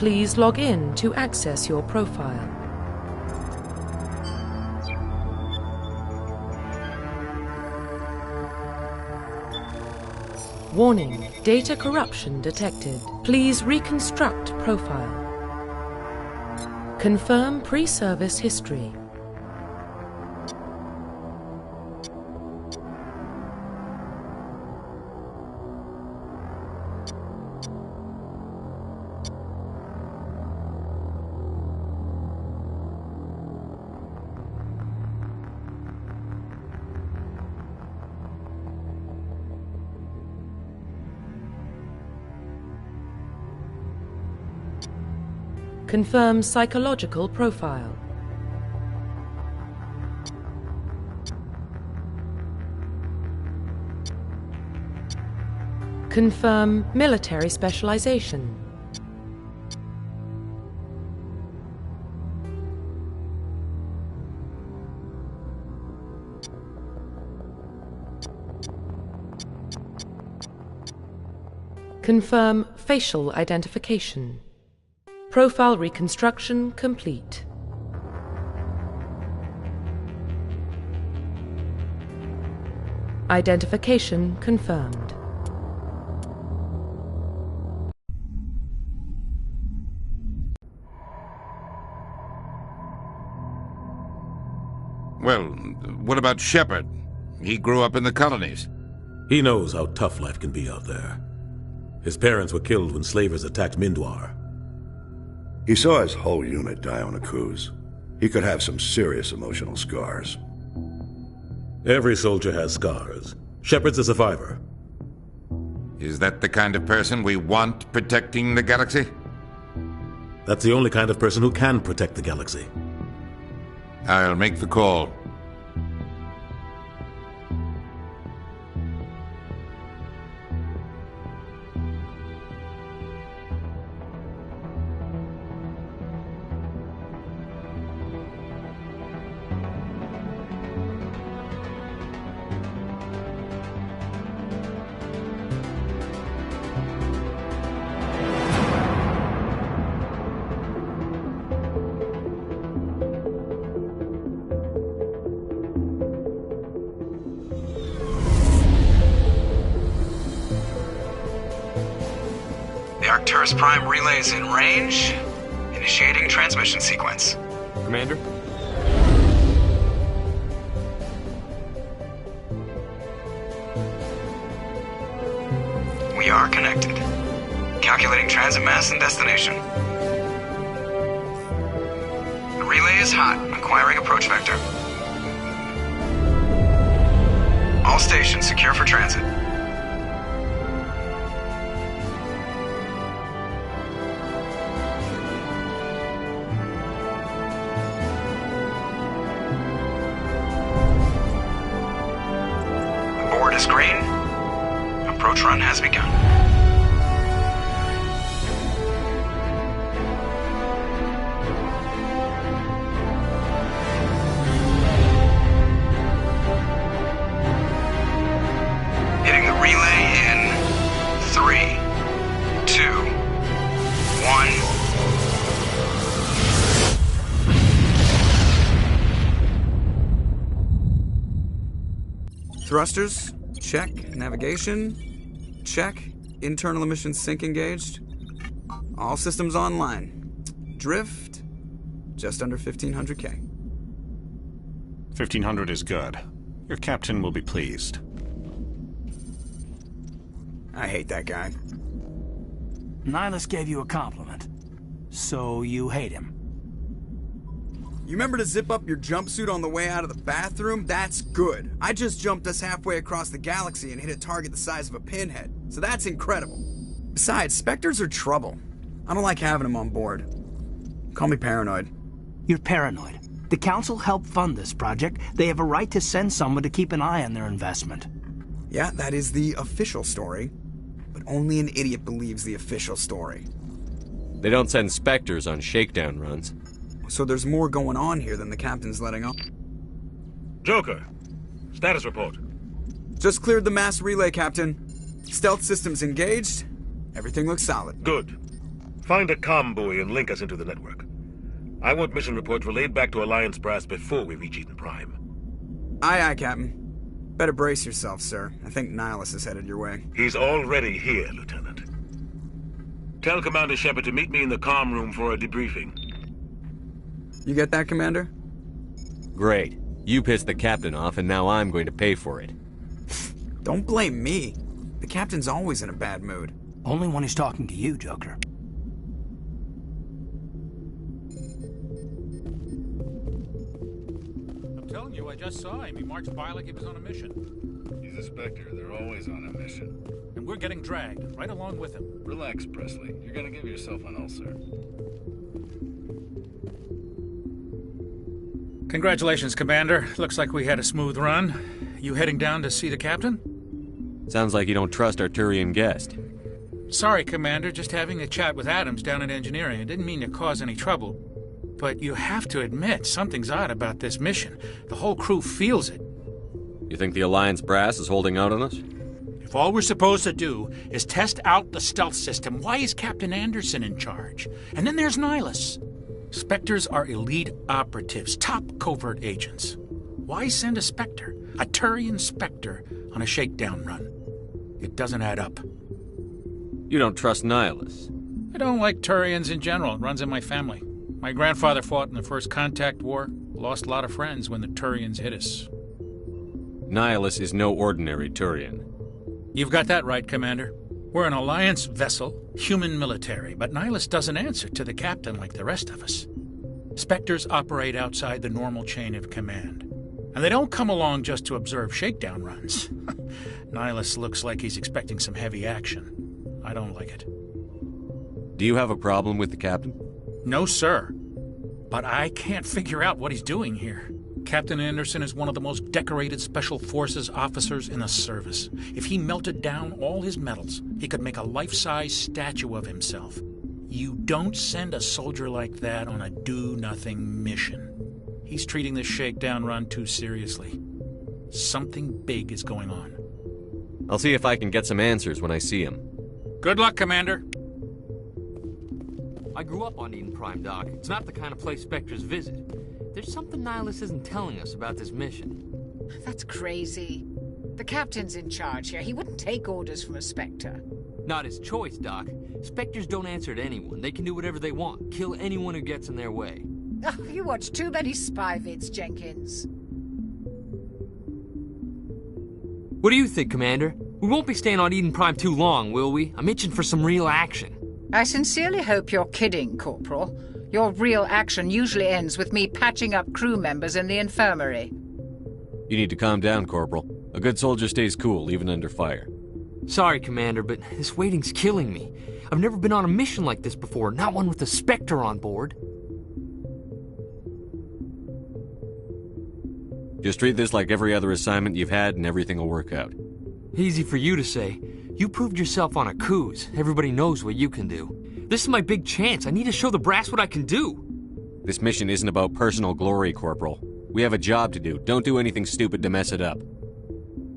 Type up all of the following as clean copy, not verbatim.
Please log in to access your profile. Warning, data corruption detected. Please reconstruct profile. Confirm pre-service history. Confirm psychological profile. Confirm military specialization. Confirm facial identification. Profile reconstruction complete. Identification confirmed. Well, what about Shepard? He grew up in the colonies. He knows how tough life can be out there. His parents were killed when slavers attacked Mindwar. He saw his whole unit die on a cruise. He could have some serious emotional scars. Every soldier has scars. Shepard's a survivor. Is that the kind of person we want protecting the galaxy? That's the only kind of person who can protect the galaxy. I'll make the call. Arcturus Prime relay is in range. Initiating transmission sequence. Commander? We are connected. Calculating transit mass and destination. The relay is hot. Acquiring approach vector. All stations secure for transit. Is green. Approach run has begun. Hitting the relay in 3, 2, 1. Thrusters. Check. Navigation. Check. Internal emissions sync engaged. All systems online. Drift. Just under 1,500K. 1,500 is good. Your captain will be pleased. I hate that guy. Nihilus gave you a compliment. So you hate him. You remember to zip up your jumpsuit on the way out of the bathroom? That's good. I just jumped us halfway across the galaxy and hit a target the size of a pinhead. So that's incredible. Besides, Spectres are trouble. I don't like having them on board. Call me paranoid. You're paranoid. The Council helped fund this project. They have a right to send someone to keep an eye on their investment. Yeah, that is the official story. But only an idiot believes the official story. They don't send Spectres on shakedown runs. So there's more going on here than the captain's letting on. Joker, status report. Just cleared the mass relay, Captain. Stealth systems engaged. Everything looks solid. Good. Find a comm buoy and link us into the network. I want mission reports relayed back to Alliance Brass before we reach Eden Prime. Aye, aye, Captain. Better brace yourself, sir. I think Nihilus is headed your way. He's already here, Lieutenant. Tell Commander Shepard to meet me in the comm room for a debriefing. You get that, Commander? Great. You pissed the captain off, and now I'm going to pay for it. Don't blame me. The captain's always in a bad mood. Only when he's talking to you, Joker. I'm telling you, I just saw him. He marched by like he was on a mission. He's a Spectre. They're always on a mission. And we're getting dragged, right along with him. Relax, Presley. You're gonna give yourself an ulcer. Congratulations, Commander. Looks like we had a smooth run. You heading down to see the captain? Sounds like you don't trust our Turian guest. Sorry, Commander. Just having a chat with Adams down in engineering. I didn't mean to cause any trouble. But you have to admit, something's odd about this mission. The whole crew feels it. You think the Alliance Brass is holding out on us? If all we're supposed to do is test out the stealth system, why is Captain Anderson in charge? And then there's Nihilus. Spectres are elite operatives, top covert agents. Why send a Spectre, a Turian Spectre, on a shakedown run? It doesn't add up. You don't trust Nihilus? I don't like Turians in general. It runs in my family. My grandfather fought in the First Contact War, lost a lot of friends when the Turians hit us. Nihilus is no ordinary Turian. You've got that right, Commander. We're an Alliance vessel, human military, but Nihilus doesn't answer to the captain like the rest of us. Spectres operate outside the normal chain of command. And they don't come along just to observe shakedown runs. Nihilus looks like he's expecting some heavy action. I don't like it. Do you have a problem with the captain? No, sir. But I can't figure out what he's doing here. Captain Anderson is one of the most decorated Special Forces officers in the service. If he melted down all his medals, he could make a life-size statue of himself. You don't send a soldier like that on a do-nothing mission. He's treating this shakedown run too seriously. Something big is going on. I'll see if I can get some answers when I see him. Good luck, Commander. I grew up on Eden Prime, Doc. It's not the kind of place Spectres visit. There's something Nihilus isn't telling us about this mission. That's crazy. The captain's in charge here. He wouldn't take orders from a Spectre. Not his choice, Doc. Spectres don't answer to anyone. They can do whatever they want. Kill anyone who gets in their way. Oh, you watch too many spy vids, Jenkins. What do you think, Commander? We won't be staying on Eden Prime too long, will we? I'm itching for some real action. I sincerely hope you're kidding, Corporal. Your real action usually ends with me patching up crew members in the infirmary. You need to calm down, Corporal. A good soldier stays cool, even under fire. Sorry, Commander, but this waiting's killing me. I've never been on a mission like this before, not one with a Spectre on board. Just treat this like every other assignment you've had and everything will work out. Easy for you to say. You proved yourself on a cruise. Everybody knows what you can do. This is my big chance. I need to show the brass what I can do. This mission isn't about personal glory, Corporal. We have a job to do. Don't do anything stupid to mess it up.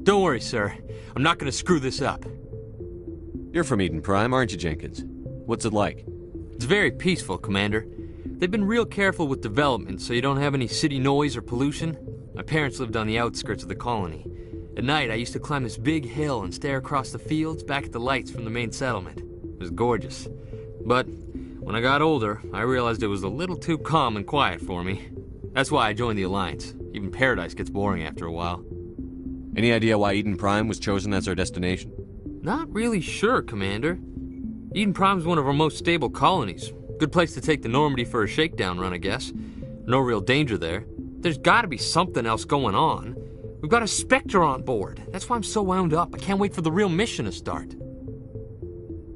Don't worry, sir. I'm not going to screw this up. You're from Eden Prime, aren't you, Jenkins? What's it like? It's very peaceful, Commander. They've been real careful with development, so you don't have any city noise or pollution. My parents lived on the outskirts of the colony. At night, I used to climb this big hill and stare across the fields back at the lights from the main settlement. It was gorgeous. But when I got older, I realized it was a little too calm and quiet for me. That's why I joined the Alliance. Even Paradise gets boring after a while. Any idea why Eden Prime was chosen as our destination? Not really sure, Commander. Eden Prime's one of our most stable colonies. Good place to take the Normandy for a shakedown run, I guess. No real danger there. There's gotta be something else going on. We've got a Spectre on board. That's why I'm so wound up. I can't wait for the real mission to start.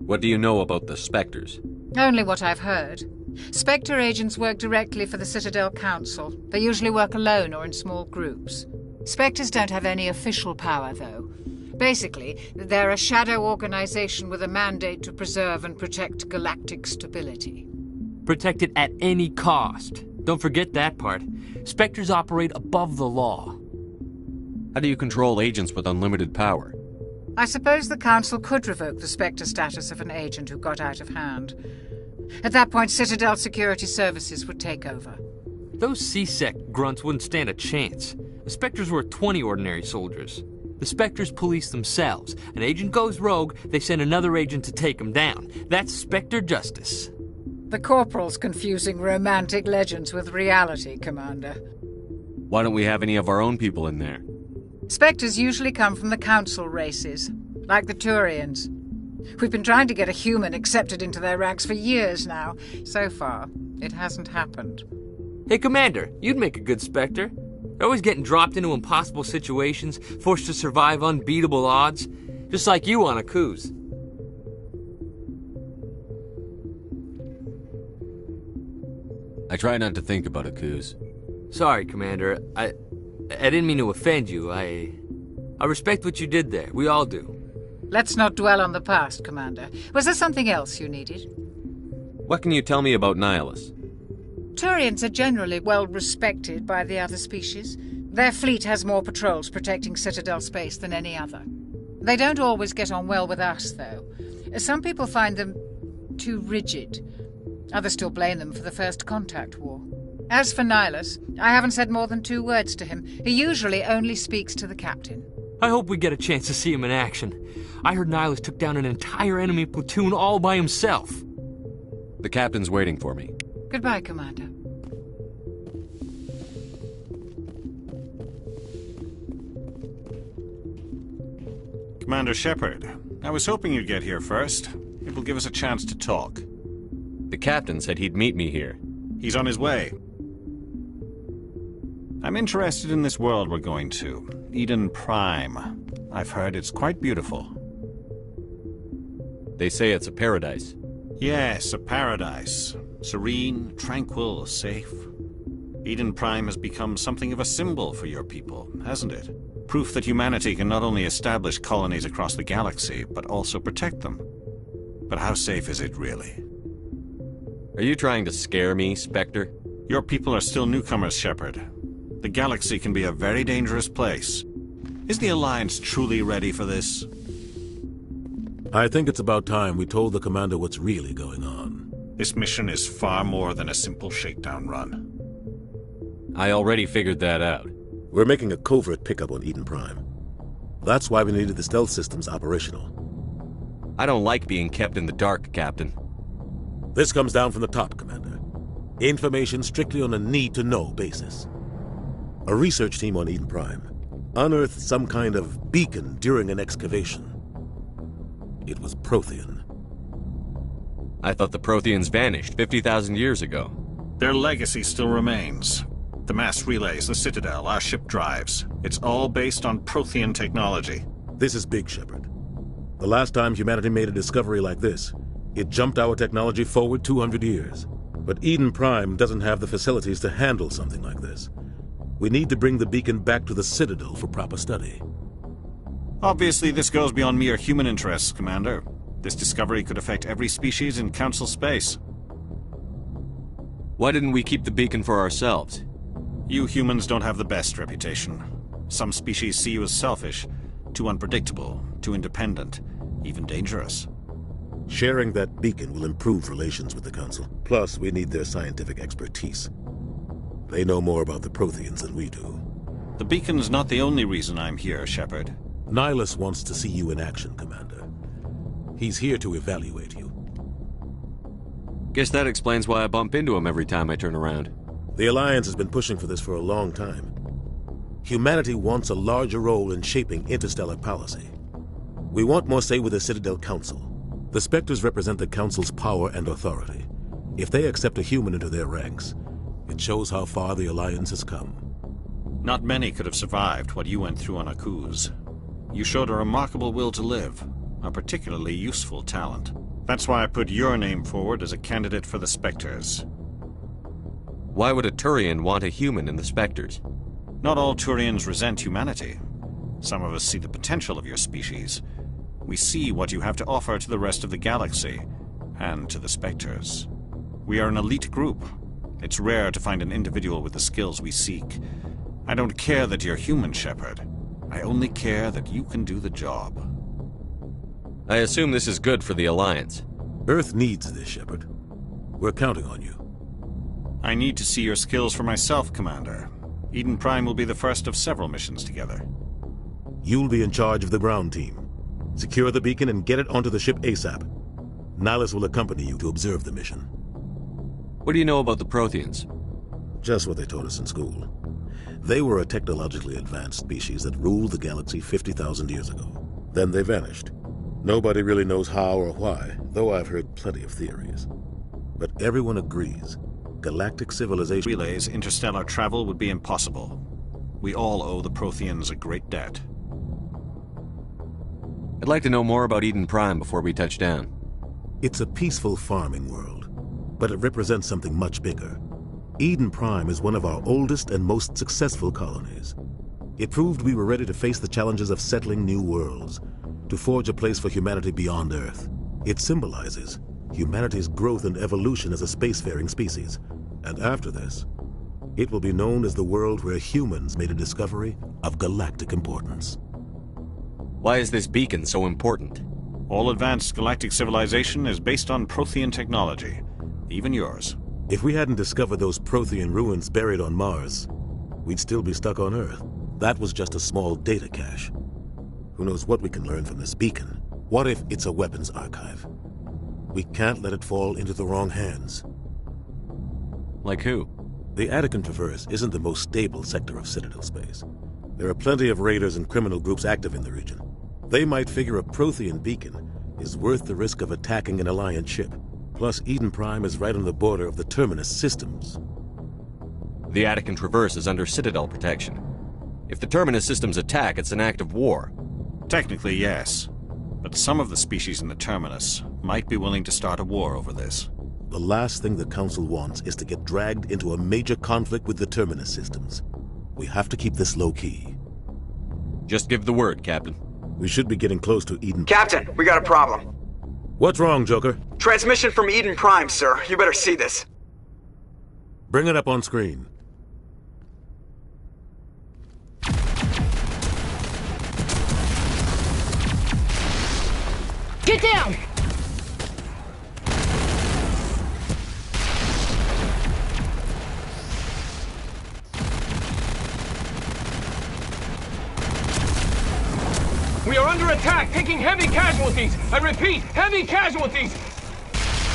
What do you know about the Spectres? Only what I've heard. Spectre agents work directly for the Citadel Council. They usually work alone or in small groups. Spectres don't have any official power, though. Basically, they're a shadow organization with a mandate to preserve and protect galactic stability. Protect it at any cost. Don't forget that part. Spectres operate above the law. How do you control agents with unlimited power? I suppose the Council could revoke the Spectre status of an agent who got out of hand. At that point, Citadel Security Services would take over. Those C-Sec grunts wouldn't stand a chance. The Spectres were 20 ordinary soldiers. The Spectres police themselves. An agent goes rogue, they send another agent to take him down. That's Spectre justice. The Corporal's confusing romantic legends with reality, Commander. Why don't we have any of our own people in there? Spectres usually come from the Council races, like the Turians. We've been trying to get a human accepted into their ranks for years now. So far, it hasn't happened. Hey, Commander, you'd make a good Spectre. You're always getting dropped into impossible situations, forced to survive unbeatable odds, just like you on Akuze. I try not to think about Akuze. Sorry, Commander. I didn't mean to offend you. I respect what you did there. We all do. Let's not dwell on the past, Commander. Was there something else you needed? What can you tell me about Nihilus? Turians are generally well respected by the other species. Their fleet has more patrols protecting Citadel space than any other. They don't always get on well with us, though. Some people find them too rigid. Others still blame them for the First Contact War. As for Nihilus, I haven't said more than 2 words to him. He usually only speaks to the captain. I hope we get a chance to see him in action. I heard Nihilus took down an entire enemy platoon all by himself. The captain's waiting for me. Goodbye, Commander. Commander Shepard, I was hoping you'd get here first. It will give us a chance to talk. The captain said he'd meet me here. He's on his way. I'm interested in this world we're going to, Eden Prime. I've heard it's quite beautiful. They say it's a paradise. Yes, a paradise. Serene, tranquil, safe. Eden Prime has become something of a symbol for your people, hasn't it? Proof that humanity can not only establish colonies across the galaxy, but also protect them. But how safe is it, really? Are you trying to scare me, Spectre? Your people are still newcomers, Shepard. The galaxy can be a very dangerous place. Is the Alliance truly ready for this? I think it's about time we told the Commander what's really going on. This mission is far more than a simple shakedown run. I already figured that out. We're making a covert pickup on Eden Prime. That's why we needed the stealth systems operational. I don't like being kept in the dark, Captain. This comes down from the top, Commander. Information strictly on a need-to-know basis. A research team on Eden Prime unearthed some kind of beacon during an excavation. It was Prothean. I thought the Protheans vanished 50,000 years ago. Their legacy still remains. The mass relays, the Citadel, our ship drives. It's all based on Prothean technology. This is big, Shepard. The last time humanity made a discovery like this, it jumped our technology forward 200 years. But Eden Prime doesn't have the facilities to handle something like this. We need to bring the beacon back to the Citadel for proper study. Obviously, this goes beyond mere human interests, Commander. This discovery could affect every species in Council space. Why didn't we keep the beacon for ourselves? You humans don't have the best reputation. Some species see you as selfish, too unpredictable, too independent, even dangerous. Sharing that beacon will improve relations with the Council. Plus, we need their scientific expertise. They know more about the Protheans than we do. The beacon's not the only reason I'm here, Shepard. Nihilus wants to see you in action, Commander. He's here to evaluate you. Guess that explains why I bump into him every time I turn around. The Alliance has been pushing for this for a long time. Humanity wants a larger role in shaping interstellar policy. We want more say with the Citadel Council. The Spectres represent the Council's power and authority. If they accept a human into their ranks, it shows how far the Alliance has come. Not many could have survived what you went through on Akuze. You showed a remarkable will to live, a particularly useful talent. That's why I put your name forward as a candidate for the Spectres. Why would a Turian want a human in the Spectres? Not all Turians resent humanity. Some of us see the potential of your species. We see what you have to offer to the rest of the galaxy, and to the Spectres. We are an elite group. It's rare to find an individual with the skills we seek. I don't care that you're human, Shepard. I only care that you can do the job. I assume this is good for the Alliance. Earth needs this, Shepard. We're counting on you. I need to see your skills for myself, Commander. Eden Prime will be the first of several missions together. You'll be in charge of the ground team. Secure the beacon and get it onto the ship ASAP. Nihilus will accompany you to observe the mission. What do you know about the Protheans? Just what they taught us in school. They were a technologically advanced species that ruled the galaxy 50,000 years ago. Then they vanished. Nobody really knows how or why, though I've heard plenty of theories. But everyone agrees, galactic civilization... Relays interstellar travel would be impossible. We all owe the Protheans a great debt. I'd like to know more about Eden Prime before we touch down. It's a peaceful farming world, but it represents something much bigger. Eden Prime is one of our oldest and most successful colonies. It proved we were ready to face the challenges of settling new worlds, to forge a place for humanity beyond Earth. It symbolizes humanity's growth and evolution as a spacefaring species. And after this, it will be known as the world where humans made a discovery of galactic importance. Why is this beacon so important? All advanced galactic civilization is based on Prothean technology, even yours. If we hadn't discovered those Prothean ruins buried on Mars, we'd still be stuck on Earth. That was just a small data cache. Who knows what we can learn from this beacon? What if it's a weapons archive? We can't let it fall into the wrong hands. Like who? The Attican Traverse isn't the most stable sector of Citadel space. There are plenty of raiders and criminal groups active in the region. They might figure a Prothean beacon is worth the risk of attacking an Alliance ship. Plus, Eden Prime is right on the border of the Terminus systems. The Attican Traverse is under Citadel protection. If the Terminus systems attack, it's an act of war. Technically, yes. But some of the species in the Terminus might be willing to start a war over this. The last thing the Council wants is to get dragged into a major conflict with the Terminus systems. We have to keep this low-key. Just give the word, Captain. We should be getting close to Eden... Captain, we got a problem. What's wrong, Joker? Transmission from Eden Prime, sir. You better see this. Bring it up on screen. Get down! We are under attack, taking heavy casualties. I repeat, heavy casualties.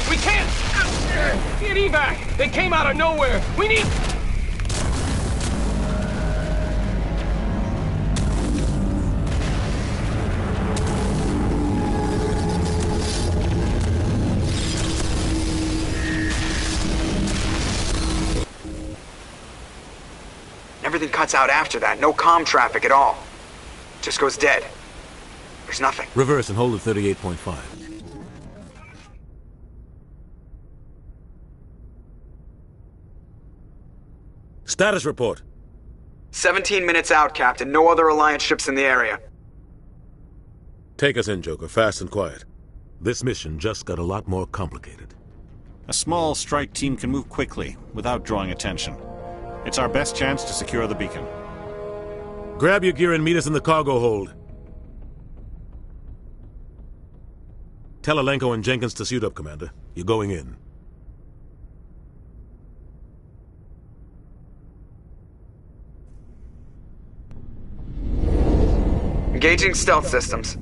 We can't get evac. They came out of nowhere. We need... Everything cuts out after that. No comm traffic at all. Just goes dead. There's nothing. Reverse and hold at 38.5. Status report. 17 minutes out, Captain. No other Alliance ships in the area. Take us in, Joker, fast and quiet. This mission just got a lot more complicated. A small strike team can move quickly, without drawing attention. It's our best chance to secure the beacon. Grab your gear and meet us in the cargo hold. Tell Alenko and Jenkins to suit up, Commander. You're going in. Engaging stealth systems.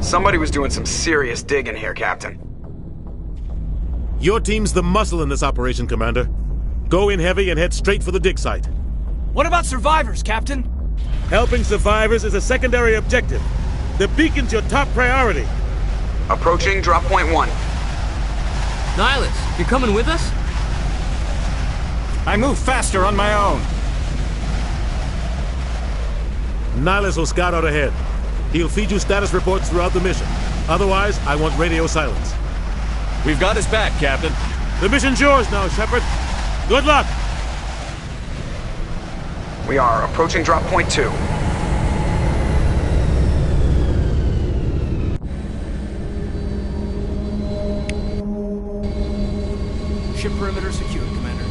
Somebody was doing some serious digging here, Captain. Your team's the muscle in this operation, Commander. Go in heavy and head straight for the dig site. What about survivors, Captain? Helping survivors is a secondary objective. The beacon's your top priority. Approaching drop point 1. Nihilus, you coming with us? I move faster on my own. Nihilus will scout out ahead. He'll feed you status reports throughout the mission. Otherwise, I want radio silence. We've got his back, Captain. The mission's yours now, Shepard. Good luck! We are approaching drop point 2. Ship perimeter secured, Commander.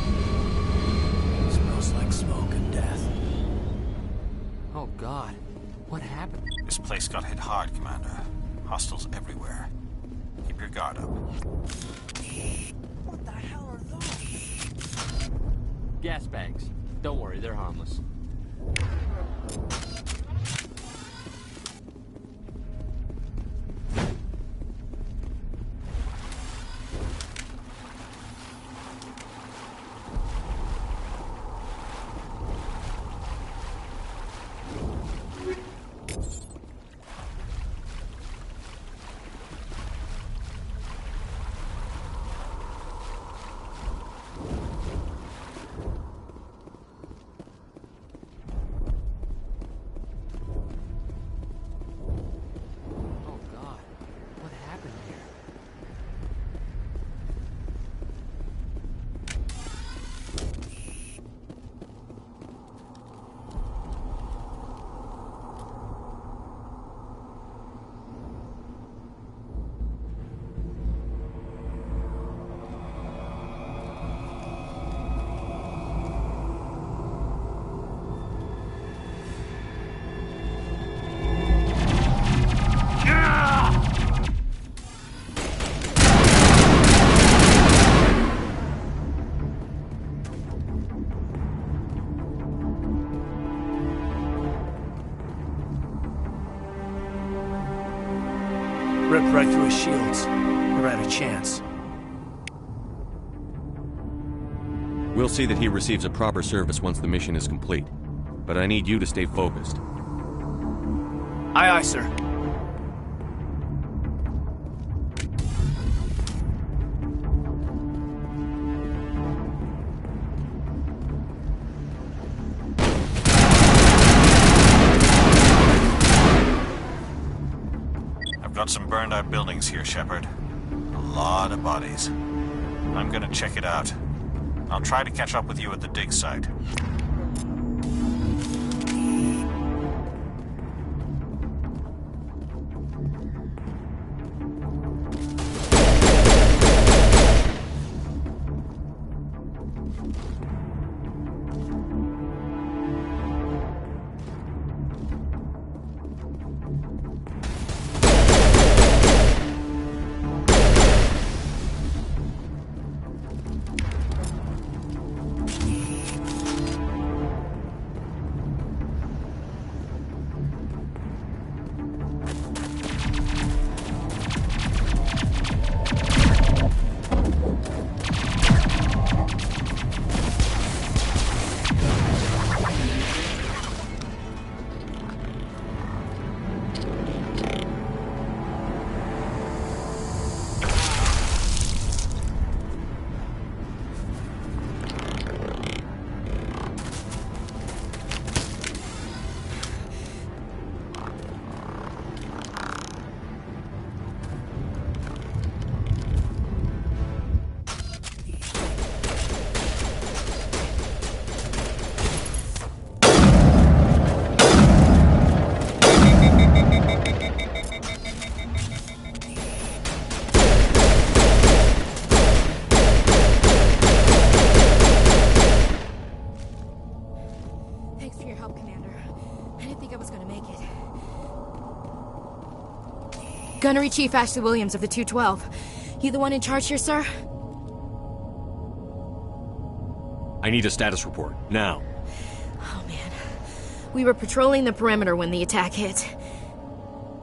Smells like smoke and death. Oh, God. What happened? This place got hit hard, Commander. Hostiles everywhere. Keep your guard up. What the hell are those? Gas bags. Don't worry, they're harmless. Ripped right through his shields. Never had a chance. We'll see that he receives a proper service once the mission is complete. But I need you to stay focused. Aye, aye, sir. Got some burned-out buildings here, Shepard. A lot of bodies. I'm gonna check it out. I'll try to catch up with you at the dig site. Gunnery Chief Ashley Williams of the 212. You the one in charge here, sir? I need a status report, now. Oh, man. We were patrolling the perimeter when the attack hit.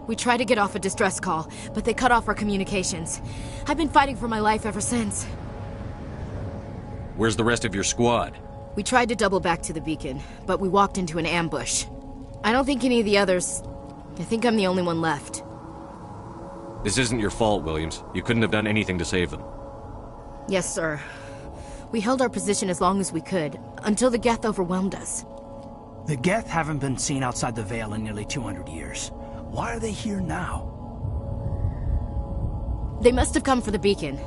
We tried to get off a distress call, but they cut off our communications. I've been fighting for my life ever since. Where's the rest of your squad? We tried to double back to the beacon, but we walked into an ambush. I don't think any of the others... I think I'm the only one left. This isn't your fault, Williams. You couldn't have done anything to save them. Yes, sir. We held our position as long as we could, until the Geth overwhelmed us. The Geth haven't been seen outside the Veil in nearly 200 years. Why are they here now? They must have come for the beacon.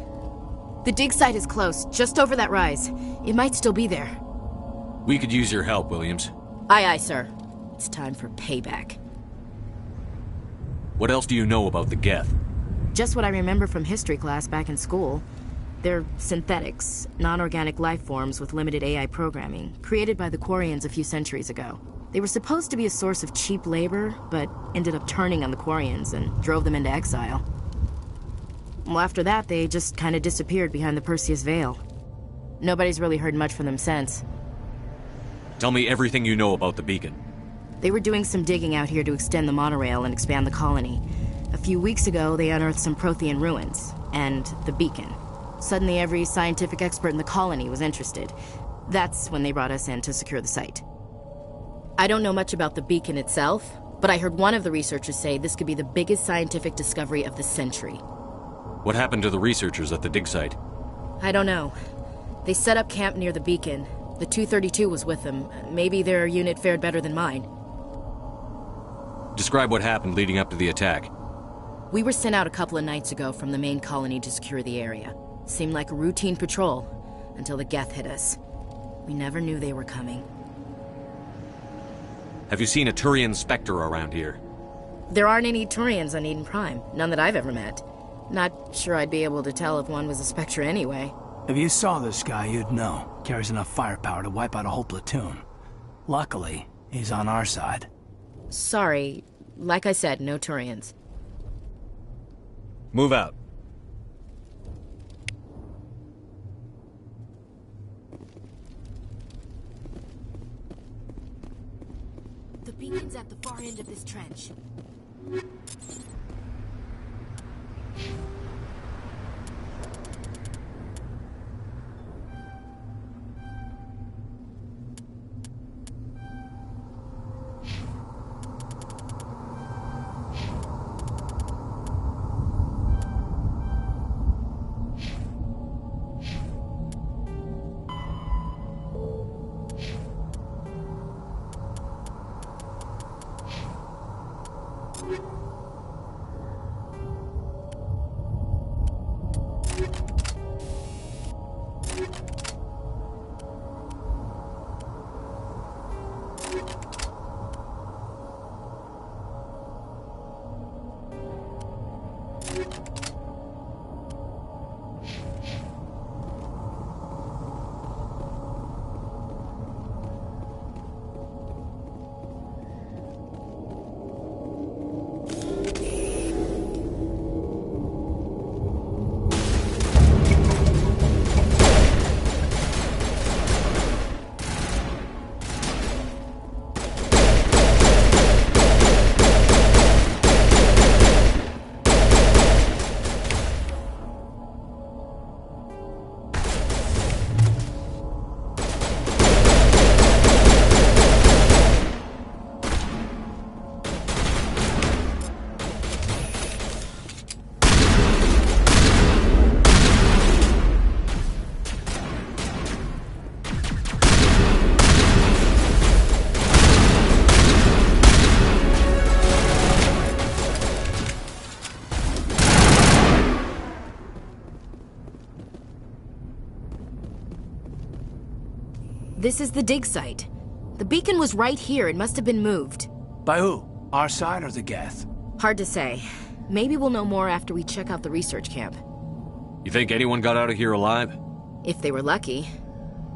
The dig site is close, just over that rise. It might still be there. We could use your help, Williams. Aye, aye, sir. It's time for payback. What else do you know about the Geth? Just what I remember from history class back in school. They're synthetics, non-organic life forms with limited AI programming, created by the Quarians a few centuries ago. They were supposed to be a source of cheap labor, but ended up turning on the Quarians and drove them into exile. Well, after that, they just kind of disappeared behind the Perseus Veil. Nobody's really heard much from them since. Tell me everything you know about the beacon. They were doing some digging out here to extend the monorail and expand the colony. A few weeks ago, they unearthed some Prothean ruins, and the beacon. Suddenly, every scientific expert in the colony was interested. That's when they brought us in to secure the site. I don't know much about the beacon itself, but I heard one of the researchers say this could be the biggest scientific discovery of the century. What happened to the researchers at the dig site? I don't know. They set up camp near the beacon. The 232 was with them. Maybe their unit fared better than mine. Describe what happened leading up to the attack. We were sent out a couple of nights ago from the main colony to secure the area. Seemed like a routine patrol, until the Geth hit us. We never knew they were coming. Have you seen a Turian Spectre around here? There aren't any Turians on Eden Prime. None that I've ever met. Not sure I'd be able to tell if one was a Spectre anyway. If you saw this guy, you'd know. Carries enough firepower to wipe out a whole platoon. Luckily, he's on our side. Sorry. Like I said, no Turians. Move out. The beacon's at the far end of this trench. This is the dig site. The beacon was right here. It must have been moved. By who? Our side or the Geth? Hard to say. Maybe we'll know more after we check out the research camp. You think anyone got out of here alive? If they were lucky.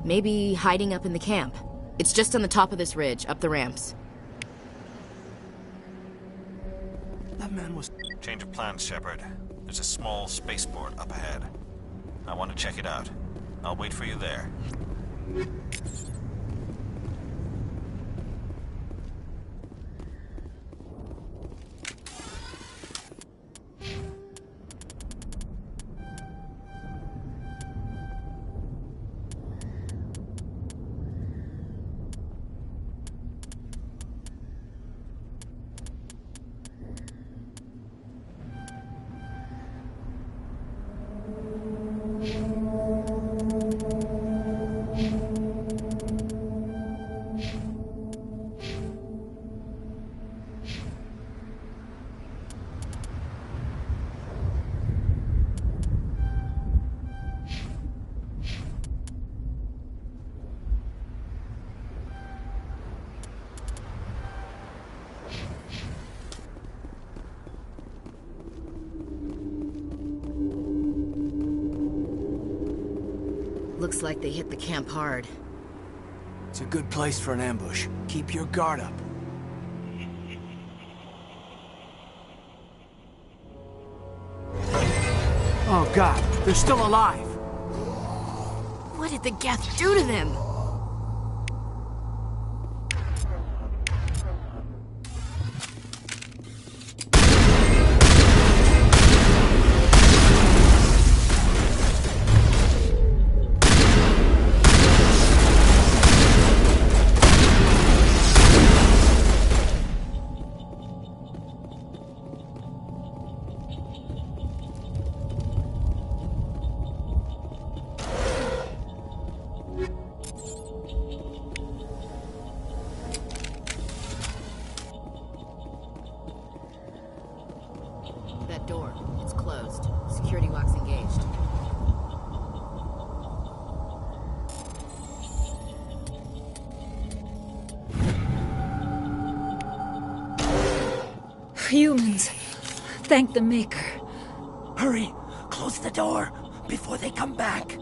Maybe hiding up in the camp. It's just on the top of this ridge, up the ramps. That man was... Change of plans, Shepard. There's a small spaceport up ahead. I want to check it out. I'll wait for you there. Looks like they hit the camp hard. It's a good place for an ambush. Keep your guard up. Oh god, they're still alive! What did the Geth do to them? That door, it's closed. Security lock's engaged. Humans. Thank the Maker. Hurry! Close the door before they come back.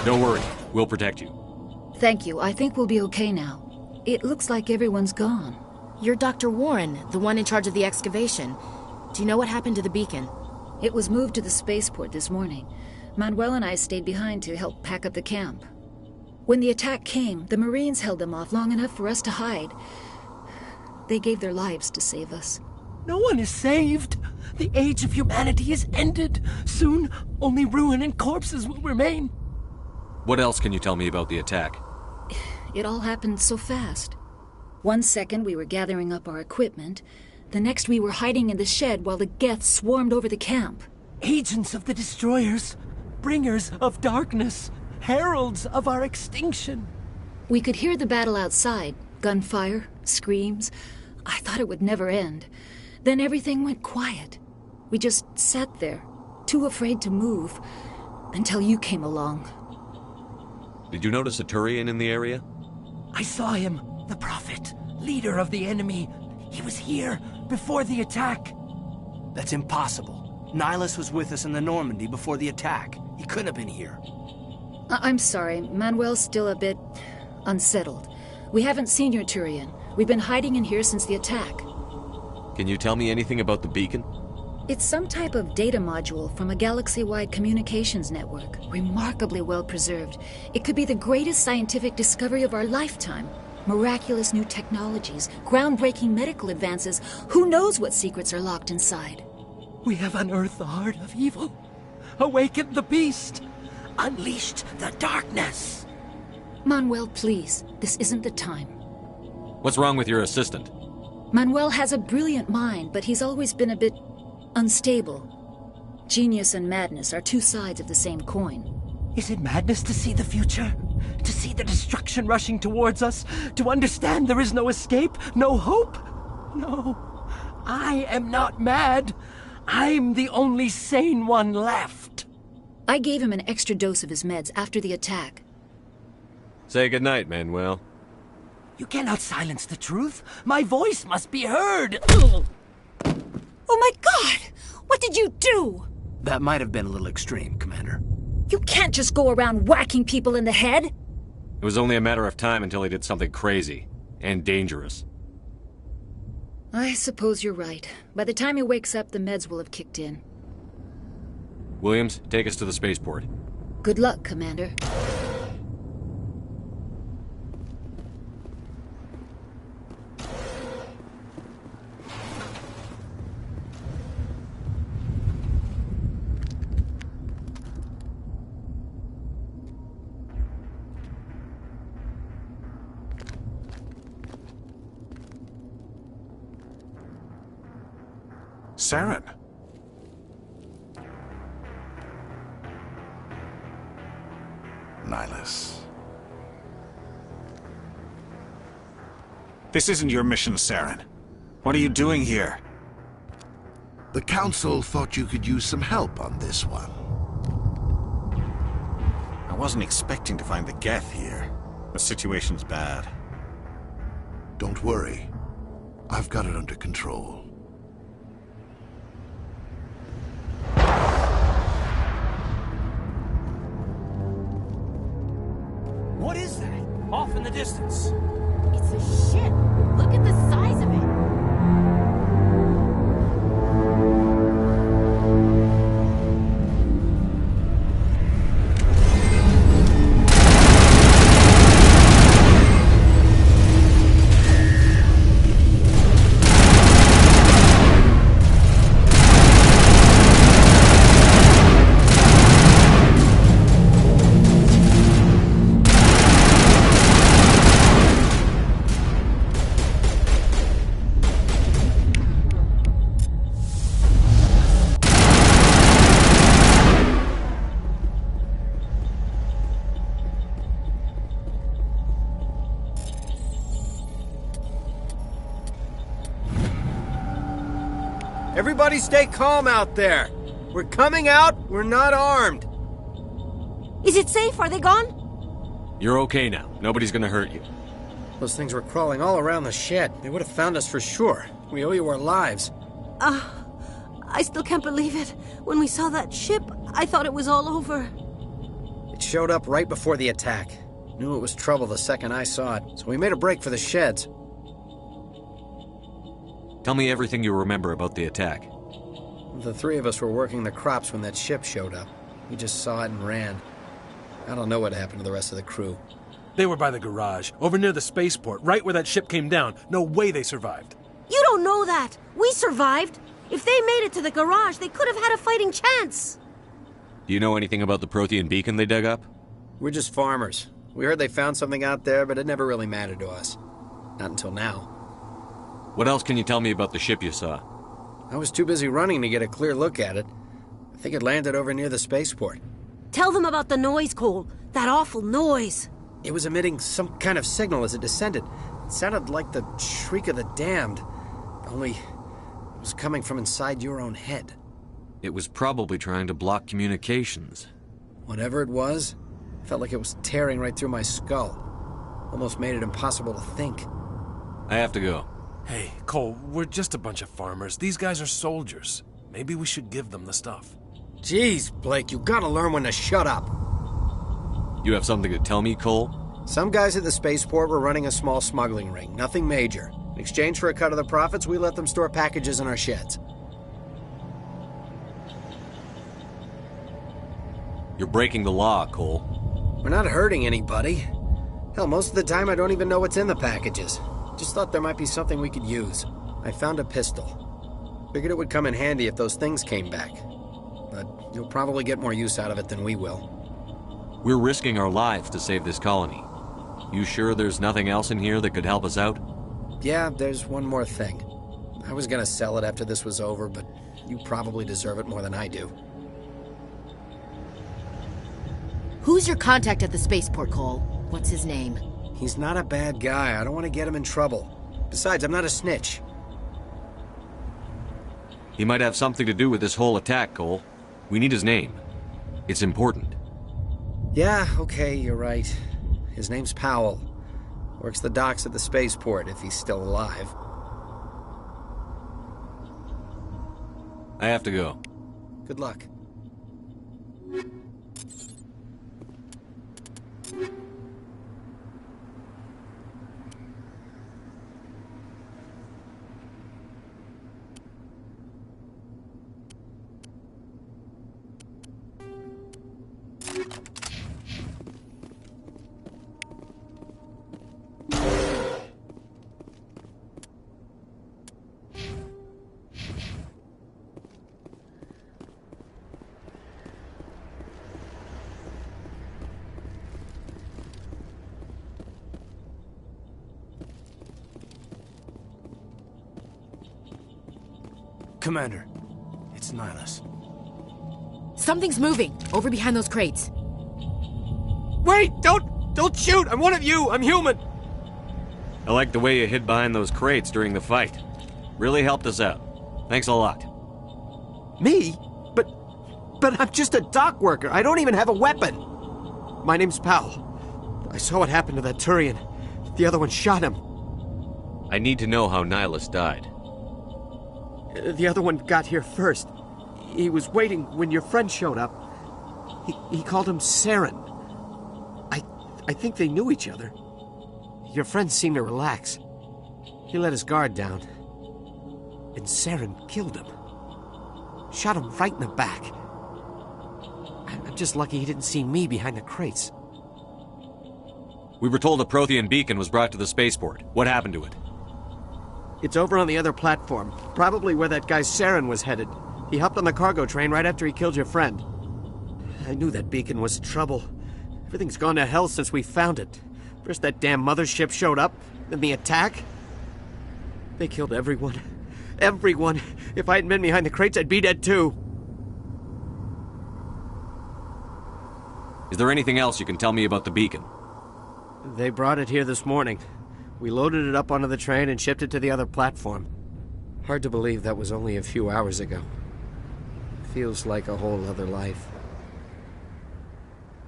Don't worry, we'll protect you. Thank you. I think we'll be okay now. It looks like everyone's gone. You're Dr. Warren, the one in charge of the excavation. Do you know what happened to the beacon? It was moved to the spaceport this morning. Manuel and I stayed behind to help pack up the camp. When the attack came, the Marines held them off long enough for us to hide. They gave their lives to save us. No one is saved. The age of humanity is ended. Soon, only ruin and corpses will remain. What else can you tell me about the attack? It all happened so fast. 1 second we were gathering up our equipment. The next we were hiding in the shed while the Geth swarmed over the camp. Agents of the Destroyers, bringers of darkness, heralds of our extinction. We could hear the battle outside. Gunfire, screams. I thought it would never end. Then everything went quiet. We just sat there, too afraid to move, until you came along. Did you notice a Turian in the area? I saw him, the Prophet, leader of the enemy. He was here before the attack. That's impossible. Nihilus was with us in the Normandy before the attack. He couldn't have been here. I'm sorry. Manuel's still a bit unsettled. We haven't seen your Turian. We've been hiding in here since the attack. Can you tell me anything about the beacon? It's some type of data module from a galaxy-wide communications network. Remarkably well preserved. It could be the greatest scientific discovery of our lifetime. Miraculous new technologies, groundbreaking medical advances. Who knows what secrets are locked inside? We have unearthed the heart of evil, awakened the beast, unleashed the darkness. Manuel, please. This isn't the time. What's wrong with your assistant? Manuel has a brilliant mind, but he's always been a bit unstable. Genius and madness are two sides of the same coin. Is it madness to see the future? To see the destruction rushing towards us? To understand there is no escape? No hope? No. I am not mad. I'm the only sane one left. I gave him an extra dose of his meds after the attack. Say goodnight, Manuel. You cannot silence the truth. My voice must be heard. Oh my God! What did you do? That might have been a little extreme, Commander. You can't just go around whacking people in the head. It was only a matter of time until he did something crazy and dangerous. I suppose you're right. By the time he wakes up, the meds will have kicked in. Williams, take us to the spaceport. Good luck, Commander. Saren. Nihilus. This isn't your mission, Saren. What are you doing here? The Council thought you could use some help on this one. I wasn't expecting to find the Geth here. The situation's bad. Don't worry. I've got it under control. What is that? Off in the distance. It's a ship. Look at the size of it. Everybody stay calm out there. We're coming out. We're not armed. Is it safe? Are they gone? You're okay now. Nobody's gonna hurt you. Those things were crawling all around the shed. They would have found us for sure. We owe you our lives. I still can't believe it. When we saw that ship, I thought it was all over. It showed up right before the attack. Knew it was trouble the second I saw it, so we made a break for the sheds. Tell me everything you remember about the attack. The three of us were working the crops when that ship showed up. We just saw it and ran. I don't know what happened to the rest of the crew. They were by the garage, over near the spaceport, right where that ship came down. No way they survived. You don't know that. We survived. If they made it to the garage, they could have had a fighting chance. Do you know anything about the Prothean beacon they dug up? We're just farmers. We heard they found something out there, but it never really mattered to us. Not until now. What else can you tell me about the ship you saw? I was too busy running to get a clear look at it. I think it landed over near the spaceport. Tell them about the noise, Cole. That awful noise. It was emitting some kind of signal as it descended. It sounded like the shriek of the damned. Only it was coming from inside your own head. It was probably trying to block communications. Whatever it was, felt like it was tearing right through my skull. Almost made it impossible to think. I have to go. Hey, Cole, we're just a bunch of farmers. These guys are soldiers. Maybe we should give them the stuff. Jeez, Blake, you gotta learn when to shut up. You have something to tell me, Cole? Some guys at the spaceport were running a small smuggling ring, nothing major. In exchange for a cut of the profits, we let them store packages in our sheds. You're breaking the law, Cole. We're not hurting anybody. Hell, most of the time I don't even know what's in the packages. Just thought there might be something we could use. I found a pistol. Figured it would come in handy if those things came back. But you'll probably get more use out of it than we will. We're risking our lives to save this colony. You sure there's nothing else in here that could help us out? Yeah, there's one more thing. I was gonna sell it after this was over, but you probably deserve it more than I do. Who's your contact at the spaceport, Cole? What's his name? He's not a bad guy. I don't want to get him in trouble. Besides, I'm not a snitch. He might have something to do with this whole attack, Cole. We need his name. It's important. Yeah, okay, you're right. His name's Powell. Works the docks at the spaceport, if he's still alive. I have to go. Good luck. Commander, it's Nihilus. Something's moving, over behind those crates. Wait! Don't shoot! I'm one of you! I'm human! I like the way you hid behind those crates during the fight. Really helped us out. Thanks a lot. Me? But I'm just a dock worker. I don't even have a weapon. My name's Powell. I saw what happened to that Turian. The other one shot him. I need to know how Nihilus died. The other one got here first. He was waiting when your friend showed up. He called him Saren. I think they knew each other. your friend seemed to relax. He let his guard down. And Saren killed him. Shot him right in the back. I'm just lucky he didn't see me behind the crates. We were told a Prothean beacon was brought to the spaceport. What happened to it? It's over on the other platform. Probably where that guy Saren was headed. He hopped on the cargo train right after he killed your friend. I knew that beacon was trouble. Everything's gone to hell since we found it. First that damn mothership showed up, then the attack. They killed everyone. Everyone. If I hadn't been behind the crates, I'd be dead too. Is there anything else you can tell me about the beacon? They brought it here this morning. We loaded it up onto the train and shipped it to the other platform. Hard to believe that was only a few hours ago. Feels like a whole other life.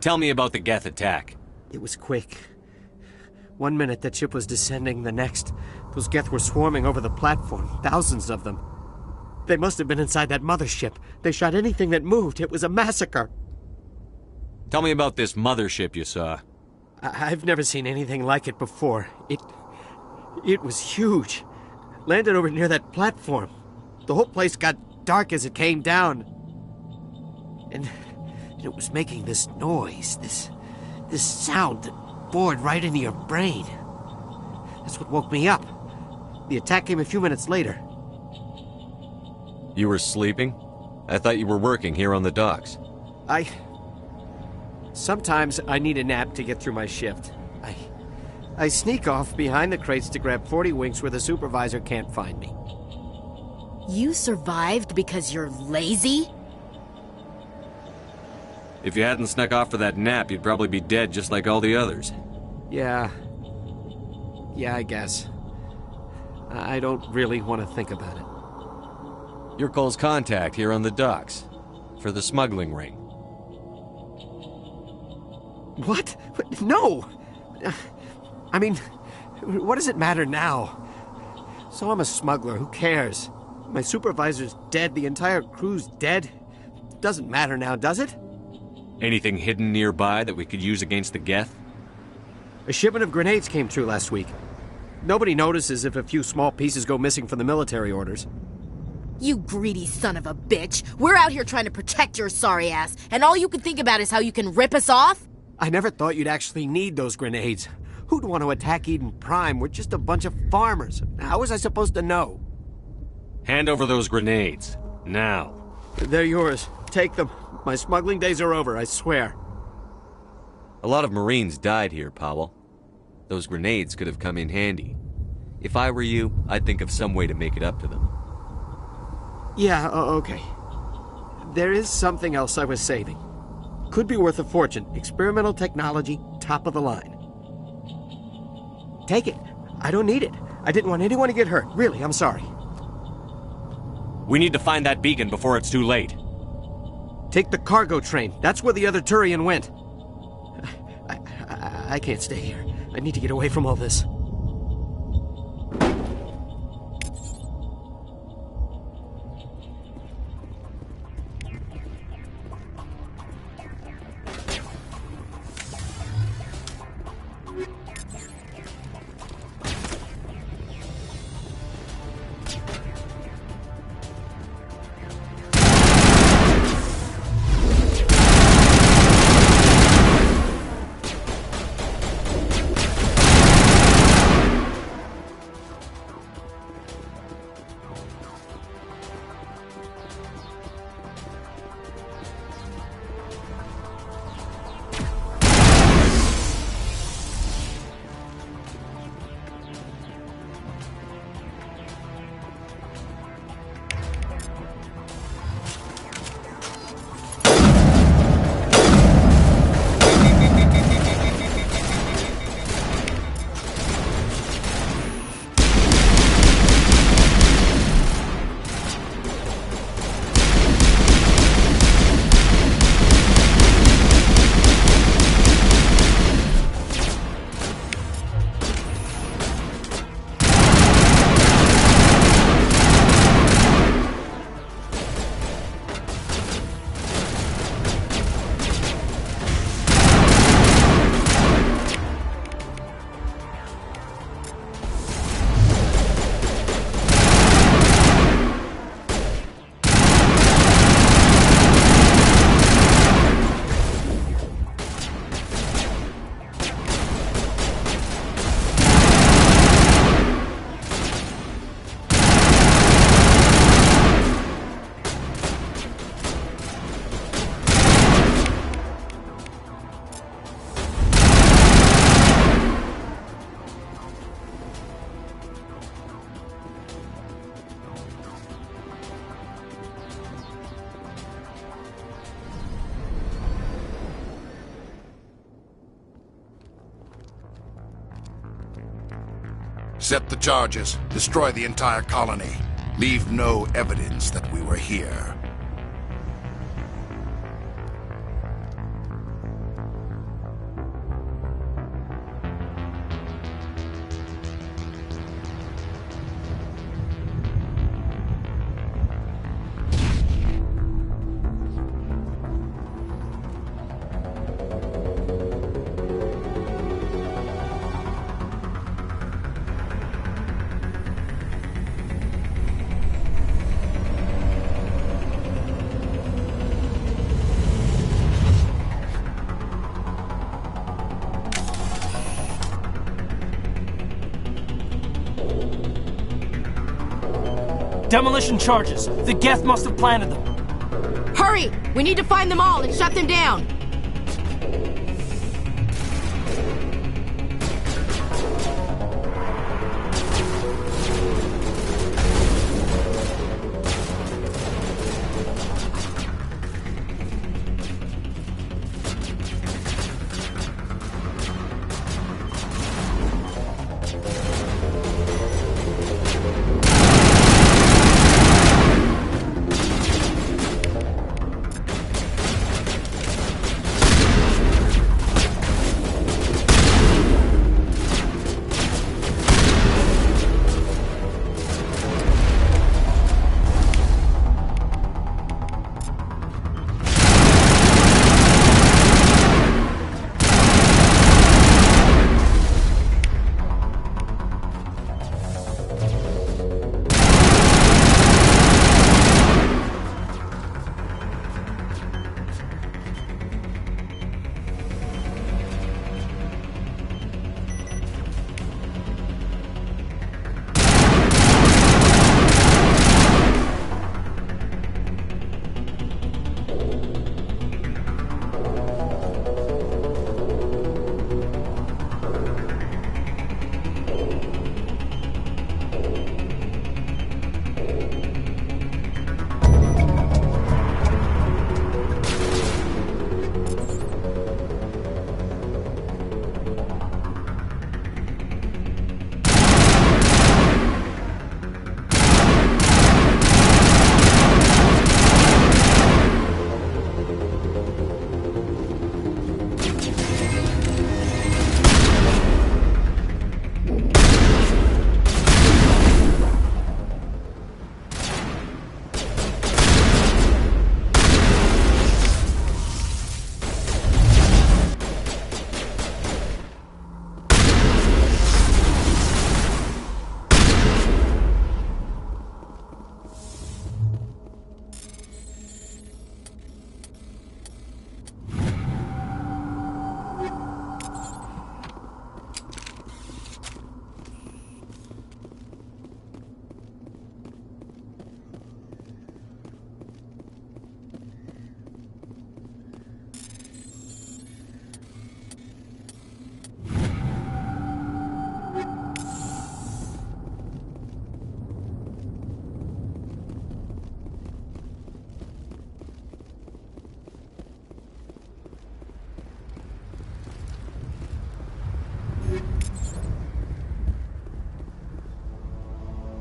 Tell me about the Geth attack. It was quick. 1 minute that ship was descending, the next, those Geth were swarming over the platform, thousands of them. They must have been inside that mothership. They shot anything that moved. It was a massacre. Tell me about this mothership you saw. I've never seen anything like it before. It was huge. Landed over near that platform. The whole place got dark as it came down. And it was making this noise, this sound that bored right into your brain. That's what woke me up. The attack came a few minutes later. You were sleeping? I thought you were working here on the docks. Sometimes I need a nap to get through my shift. I sneak off behind the crates to grab 40 winks where the supervisor can't find me. You survived because you're lazy? If you hadn't snuck off for that nap, you'd probably be dead just like all the others. Yeah, I guess. I don't really want to think about it. You're Cole's contact here on the docks. For the smuggling ring. What? No! I mean, what does it matter now? So I'm a smuggler, who cares? My supervisor's dead, the entire crew's dead. Doesn't matter now, does it? Anything hidden nearby that we could use against the Geth? A shipment of grenades came through last week. Nobody notices if a few small pieces go missing from the military orders. You greedy son of a bitch! We're out here trying to protect your sorry ass, and all you can think about is how you can rip us off? I never thought you'd actually need those grenades. Who'd want to attack Eden Prime? We're just a bunch of farmers. How was I supposed to know? Hand over those grenades. Now. They're yours. Take them. My smuggling days are over, I swear. A lot of Marines died here, Powell. Those grenades could have come in handy. If I were you, I'd think of some way to make it up to them. Yeah, okay. There is something else I was saving. Could be worth a fortune. Experimental technology, top of the line. Take it. I don't need it. I didn't want anyone to get hurt. Really, I'm sorry. We need to find that beacon before it's too late. Take the cargo train. That's where the other Turian went. I can't stay here. I need to get away from all this. Set the charges. Destroy the entire colony. Leave no evidence that we were here. Demolition charges. The Geth must have planted them. Hurry! We need to find them all and shut them down!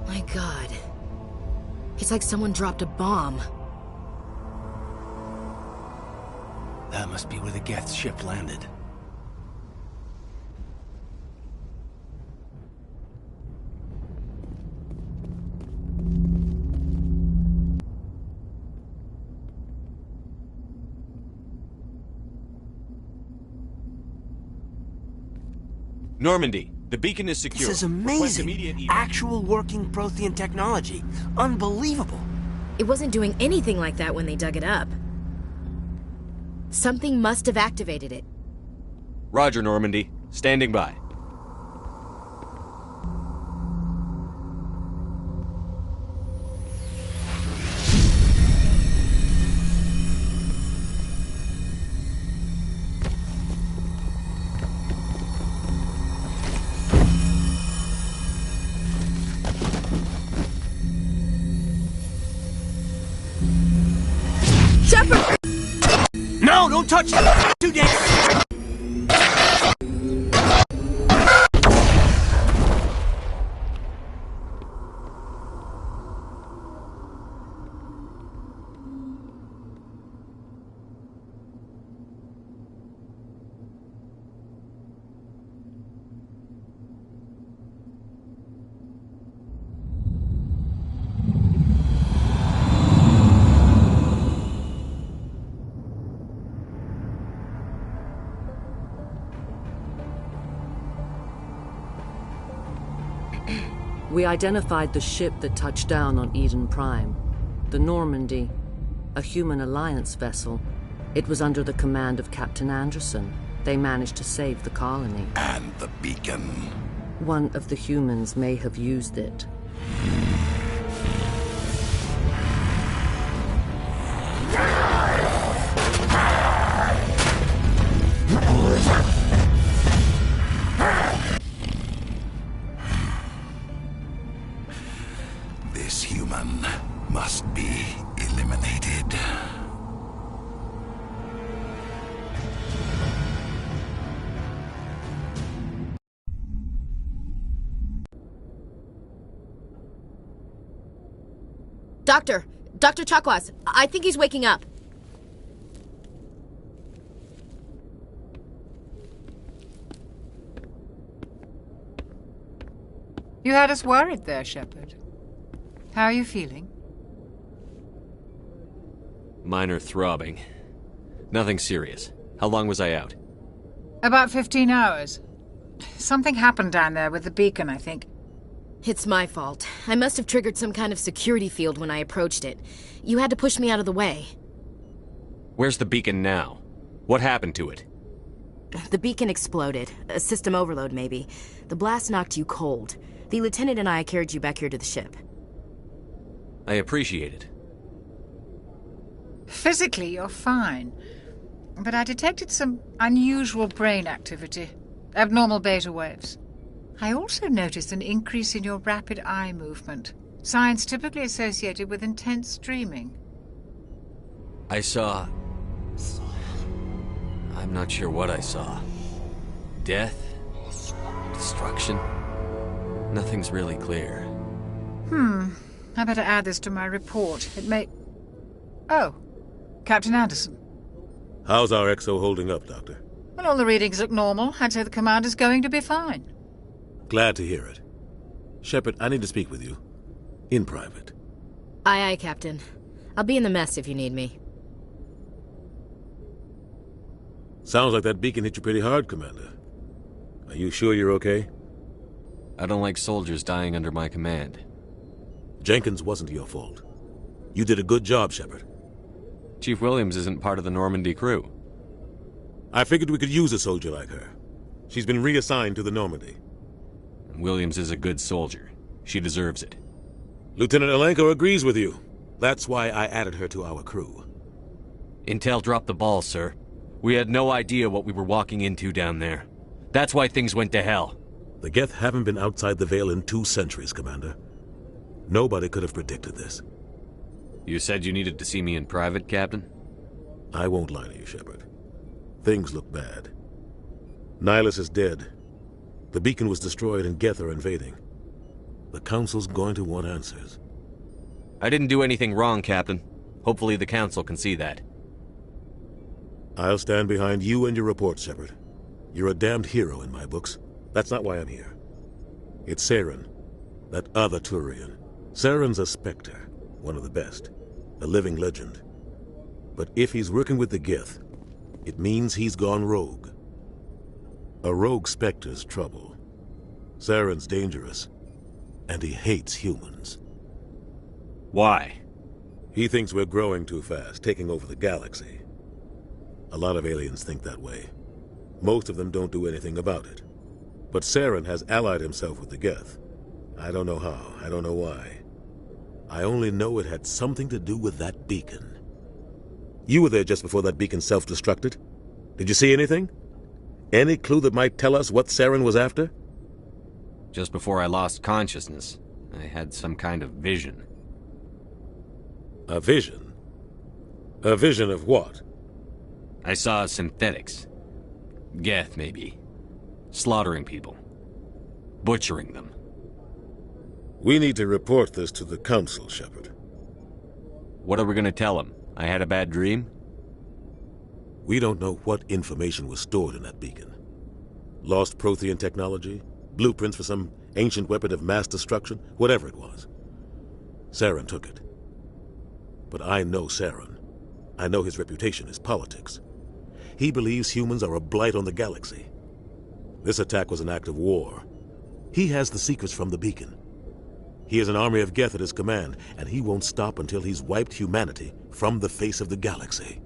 My God. It's like someone dropped a bomb. That must be where the Geth ship landed. Normandy, the beacon is secure. This is amazing. Actual working Prothean technology. Unbelievable. It wasn't doing anything like that when they dug it up. Something must have activated it. Roger, Normandy. Standing by. Shepard! No, don't touch it! Too dangerous! We identified the ship that touched down on Eden Prime. The Normandy, a human alliance vessel. It was under the command of Captain Anderson. They managed to save the colony. And the beacon. One of the humans may have used it. This human must be eliminated. Dr. Chakwas, I think he's waking up. You had us worried there, Shepard. How are you feeling? Minor throbbing. Nothing serious. How long was I out? About 15 hours. Something happened down there with the beacon, I think. It's my fault. I must have triggered some kind of security field when I approached it. You had to push me out of the way. Where's the beacon now? What happened to it? The beacon exploded. A system overload, maybe. The blast knocked you cold. The lieutenant and I carried you back here to the ship. I appreciate it. Physically, you're fine. But I detected some unusual brain activity. Abnormal beta waves. I also noticed an increase in your rapid eye movement. Signs typically associated with intense dreaming. I saw... I'm not sure what I saw. Death? Destruction? Nothing's really clear. I better add this to my report. It may... Oh, Captain Anderson. How's our XO holding up, Doctor? Well, all the readings look normal. I'd say the commander's going to be fine. Glad to hear it. Shepard, I need to speak with you. In private. Aye, Captain. I'll be in the mess if you need me. Sounds like that beacon hit you pretty hard, Commander. Are you sure you're okay? I don't like soldiers dying under my command. Jenkins wasn't your fault. You did a good job, Shepard. Chief Williams isn't part of the Normandy crew. I figured we could use a soldier like her. She's been reassigned to the Normandy. Williams is a good soldier. She deserves it. Lieutenant Alenko agrees with you. That's why I added her to our crew. Intel dropped the ball, sir. We had no idea what we were walking into down there. That's why things went to hell. The Geth haven't been outside the Veil in 2 centuries, Commander. Nobody could have predicted this. You said you needed to see me in private, Captain? I won't lie to you, Shepard. Things look bad. Nihilus is dead. The beacon was destroyed and Geth are invading. The Council's going to want answers. I didn't do anything wrong, Captain. Hopefully the Council can see that. I'll stand behind you and your report, Shepard. You're a damned hero in my books. That's not why I'm here. It's Saren, that other Turian. Saren's a Spectre, one of the best, a living legend. But if he's working with the Geth, it means he's gone rogue. A rogue Spectre's trouble. Saren's dangerous, and he hates humans. Why? He thinks we're growing too fast, taking over the galaxy. A lot of aliens think that way. Most of them don't do anything about it. But Saren has allied himself with the Geth. I don't know how, I don't know why. I only know it had something to do with that beacon. You were there just before that beacon self-destructed. Did you see anything? Any clue that might tell us what Saren was after? Just before I lost consciousness, I had some kind of vision. A vision? A vision of what? I saw synthetics. Geth, maybe. Slaughtering people. Butchering them. We need to report this to the Council, Shepard. What are we gonna tell them? I had a bad dream? We don't know what information was stored in that beacon. Lost Prothean technology? Blueprints for some ancient weapon of mass destruction? Whatever it was. Saren took it. But I know Saren. I know his reputation is politics. He believes humans are a blight on the galaxy. This attack was an act of war. He has the secrets from the beacon. He has an army of Geth at his command, and he won't stop until he's wiped humanity from the face of the galaxy.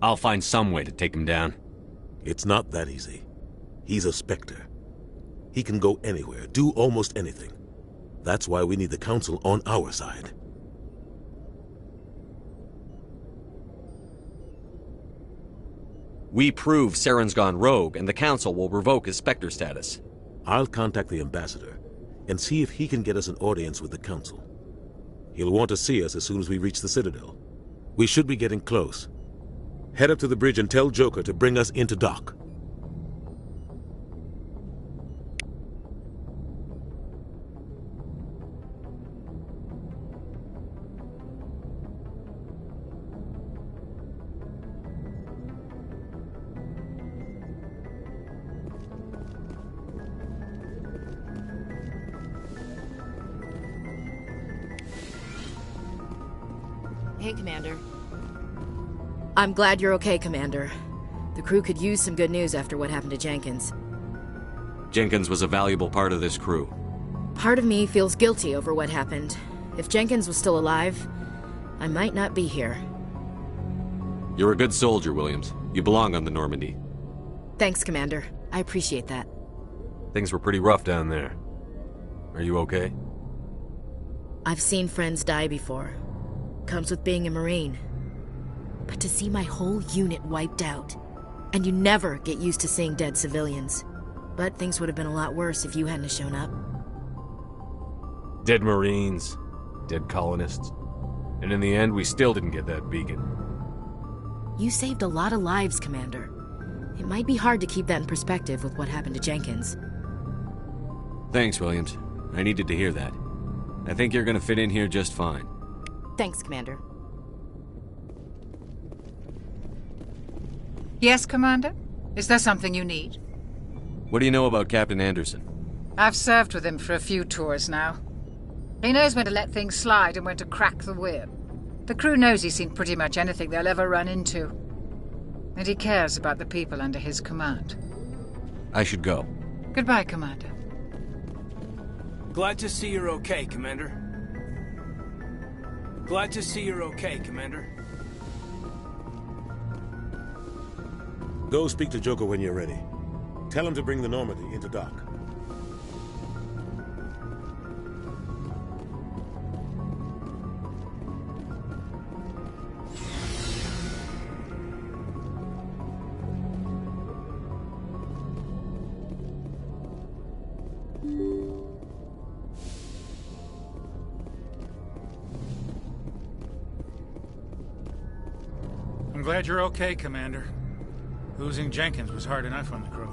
I'll find some way to take him down. It's not that easy. He's a Spectre. He can go anywhere, do almost anything. That's why we need the Council on our side. We prove Saren's gone rogue, and the Council will revoke his Spectre status. I'll contact the Ambassador and see if he can get us an audience with the Council. He'll want to see us as soon as we reach the Citadel. We should be getting close. Head up to the bridge and tell Joker to bring us into dock. Hey, Commander. I'm glad you're okay, Commander. The crew could use some good news after what happened to Jenkins. Jenkins was a valuable part of this crew. Part of me feels guilty over what happened. If Jenkins was still alive, I might not be here. You're a good soldier, Williams. You belong on the Normandy. Thanks, Commander. I appreciate that. Things were pretty rough down there. Are you okay? I've seen friends die before. Comes with being a Marine. But to see my whole unit wiped out, and you never get used to seeing dead civilians. But things would have been a lot worse if you hadn't shown up. Dead Marines, dead colonists. And in the end, we still didn't get that beacon. You saved a lot of lives, Commander. It might be hard to keep that in perspective with what happened to Jenkins. Thanks, Williams. I needed to hear that. I think you're gonna fit in here just fine. Thanks, Commander. Yes, Commander? Is there something you need? What do you know about Captain Anderson? I've served with him for a few tours now. He knows when to let things slide and when to crack the whip. The crew knows he's seen pretty much anything they'll ever run into. And he cares about the people under his command. I should go. Goodbye, Commander. Glad to see you're okay, Commander. Glad to see you're okay, Commander. Go speak to Joker when you're ready. Tell him to bring the Normandy into dock. I'm glad you're okay, Commander. Losing Jenkins was hard enough on the crew.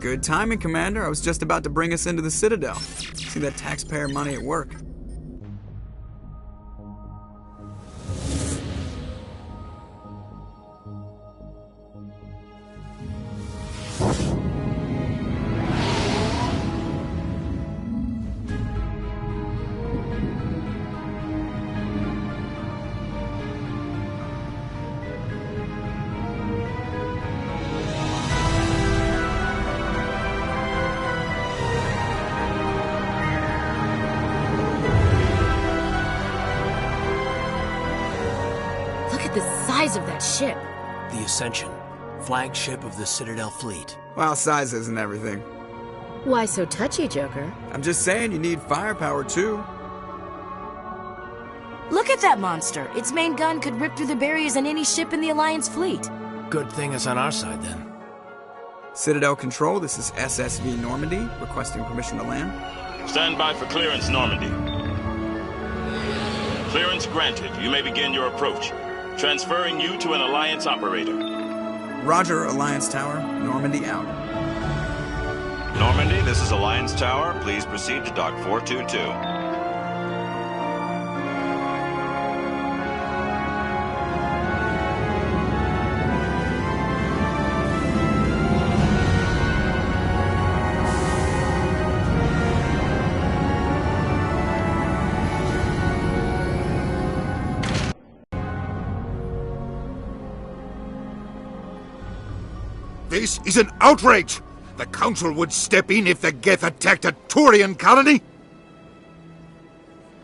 Good timing, Commander. I was just about to bring us into the Citadel. See that taxpayer money at work. Of that ship. The Ascension, flagship of the Citadel fleet. Well, size isn't everything. Why so touchy, Joker? I'm just saying you need firepower, too. Look at that monster. Its main gun could rip through the barriers in any ship in the Alliance fleet. Good thing it's on our side, then. Citadel Control, this is SSV Normandy, requesting permission to land. Stand by for clearance, Normandy. Clearance granted. You may begin your approach. Transferring you to an Alliance operator. Roger, Alliance Tower. Normandy out. Normandy, this is Alliance Tower. Please proceed to Dock 422. This is an outrage! The Council would step in if the Geth attacked a Turian colony?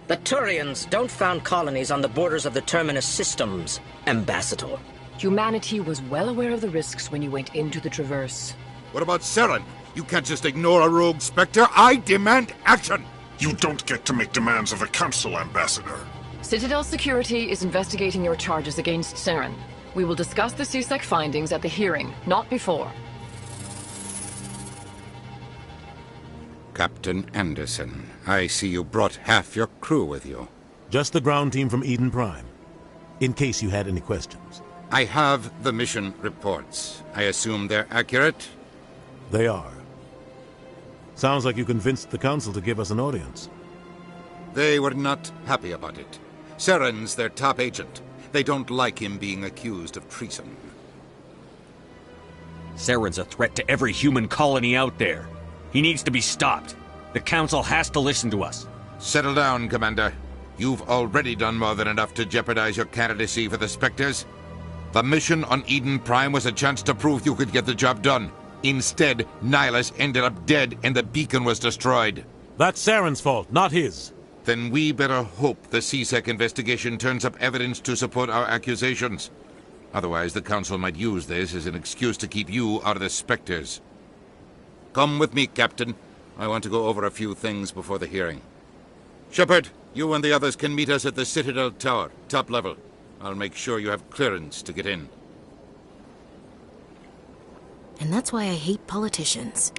The Turians don't found colonies on the borders of the Terminus systems, Ambassador. Humanity was well aware of the risks when you went into the Traverse. What about Saren? You can't just ignore a rogue Spectre. I demand action! You don't get to make demands of the Council, Ambassador. Citadel Security is investigating your charges against Saren. We will discuss the CSEC findings at the hearing, not before. Captain Anderson, I see you brought half your crew with you. Just the ground team from Eden Prime, in case you had any questions. I have the mission reports. I assume they're accurate? They are. Sounds like you convinced the Council to give us an audience. They were not happy about it. Saren's their top agent. They don't like him being accused of treason. Saren's a threat to every human colony out there. He needs to be stopped. The Council has to listen to us. Settle down, Commander. You've already done more than enough to jeopardize your candidacy for the Spectres. The mission on Eden Prime was a chance to prove you could get the job done. Instead, Nihilus ended up dead and the beacon was destroyed. That's Saren's fault, not his. Then we better hope the CSEC investigation turns up evidence to support our accusations. Otherwise, the Council might use this as an excuse to keep you out of the Spectres. Come with me, Captain. I want to go over a few things before the hearing. Shepard, you and the others can meet us at the Citadel Tower, top level. I'll make sure you have clearance to get in. And that's why I hate politicians.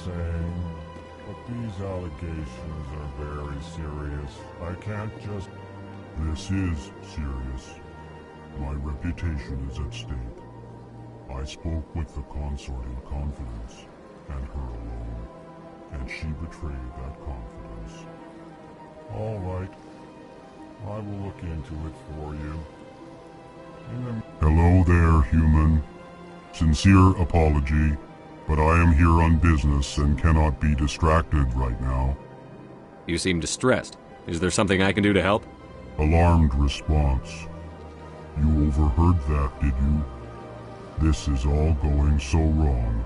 Saying, but these allegations are very serious. I can't just... This is serious. My reputation is at stake. I spoke with the consort in confidence, and her alone, and she betrayed that confidence. All right. I will look into it for you. Hello there, human. Sincere apology. But I am here on business and cannot be distracted right now. You seem distressed. Is there something I can do to help? Alarmed response. You overheard that, did you? This is all going so wrong.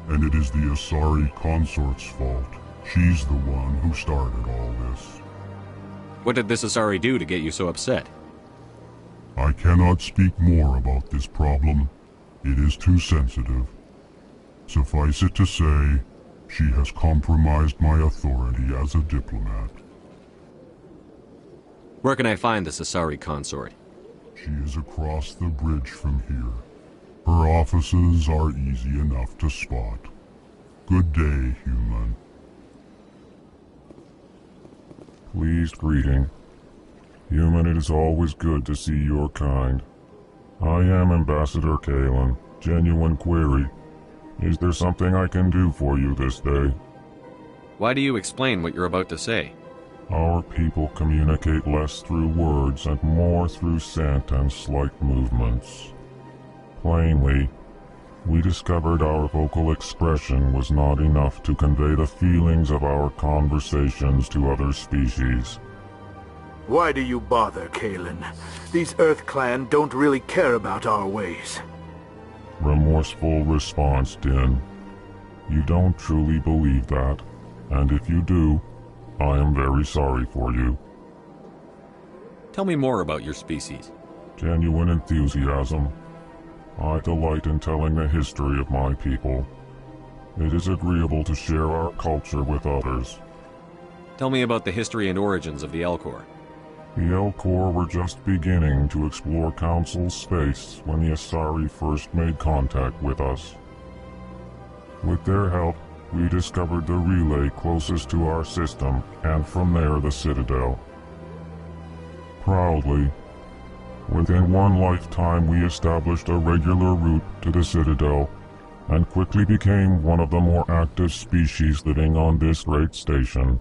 And it is the Asari consort's fault. She's the one who started all this. What did this Asari do to get you so upset? I cannot speak more about this problem. It is too sensitive. Suffice it to say, she has compromised my authority as a diplomat. Where can I find this Asari consort? She is across the bridge from here. Her offices are easy enough to spot. Good day, human. Pleased greeting. Human, it is always good to see your kind. I am Ambassador Kalen. Genuine query. Is there something I can do for you this day? Why do you explain what you're about to say? Our people communicate less through words and more through scent and slight movements. Plainly, we discovered our vocal expression was not enough to convey the feelings of our conversations to other species. Why do you bother, Kalen? These Earth Clan don't really care about our ways. Remorseful response, Din. You don't truly believe that, and if you do, I am very sorry for you. Tell me more about your species. Genuine enthusiasm. I delight in telling the history of my people. It is agreeable to share our culture with others. Tell me about the history and origins of the Elcor. The Elcor were just beginning to explore Council space when the Asari first made contact with us. With their help, we discovered the relay closest to our system, and from there the Citadel. Proudly, within one lifetime we established a regular route to the Citadel, and quickly became one of the more active species living on this great station.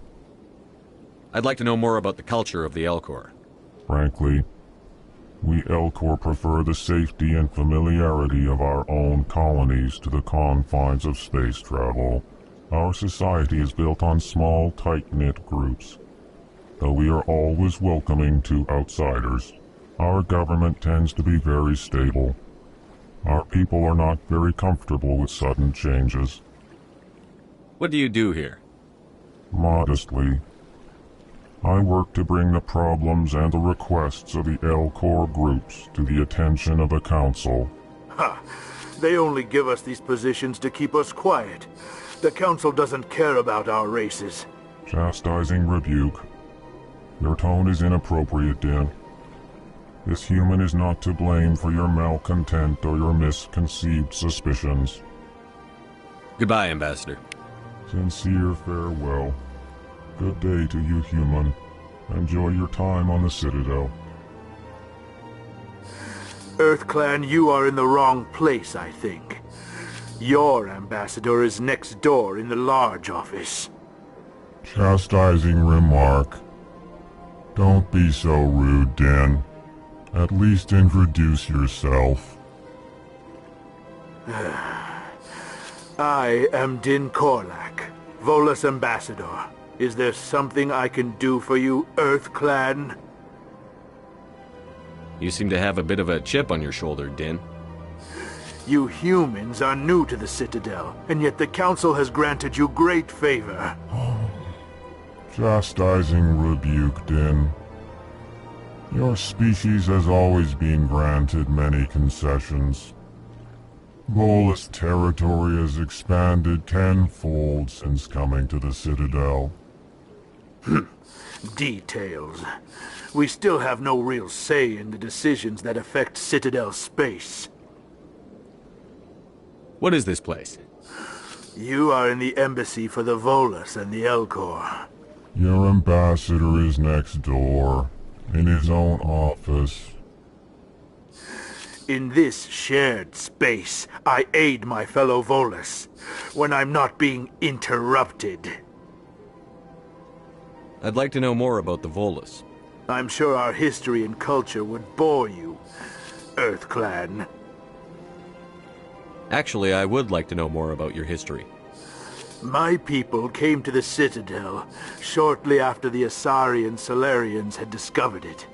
I'd like to know more about the culture of the Elcor. Frankly, we Elcor prefer the safety and familiarity of our own colonies to the confines of space travel. Our society is built on small, tight-knit groups. Though we are always welcoming to outsiders, our government tends to be very stable. Our people are not very comfortable with sudden changes. What do you do here? Modestly, I work to bring the problems and the requests of the Elcor groups to the attention of the Council. Ha! They only give us these positions to keep us quiet. The Council doesn't care about our races. Chastising rebuke. Your tone is inappropriate, Din. This human is not to blame for your malcontent or your misconceived suspicions. Goodbye, Ambassador. Sincere farewell. Good day to you, human. Enjoy your time on the Citadel. EarthClan, you are in the wrong place, I think. Your ambassador is next door in the large office. Chastising remark. Don't be so rude, Din. At least introduce yourself. I am Din Korlak, Volus Ambassador. Is there something I can do for you, EarthClan? You seem to have a bit of a chip on your shoulder, Din. You humans are new to the Citadel, and yet the Council has granted you great favor. Chastising rebuke, Din. Your species has always been granted many concessions. Volus territory has expanded tenfold since coming to the Citadel. Details. We still have no real say in the decisions that affect Citadel space. What is this place? You are in the embassy for the Volus and the Elcor. Your ambassador is next door, in his own office. In this shared space, I aid my fellow Volus, when I'm not being interrupted. I'd like to know more about the Volus. I'm sure our history and culture would bore you, EarthClan. Actually, I would like to know more about your history. My people came to the Citadel shortly after the Asari and Salarians had discovered it.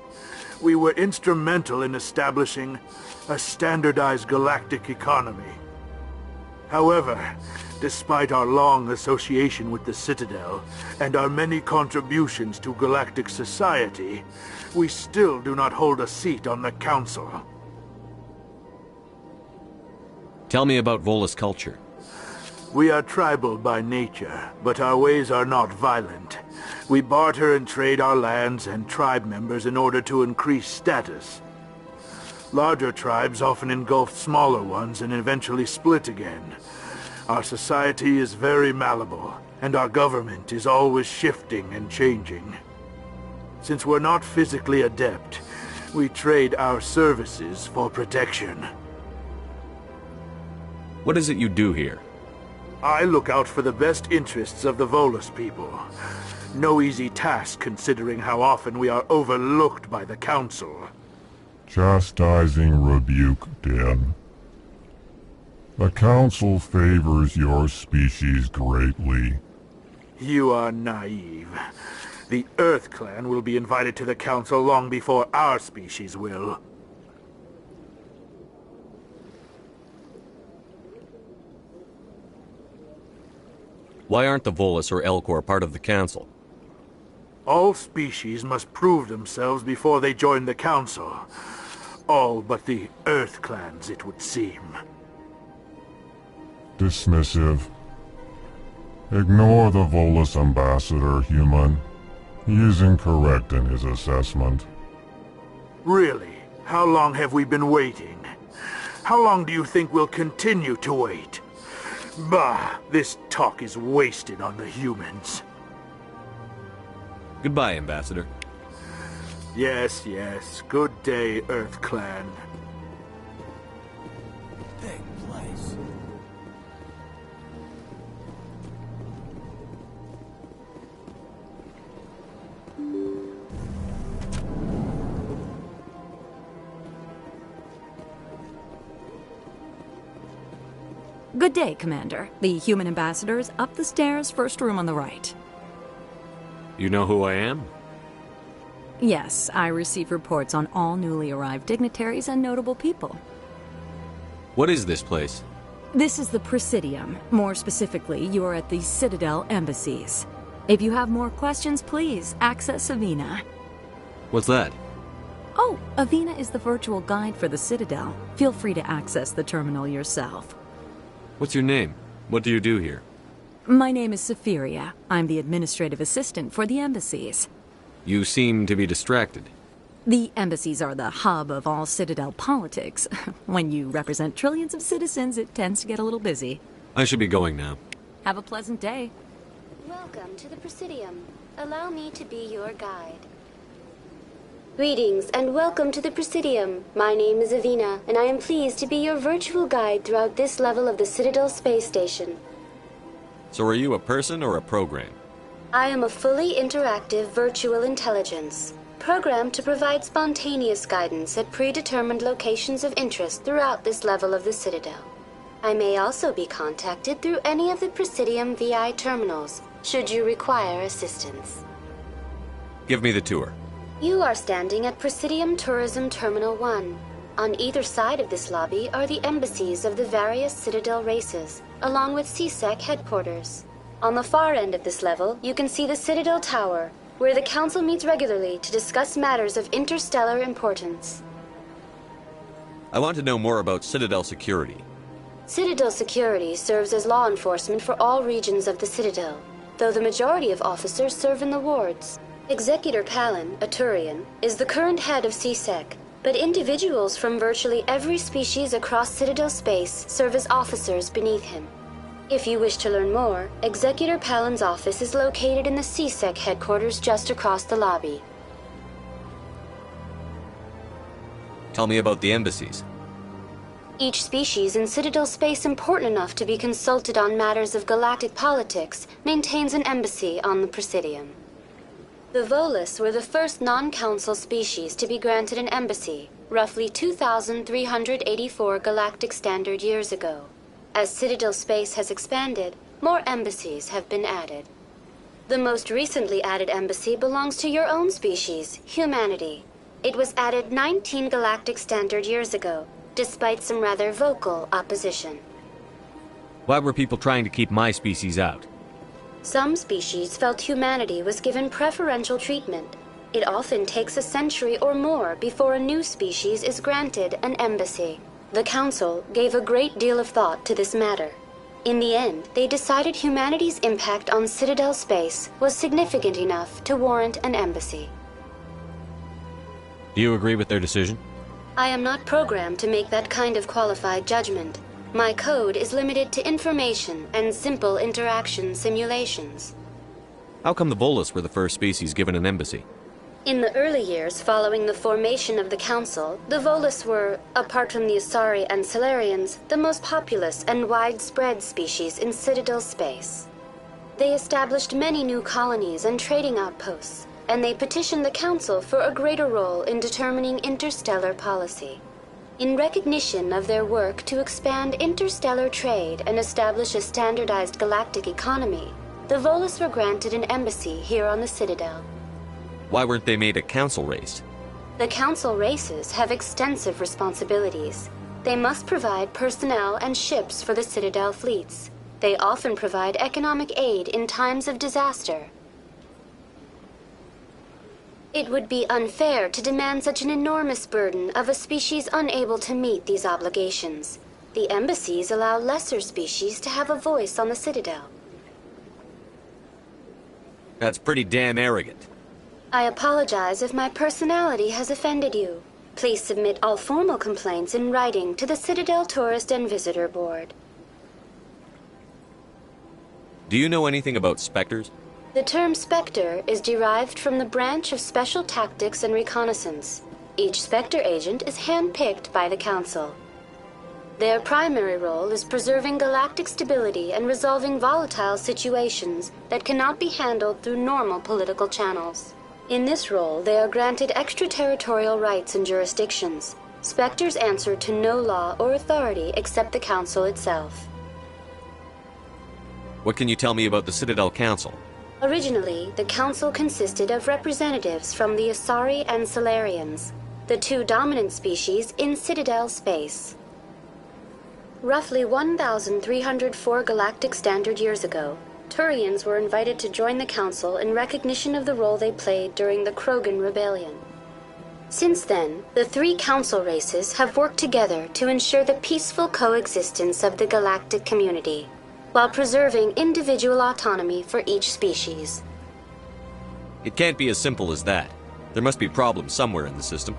We were instrumental in establishing a standardized galactic economy. However, despite our long association with the Citadel and our many contributions to galactic society, we still do not hold a seat on the Council. Tell me about Volus culture. We are tribal by nature, but our ways are not violent. We barter and trade our lands and tribe members in order to increase status. Larger tribes often engulf smaller ones and eventually split again. Our society is very malleable, and our government is always shifting and changing. Since we're not physically adept, we trade our services for protection. What is it you do here? I look out for the best interests of the Volus people. No easy task considering how often we are overlooked by the Council. Chastising rebuke, Din. The Council favors your species greatly. You are naive. The EarthClan will be invited to the Council long before our species will. Why aren't the Volus or Elcor part of the Council? All species must prove themselves before they join the Council. All but the EarthClans, it would seem. Dismissive. Ignore the Volus ambassador, human. He is incorrect in his assessment. Really? How long have we been waiting? How long do you think we'll continue to wait? Bah! This talk is wasted on the humans. Goodbye, Ambassador. Yes, yes. Good day, EarthClan. Big place. Good day, Commander. The human ambassador is up the stairs, first room on the right. You know who I am? Yes, I receive reports on all newly arrived dignitaries and notable people. What is this place? This is the Presidium. More specifically, you are at the Citadel embassies. If you have more questions, please access Avina. What's that? Oh, Avina is the virtual guide for the Citadel. Feel free to access the terminal yourself. What's your name? What do you do here? My name is Safiria. I'm the administrative assistant for the embassies. You seem to be distracted. The embassies are the hub of all Citadel politics. When you represent trillions of citizens, it tends to get a little busy. I should be going now. Have a pleasant day. Welcome to the Presidium. Allow me to be your guide. Greetings and welcome to the Presidium. My name is Avina, and I am pleased to be your virtual guide throughout this level of the Citadel space station. So are you a person or a program? I am a fully interactive virtual intelligence, programmed to provide spontaneous guidance at predetermined locations of interest throughout this level of the Citadel. I may also be contacted through any of the Presidium VI terminals, should you require assistance. Give me the tour. You are standing at Presidium Tourism Terminal 1. On either side of this lobby are the embassies of the various Citadel races, along with CSEC headquarters. On the far end of this level, you can see the Citadel Tower, where the Council meets regularly to discuss matters of interstellar importance. I want to know more about Citadel security. Citadel security serves as law enforcement for all regions of the Citadel, though the majority of officers serve in the wards. Executor Palin, a Turian, is the current head of CSEC, but individuals from virtually every species across Citadel space serve as officers beneath him. If you wish to learn more, Executor Palin's office is located in the CSEC headquarters just across the lobby. Tell me about the embassies. Each species in Citadel space important enough to be consulted on matters of galactic politics maintains an embassy on the Presidium. The Volus were the first non-council species to be granted an embassy, roughly 2,384 galactic standard years ago. As Citadel space has expanded, more embassies have been added. The most recently added embassy belongs to your own species, humanity. It was added 19 galactic standard years ago, despite some rather vocal opposition. Why were people trying to keep my species out? Some species felt humanity was given preferential treatment. It often takes a century or more before a new species is granted an embassy. The Council gave a great deal of thought to this matter. In the end, they decided humanity's impact on Citadel space was significant enough to warrant an embassy. Do you agree with their decision? I am not programmed to make that kind of qualified judgment. My code is limited to information and simple interaction simulations. How come the Volus were the first species given an embassy? In the early years following the formation of the Council, the Volus were, apart from the Asari and Solarians, the most populous and widespread species in Citadel space. They established many new colonies and trading outposts, and they petitioned the Council for a greater role in determining interstellar policy. In recognition of their work to expand interstellar trade and establish a standardized galactic economy, the Volus were granted an embassy here on the Citadel. Why weren't they made a council race? The Council races have extensive responsibilities. They must provide personnel and ships for the Citadel fleets. They often provide economic aid in times of disaster. It would be unfair to demand such an enormous burden of a species unable to meet these obligations. The embassies allow lesser species to have a voice on the Citadel. That's pretty damn arrogant. I apologize if my personality has offended you. Please submit all formal complaints in writing to the Citadel Tourist and Visitor Board. Do you know anything about Spectres? The term Spectre is derived from the branch of Special Tactics and Reconnaissance. Each Spectre agent is hand-picked by the Council. Their primary role is preserving galactic stability and resolving volatile situations that cannot be handled through normal political channels. In this role, they are granted extraterritorial rights and jurisdictions. Spectres answer to no law or authority except the Council itself. What can you tell me about the Citadel Council? Originally, the Council consisted of representatives from the Asari and Salarians, the two dominant species in Citadel space. Roughly 1,304 galactic standard years ago, Turians were invited to join the Council in recognition of the role they played during the Krogan Rebellion. Since then, the three Council races have worked together to ensure the peaceful coexistence of the galactic community, while preserving individual autonomy for each species. It can't be as simple as that. There must be problems somewhere in the system.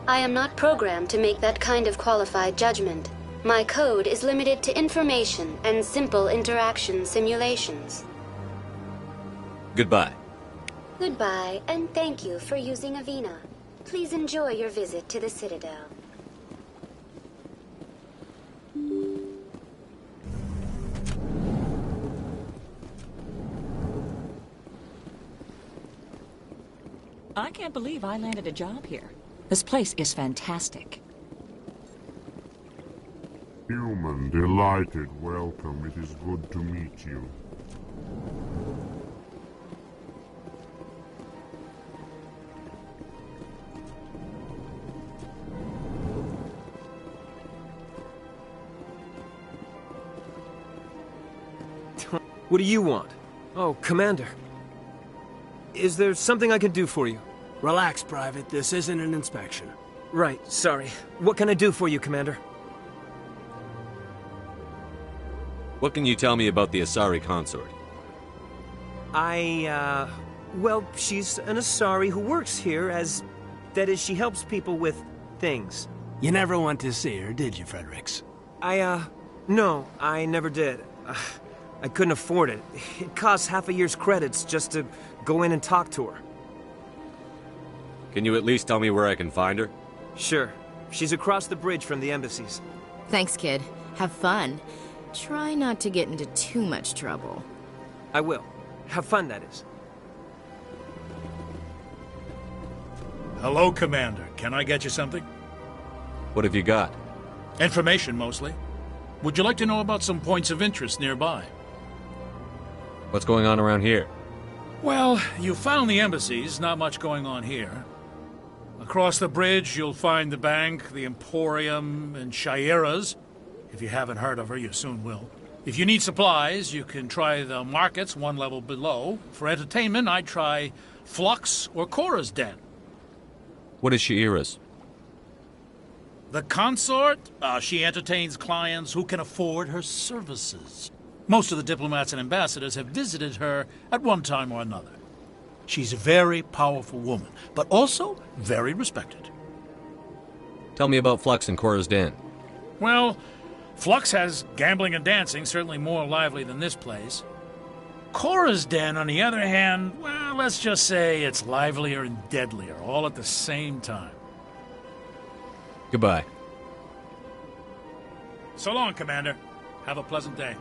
I am not programmed to make that kind of qualified judgment. My code is limited to information and simple interaction simulations. Goodbye. Goodbye, and thank you for using Avina. Please enjoy your visit to the Citadel. I can't believe I landed a job here. This place is fantastic. Human, delighted, welcome. It is good to meet you. What do you want? Oh, Commander. Is there something I can do for you? Relax, Private. This isn't an inspection. Right, sorry. What can I do for you, Commander? What can you tell me about the Asari consort? Well, she's an Asari who works here as... That is, she helps people with things. You never went to see her, did you, Fredericks? No, I never did. I couldn't afford it. It costs half a year's credits just to go in and talk to her. Can you at least tell me where I can find her? Sure. She's across the bridge from the embassies. Thanks, kid. Have fun. Try not to get into too much trouble. I will. Have fun, that is. Hello, Commander. Can I get you something? What have you got? Information, mostly. Would you like to know about some points of interest nearby? What's going on around here? Well, you found the embassies, not much going on here. Across the bridge, you'll find the bank, the Emporium, and Shaira's. If you haven't heard of her, you soon will. If you need supplies, you can try the markets one level below. For entertainment, I'd try Flux or Cora's Den. What is Shaira's? The consort? She entertains clients who can afford her services. Most of the diplomats and ambassadors have visited her at one time or another. She's a very powerful woman, but also very respected. Tell me about Flux and Cora's Den. Well, Flux has gambling and dancing, certainly more lively than this place. Cora's Den, on the other hand, well, let's just say it's livelier and deadlier, all at the same time. Goodbye. So long, Commander. Have a pleasant day.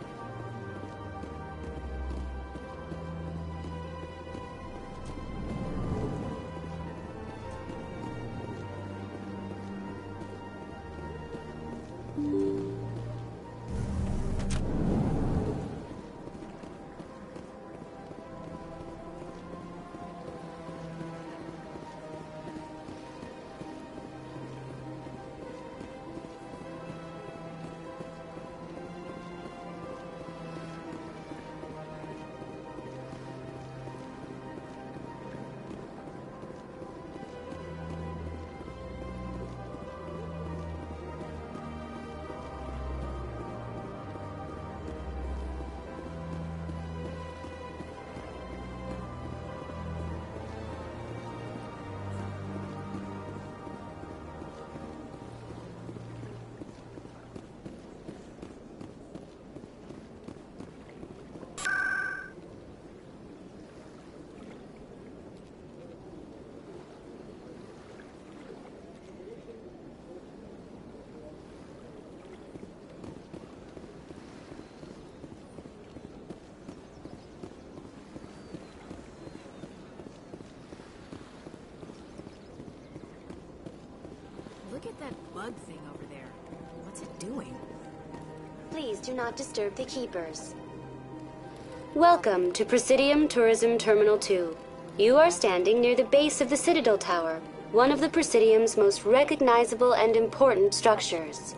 Look at that bug thing over there. What's it doing? Please do not disturb the keepers. Welcome to Presidium Tourism Terminal 2. You are standing near the base of the Citadel Tower, one of the Presidium's most recognizable and important structures.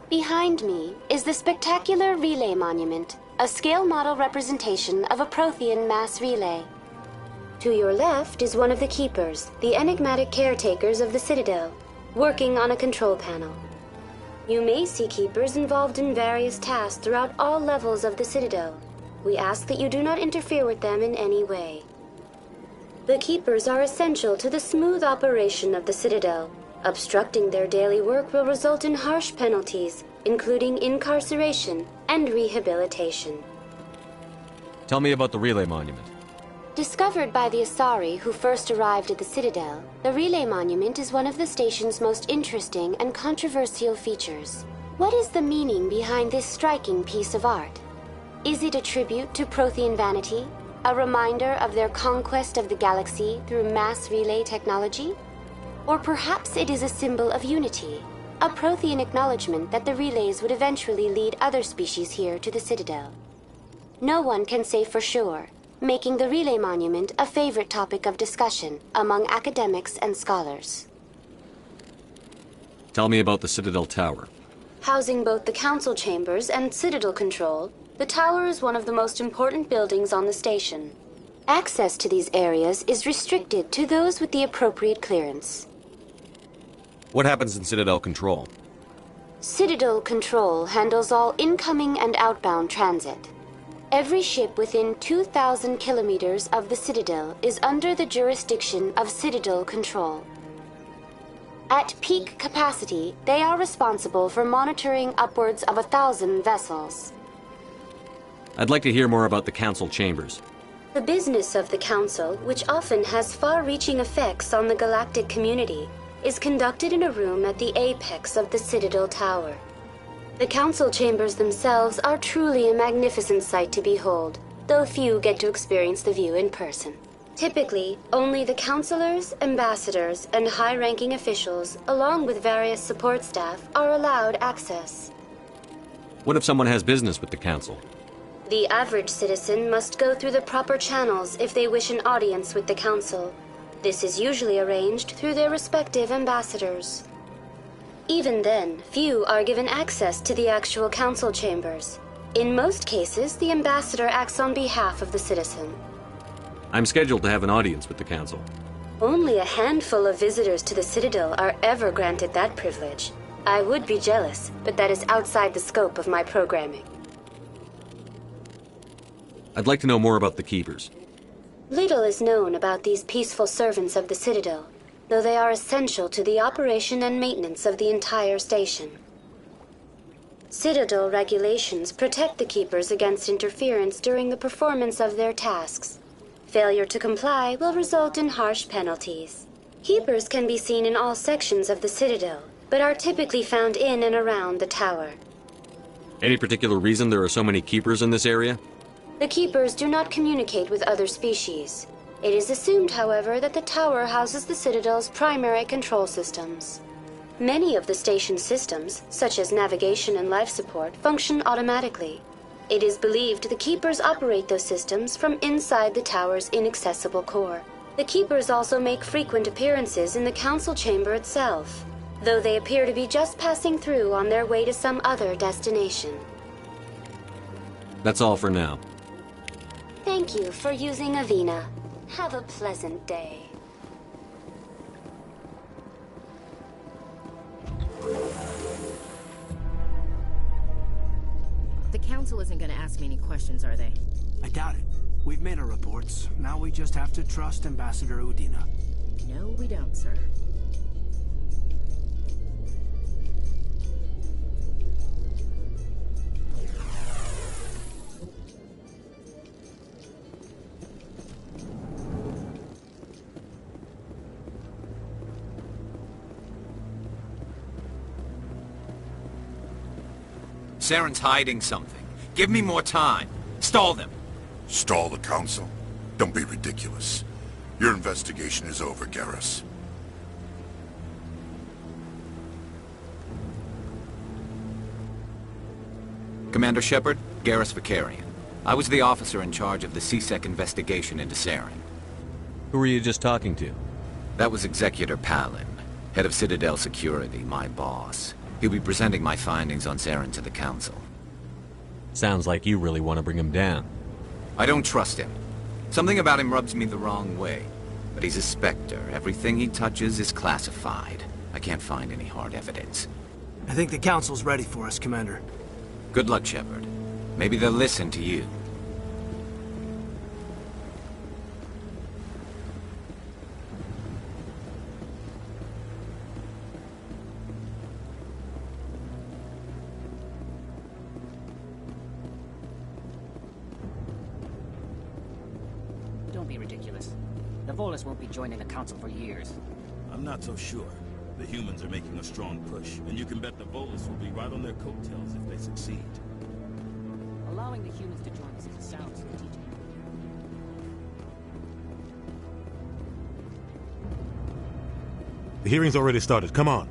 Behind me is the spectacular Relay Monument, a scale model representation of a Prothean mass relay. To your left is one of the Keepers, the enigmatic caretakers of the Citadel, working on a control panel. You may see Keepers involved in various tasks throughout all levels of the Citadel. We ask that you do not interfere with them in any way. The Keepers are essential to the smooth operation of the Citadel. Obstructing their daily work will result in harsh penalties, including incarceration and rehabilitation. Tell me about the Relay Monument. Discovered by the Asari who first arrived at the Citadel, the Relay Monument is one of the station's most interesting and controversial features. What is the meaning behind this striking piece of art? Is it a tribute to Prothean vanity? A reminder of their conquest of the galaxy through mass relay technology? Or perhaps it is a symbol of unity, a Prothean acknowledgement that the relays would eventually lead other species here to the Citadel. No one can say for sure, making the Relay Monument a favorite topic of discussion among academics and scholars. Tell me about the Citadel Tower. Housing both the Council Chambers and Citadel Control, the tower is one of the most important buildings on the station. Access to these areas is restricted to those with the appropriate clearance. What happens in Citadel Control? Citadel Control handles all incoming and outbound transit. Every ship within 2,000 kilometers of the Citadel is under the jurisdiction of Citadel Control. At peak capacity, they are responsible for monitoring upwards of 1,000 vessels. I'd like to hear more about the Council Chambers. The business of the Council, which often has far-reaching effects on the galactic community, is conducted in a room at the apex of the Citadel Tower. The Council Chambers themselves are truly a magnificent sight to behold, though few get to experience the view in person. Typically, only the councilors, ambassadors, and high-ranking officials, along with various support staff, are allowed access. What if someone has business with the Council? The average citizen must go through the proper channels if they wish an audience with the Council. This is usually arranged through their respective ambassadors. Even then, few are given access to the actual Council Chambers. In most cases, the ambassador acts on behalf of the citizen. I'm scheduled to have an audience with the Council. Only a handful of visitors to the Citadel are ever granted that privilege. I would be jealous, but that is outside the scope of my programming. I'd like to know more about the Keepers. Little is known about these peaceful servants of the Citadel, though they are essential to the operation and maintenance of the entire station. Citadel regulations protect the Keepers against interference during the performance of their tasks. Failure to comply will result in harsh penalties. Keepers can be seen in all sections of the Citadel, but are typically found in and around the tower. Any particular reason there are so many Keepers in this area? The Keepers do not communicate with other species. It is assumed, however, that the tower houses the Citadel's primary control systems. Many of the station's systems, such as navigation and life support, function automatically. It is believed the Keepers operate those systems from inside the tower's inaccessible core. The Keepers also make frequent appearances in the Council Chamber itself, though they appear to be just passing through on their way to some other destination. That's all for now. Thank you for using Avina. Have a pleasant day. The Council isn't going to ask me any questions, are they? I doubt it. We've made our reports. Now we just have to trust Ambassador Udina. No, we don't, sir. Saren's hiding something. Give me more time. Stall them. Stall the Council? Don't be ridiculous. Your investigation is over, Garrus. Commander Shepard, Garrus Vakarian. I was the officer in charge of the CSEC investigation into Saren. Who were you just talking to? That was Executor Palin, head of Citadel Security, my boss. He'll be presenting my findings on Saren to the Council. Sounds like you really want to bring him down. I don't trust him. Something about him rubs me the wrong way. But he's a Spectre. Everything he touches is classified. I can't find any hard evidence. I think the Council's ready for us, Commander. Good luck, Shepard. Maybe they'll listen to you. Don't be ridiculous. The Volus won't be joining the Council for years. I'm not so sure. The humans are making a strong push, and you can bet the Volus will be right on their coattails if they succeed. Allowing the humans to join us is a sound strategic. The hearing's already started. Come on.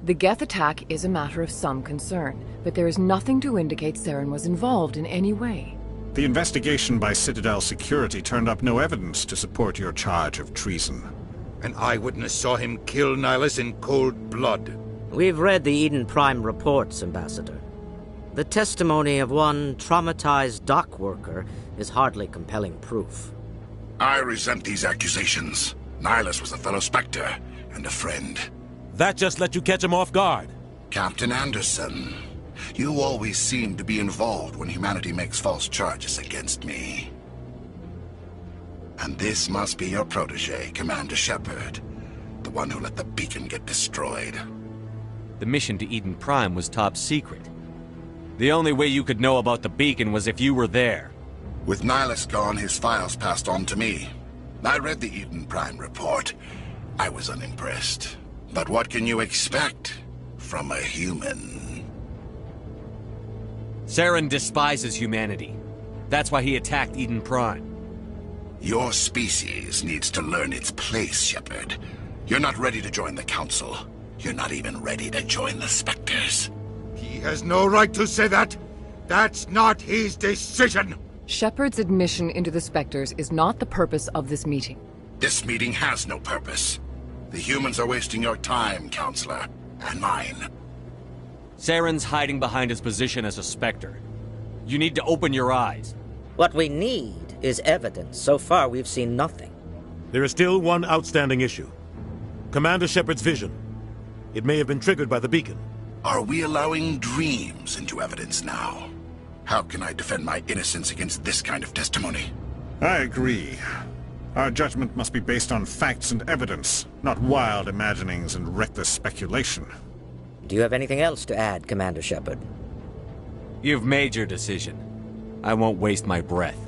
The Geth attack is a matter of some concern, but there is nothing to indicate Saren was involved in any way. The investigation by Citadel Security turned up no evidence to support your charge of treason. An eyewitness saw him kill Nihilus in cold blood. We've read the Eden Prime reports, Ambassador. The testimony of one traumatized dock worker is hardly compelling proof. I resent these accusations. Nihilus was a fellow Spectre and a friend. That just let you catch him off guard. Captain Anderson, you always seem to be involved when humanity makes false charges against me. And this must be your protege, Commander Shepard, the one who let the beacon get destroyed. The mission to Eden Prime was top secret. The only way you could know about the beacon was if you were there. With Nihilus gone, his files passed on to me. I read the Eden Prime report. I was unimpressed. But what can you expect from a human? Saren despises humanity. That's why he attacked Eden Prime. Your species needs to learn its place, Shepard. You're not ready to join the Council. You're not even ready to join the Spectres. He has no right to say that. That's not his decision. Shepard's admission into the Spectres is not the purpose of this meeting. This meeting has no purpose. The humans are wasting your time, Counselor, and mine. Saren's hiding behind his position as a Spectre. You need to open your eyes. What we need is evidence. So far, we've seen nothing. There is still one outstanding issue. Commander Shepard's vision. It may have been triggered by the beacon. Are we allowing dreams into evidence now? How can I defend my innocence against this kind of testimony? I agree. Our judgment must be based on facts and evidence, not wild imaginings and reckless speculation. Do you have anything else to add, Commander Shepard? You've made your decision. I won't waste my breath.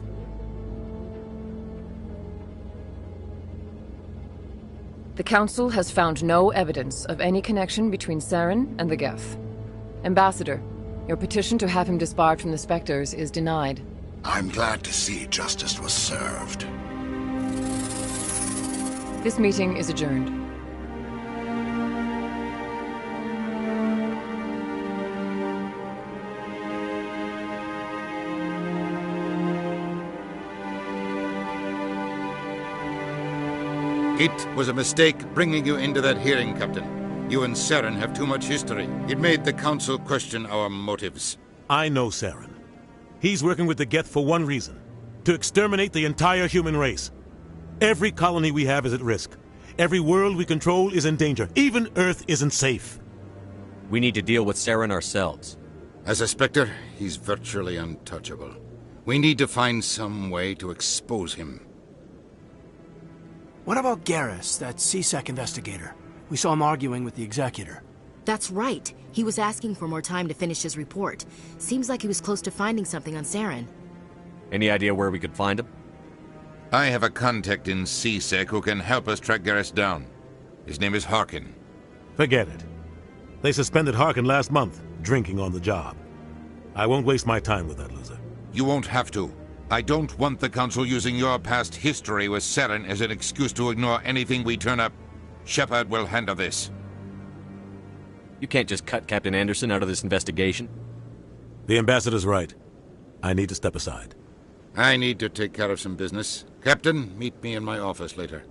The Council has found no evidence of any connection between Saren and the Geth. Ambassador, your petition to have him disbarred from the Spectres is denied. I'm glad to see justice was served. This meeting is adjourned. It was a mistake bringing you into that hearing, Captain. You and Saren have too much history. It made the Council question our motives. I know Saren. He's working with the Geth for one reason. To exterminate the entire human race. Every colony we have is at risk. Every world we control is in danger. Even Earth isn't safe. We need to deal with Saren ourselves. As a Spectre, he's virtually untouchable. We need to find some way to expose him. What about Garrus, that CSEC investigator? We saw him arguing with the Executor. That's right. He was asking for more time to finish his report. Seems like he was close to finding something on Saren. Any idea where we could find him? I have a contact in CSEC who can help us track Garrus down. His name is Harkin. Forget it. They suspended Harkin last month, drinking on the job. I won't waste my time with that loser. You won't have to. I don't want the Council using your past history with Saren as an excuse to ignore anything we turn up. Shepard will handle this. You can't just cut Captain Anderson out of this investigation. The ambassador's right. I need to step aside. I need to take care of some business. Captain, meet me in my office later.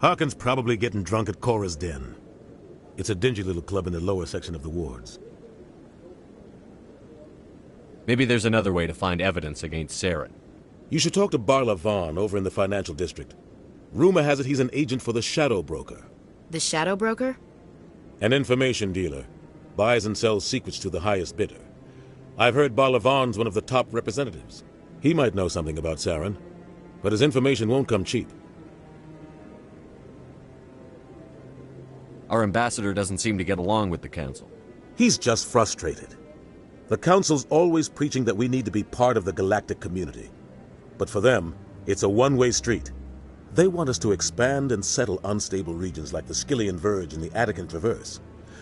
Harkin's probably getting drunk at Cora's Den. It's a dingy little club in the lower section of the wards. Maybe there's another way to find evidence against Saren. You should talk to Barla Vaughn over in the financial district. Rumor has it he's an agent for the Shadow Broker. The Shadow Broker? An information dealer. Buys and sells secrets to the highest bidder. I've heard Barla Vaughn's one of the top representatives. He might know something about Saren, but his information won't come cheap. Our ambassador doesn't seem to get along with the Council. He's just frustrated. The Council's always preaching that we need to be part of the galactic community. But for them, it's a one-way street. They want us to expand and settle unstable regions like the Skillian Verge and the Attican Traverse.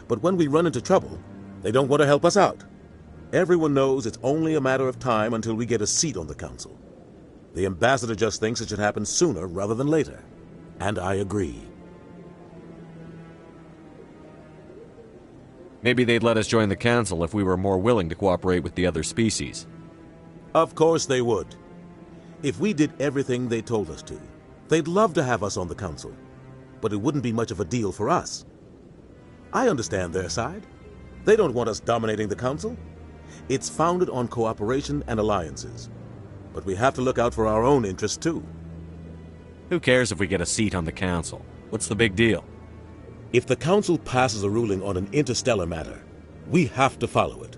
But when we run into trouble, they don't want to help us out. Everyone knows it's only a matter of time until we get a seat on the Council. The ambassador just thinks it should happen sooner rather than later. And I agree. Maybe they'd let us join the Council if we were more willing to cooperate with the other species. Of course they would. If we did everything they told us to, they'd love to have us on the Council. But it wouldn't be much of a deal for us. I understand their side. They don't want us dominating the Council. It's founded on cooperation and alliances. But we have to look out for our own interests, too. Who cares if we get a seat on the Council? What's the big deal? If the Council passes a ruling on an interstellar matter, we have to follow it.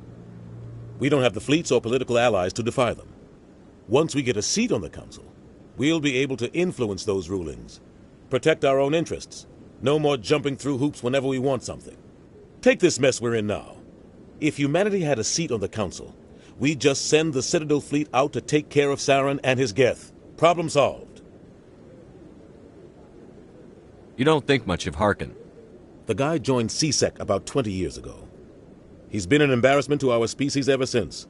We don't have the fleets or political allies to defy them. Once we get a seat on the Council, we'll be able to influence those rulings, protect our own interests. No more jumping through hoops whenever we want something. Take this mess we're in now. If humanity had a seat on the Council, we'd just send the Citadel fleet out to take care of Saren and his Geth. Problem solved. You don't think much of Harkin. The guy joined C-Sec about 20 years ago. He's been an embarrassment to our species ever since.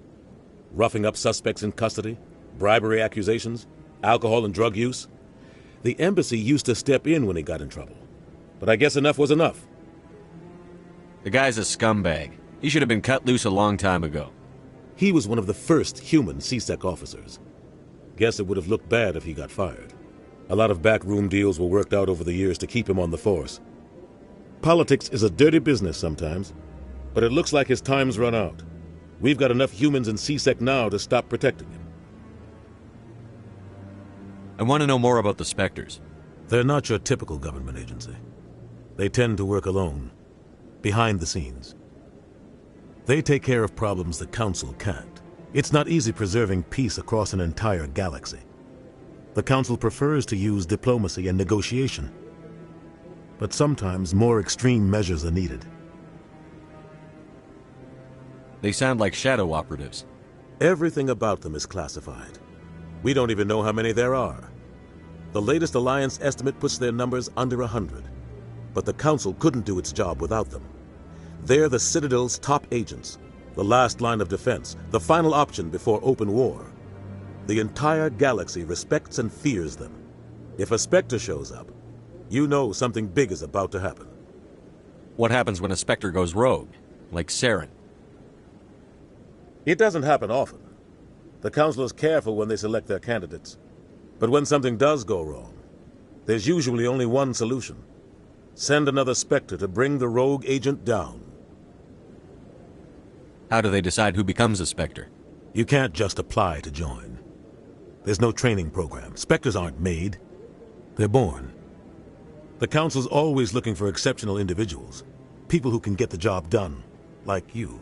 Roughing up suspects in custody, bribery accusations, alcohol and drug use. The embassy used to step in when he got in trouble. But I guess enough was enough. The guy's a scumbag. He should have been cut loose a long time ago. He was one of the first human C-Sec officers. Guess it would have looked bad if he got fired. A lot of backroom deals were worked out over the years to keep him on the force. Politics is a dirty business sometimes, but it looks like his time's run out. We've got enough humans in C-Sec now to stop protecting him. I want to know more about the Spectres. They're not your typical government agency. They tend to work alone, behind the scenes. They take care of problems the Council can't. It's not easy preserving peace across an entire galaxy. The Council prefers to use diplomacy and negotiation. But sometimes more extreme measures are needed. They sound like shadow operatives. Everything about them is classified. We don't even know how many there are. The latest Alliance estimate puts their numbers under 100. But the Council couldn't do its job without them. They're the Citadel's top agents, the last line of defense, the final option before open war. The entire galaxy respects and fears them. If a Spectre shows up, you know something big is about to happen. What happens when a Spectre goes rogue, like Saren? It doesn't happen often. The Council is careful when they select their candidates. But when something does go wrong, there's usually only one solution. Send another Spectre to bring the rogue agent down. How do they decide who becomes a Spectre? You can't just apply to join. There's no training program. Spectres aren't made. They're born. The Council's always looking for exceptional individuals. People who can get the job done, like you.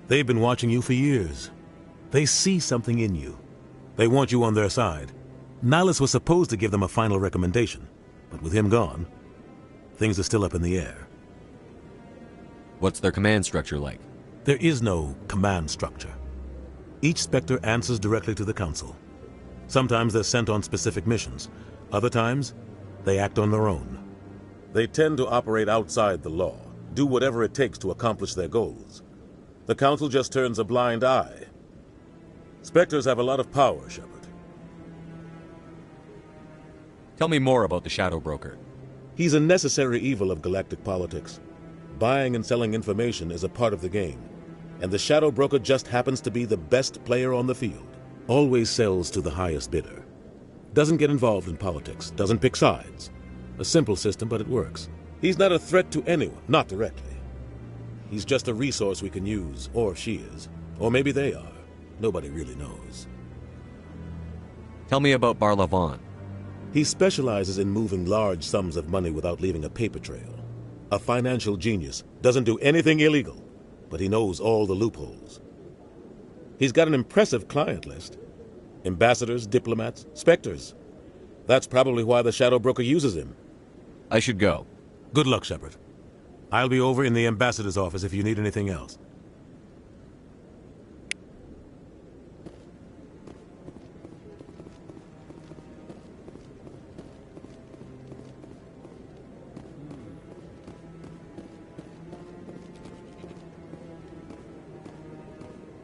They've been watching you for years. They see something in you. They want you on their side. Nihilus was supposed to give them a final recommendation, but with him gone, things are still up in the air. What's their command structure like? There is no command structure. Each Spectre answers directly to the Council. Sometimes they're sent on specific missions. Other times, they act on their own. They tend to operate outside the law, do whatever it takes to accomplish their goals. The Council just turns a blind eye. Spectres have a lot of power, Shepard. Tell me more about the Shadow Broker. He's a necessary evil of galactic politics. Buying and selling information is a part of the game, and the Shadow Broker just happens to be the best player on the field. Always sells to the highest bidder. Doesn't get involved in politics, doesn't pick sides. A simple system, but it works. He's not a threat to anyone, not directly. He's just a resource we can use, or she is. Or maybe they are. Nobody really knows. Tell me about Barlavon. He specializes in moving large sums of money without leaving a paper trail. A financial genius, doesn't do anything illegal, but he knows all the loopholes. He's got an impressive client list. Ambassadors, diplomats, specters. That's probably why the Shadow Broker uses him. I should go. Good luck, Shepard. I'll be over in the ambassador's office if you need anything else.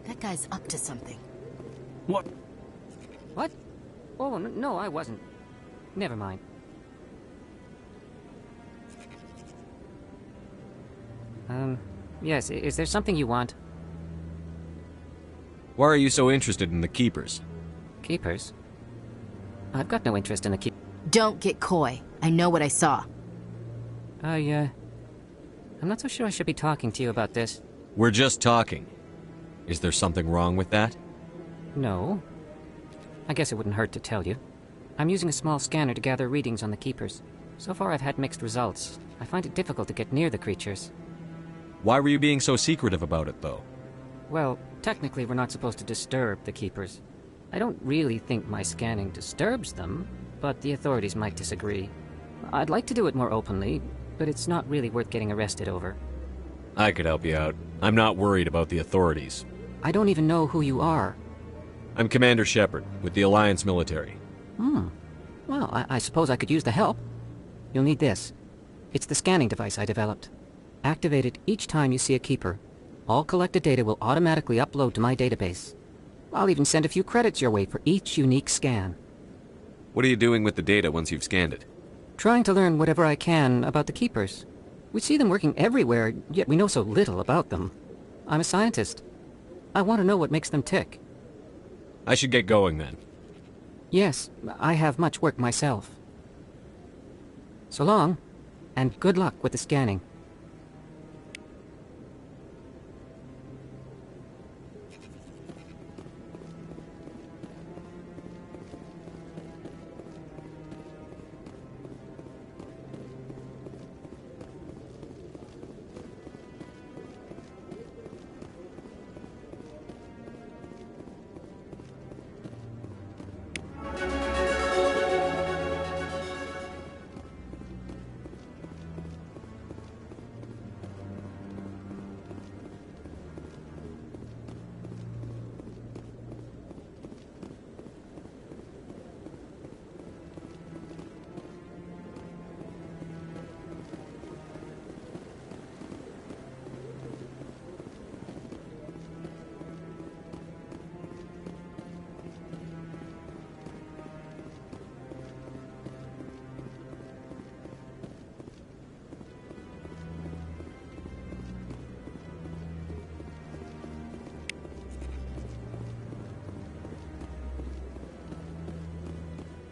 That guy's up to something. What? What? Oh, no, I wasn't. Never mind. Yes, is there something you want? Why are you so interested in the Keepers? Keepers? I've got no interest in the keep. Don't get coy. I know what I saw. I'm not so sure I should be talking to you about this. We're just talking. Is there something wrong with that? No. I guess it wouldn't hurt to tell you. I'm using a small scanner to gather readings on the Keepers. So far I've had mixed results. I find it difficult to get near the creatures. Why were you being so secretive about it, though? Well, technically we're not supposed to disturb the Keepers. I don't really think my scanning disturbs them, but the authorities might disagree. I'd like to do it more openly, but it's not really worth getting arrested over. I could help you out. I'm not worried about the authorities. I don't even know who you are. I'm Commander Shepard, with the Alliance military. Well, I suppose I could use the help. You'll need this. It's the scanning device I developed. Activate it each time you see a Keeper. All collected data will automatically upload to my database. I'll even send a few credits your way for each unique scan. What are you doing with the data once you've scanned it? Trying to learn whatever I can about the Keepers. We see them working everywhere, yet we know so little about them. I'm a scientist. I want to know what makes them tick. I should get going then. Yes, I have much work myself. So long, and good luck with the scanning.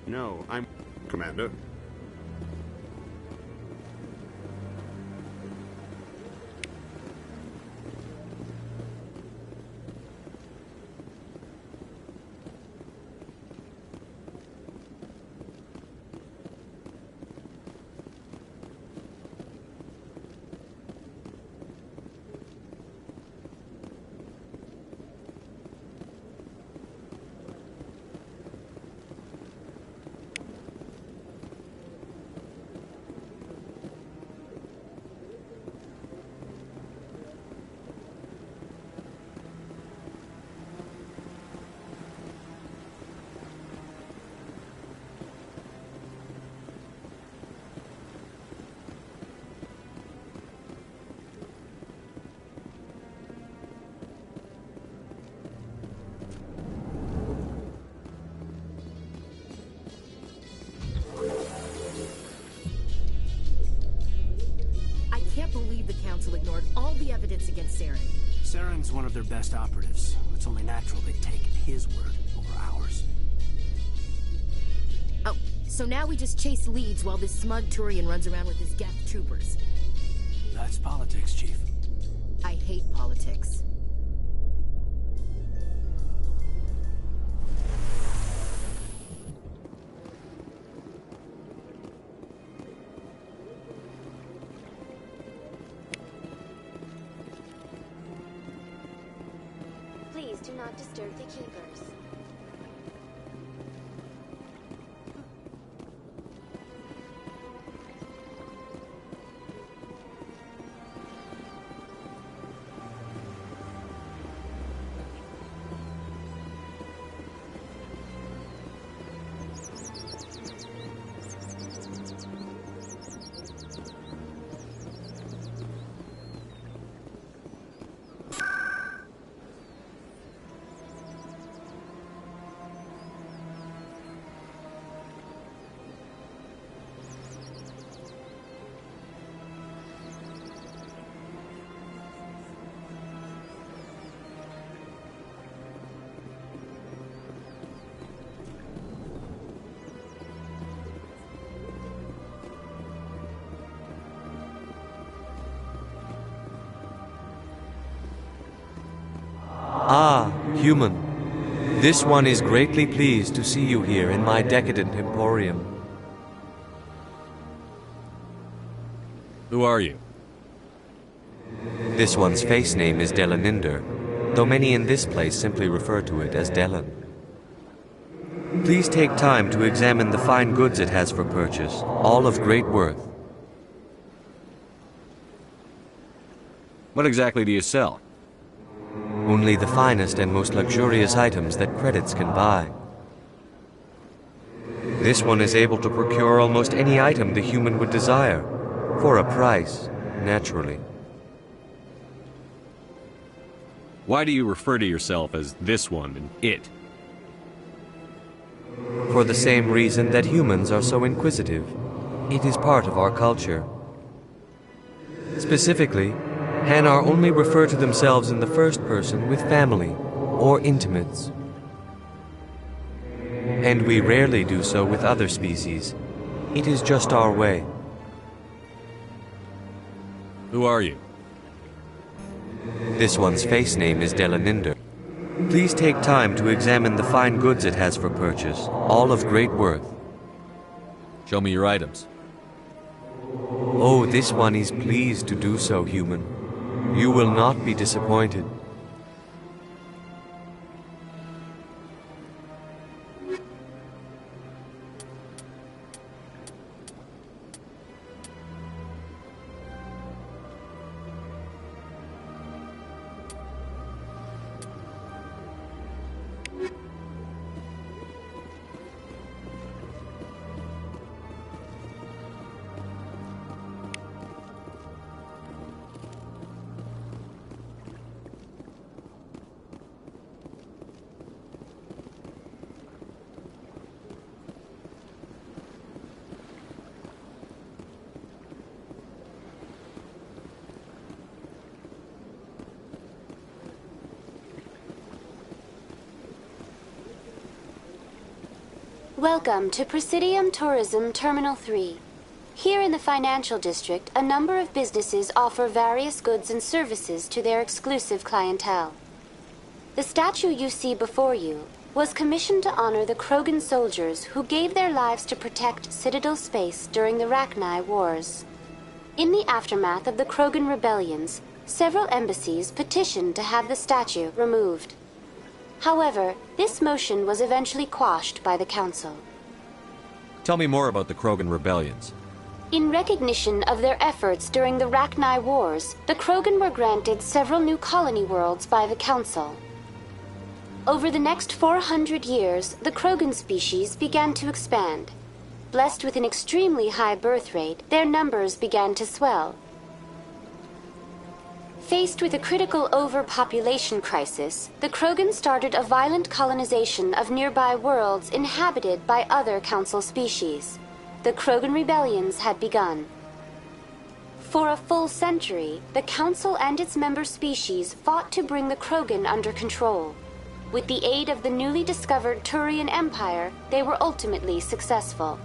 No, I'm Commander. the evidence against Saren? Saren's one of their best operatives. It's only natural they take his word over ours. Oh, so now we just chase leads while this smug Turian runs around with his Geth troopers. That's politics, Chief. I hate politics. Please do not disturb the keepers. Ah, human. This one is greatly pleased to see you here in my decadent emporium. Who are you? This one's face name is Delaninder, though many in this place simply refer to it as Delan. Please take time to examine the fine goods it has for purchase, all of great worth. What exactly do you sell? Only the finest and most luxurious items that credits can buy. This one is able to procure almost any item the human would desire, for a price, naturally. Why do you refer to yourself as this one and it? For the same reason that humans are so inquisitive. It is part of our culture. Specifically, Hanar only refer to themselves in the first person with family or intimates. And we rarely do so with other species. It is just our way. Who are you? This one's face name is Delaninder. Please take time to examine the fine goods it has for purchase, all of great worth. Show me your items. Oh, this one is pleased to do so, human. You will not be disappointed. Welcome to Presidium Tourism Terminal 3. Here in the financial district, a number of businesses offer various goods and services to their exclusive clientele. The statue you see before you was commissioned to honor the Krogan soldiers who gave their lives to protect Citadel space during the Rachni Wars. In the aftermath of the Krogan rebellions, several embassies petitioned to have the statue removed. However, this motion was eventually quashed by the Council. Tell me more about the Krogan rebellions. In recognition of their efforts during the Rachni Wars, the Krogan were granted several new colony worlds by the Council. Over the next 400 years, the Krogan species began to expand. Blessed with an extremely high birth rate, their numbers began to swell. Faced with a critical overpopulation crisis, the Krogan started a violent colonization of nearby worlds inhabited by other Council species. The Krogan rebellions had begun. For a full century, the Council and its member species fought to bring the Krogan under control. With the aid of the newly discovered Turian Empire, they were ultimately successful.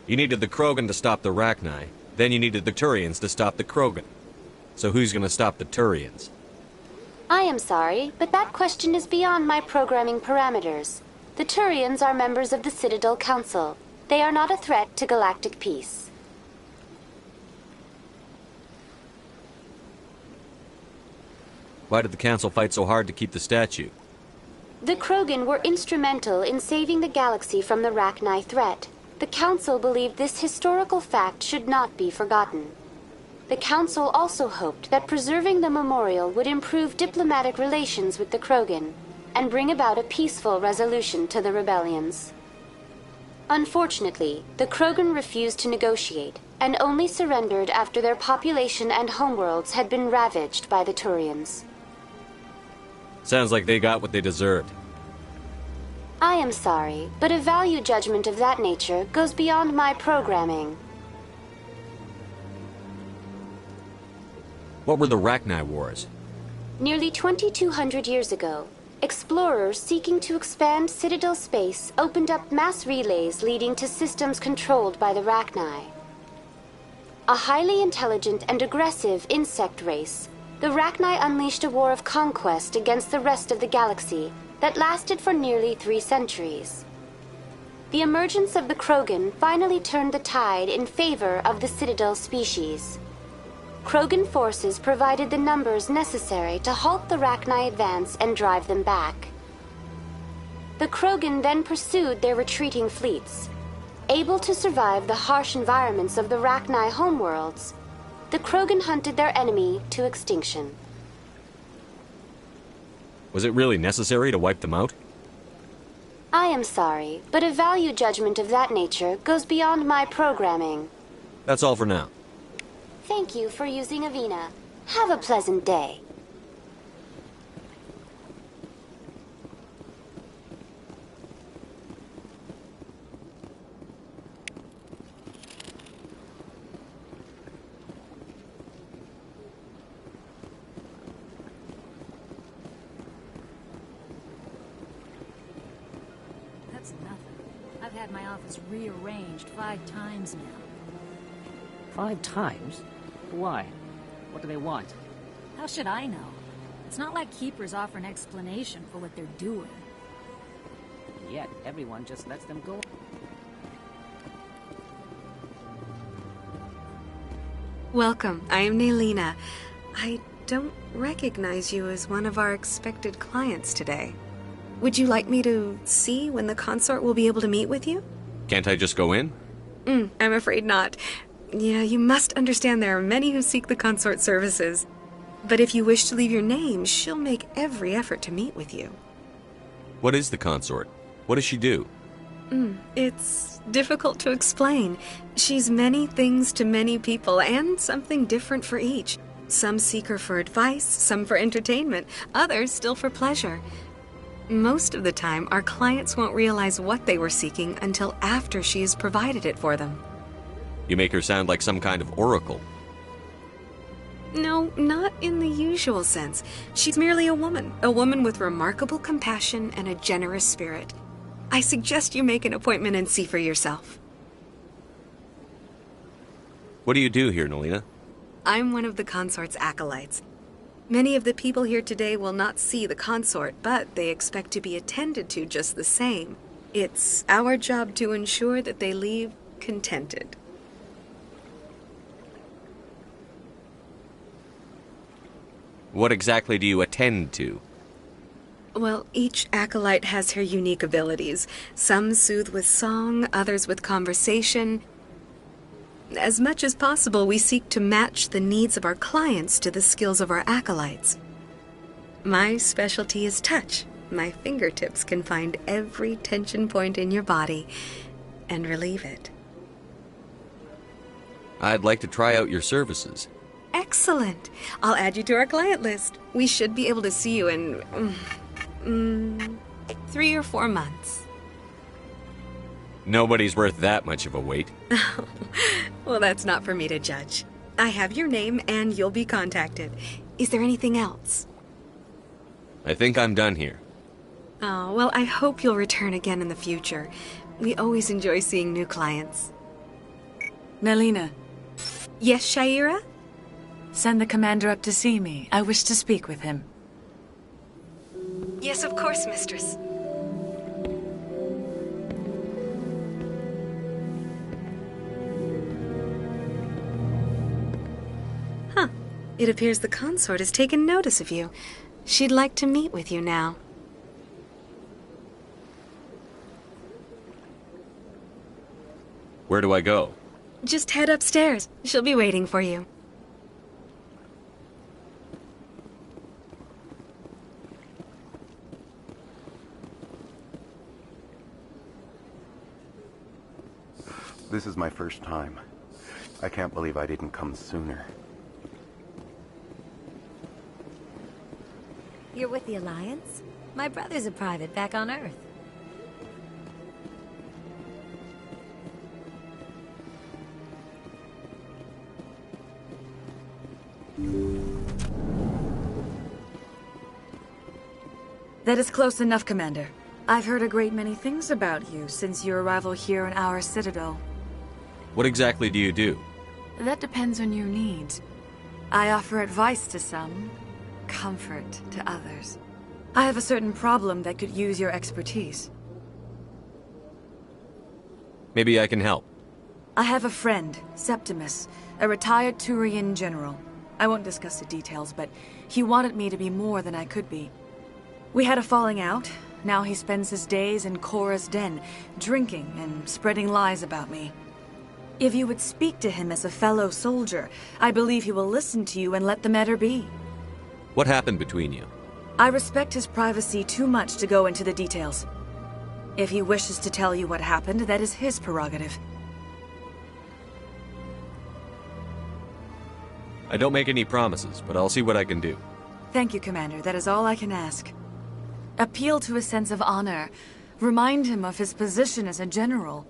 You needed the Krogan to stop the Rachni. Then you needed the Turians to stop the Krogan. So who's gonna stop the Turians? I am sorry, but that question is beyond my programming parameters. The Turians are members of the Citadel Council. They are not a threat to galactic peace. Why did the Council fight so hard to keep the statue? The Krogan were instrumental in saving the galaxy from the Rachni threat. The Council believed this historical fact should not be forgotten. The Council also hoped that preserving the memorial would improve diplomatic relations with the Krogan and bring about a peaceful resolution to the rebellions. Unfortunately, the Krogan refused to negotiate and only surrendered after their population and homeworlds had been ravaged by the Turians. Sounds like they got what they deserved. I am sorry, but a value judgment of that nature goes beyond my programming. What were the Rachni Wars? Nearly 2,200 years ago, explorers seeking to expand Citadel space opened up mass relays leading to systems controlled by the Rachni. A highly intelligent and aggressive insect race, the Rachni unleashed a war of conquest against the rest of the galaxy that lasted for nearly 3 centuries. The emergence of the Krogan finally turned the tide in favor of the Citadel species. Krogan forces provided the numbers necessary to halt the Rachni advance and drive them back. The Krogan then pursued their retreating fleets. Able to survive the harsh environments of the Rachni homeworlds, the Krogan hunted their enemy to extinction. Was it really necessary to wipe them out? I am sorry, but a value judgment of that nature goes beyond my programming. That's all for now. Thank you for using Avina. Have a pleasant day. That's nothing. I've had my office rearranged 5 times now. 5 times? Why? What do they want? How should I know? It's not like Keepers offer an explanation for what they're doing. Yet, everyone just lets them go. Welcome, I am Naylina. I don't recognize you as one of our expected clients today. Would you like me to see when the consort will be able to meet with you? Can't I just go in? I'm afraid not. Yeah, you must understand there are many who seek the consort services. But if you wish to leave your name, she'll make every effort to meet with you. What is the consort? What does she do? It's difficult to explain. She's many things to many people, and something different for each. Some seek her for advice, some for entertainment, others still for pleasure. Most of the time, our clients won't realize what they were seeking until after she has provided it for them. You make her sound like some kind of oracle. No, not in the usual sense. She's merely a woman with remarkable compassion and a generous spirit. I suggest you make an appointment and see for yourself. What do you do here, Naylina? I'm one of the consort's acolytes. Many of the people here today will not see the consort, but they expect to be attended to just the same. It's our job to ensure that they leave contented. What exactly do you attend to? Well, each acolyte has her unique abilities. Some soothe with song, others with conversation. As much as possible, we seek to match the needs of our clients to the skills of our acolytes. My specialty is touch. My fingertips can find every tension point in your body and relieve it. I'd like to try out your services. Excellent. I'll add you to our client list. We should be able to see you in 3 or 4 months. Nobody's worth that much of a wait. Well, that's not for me to judge. I have your name and you'll be contacted. Is there anything else? I think I'm done here. Oh, well, I hope you'll return again in the future. We always enjoy seeing new clients. Nelina. Yes, Shaira? Send the commander up to see me. I wish to speak with him. Yes, of course, mistress. Huh. It appears the consort has taken notice of you. She'd like to meet with you now. Where do I go? Just head upstairs. She'll be waiting for you. This is my first time. I can't believe I didn't come sooner. You're with the Alliance? My brother's a private back on Earth. That is close enough, Commander. I've heard a great many things about you since your arrival here in our citadel. What exactly do you do? That depends on your needs. I offer advice to some, comfort to others. I have a certain problem that could use your expertise. Maybe I can help. I have a friend, Septimus, a retired Turian general. I won't discuss the details, but he wanted me to be more than I could be. We had a falling out. Now he spends his days in Korra's den, drinking and spreading lies about me. If you would speak to him as a fellow soldier, I believe he will listen to you and let the matter be. What happened between you? I respect his privacy too much to go into the details. If he wishes to tell you what happened, that is his prerogative. I don't make any promises, but I'll see what I can do. Thank you, Commander. That is all I can ask. Appeal to his sense of honor. Remind him of his position as a general.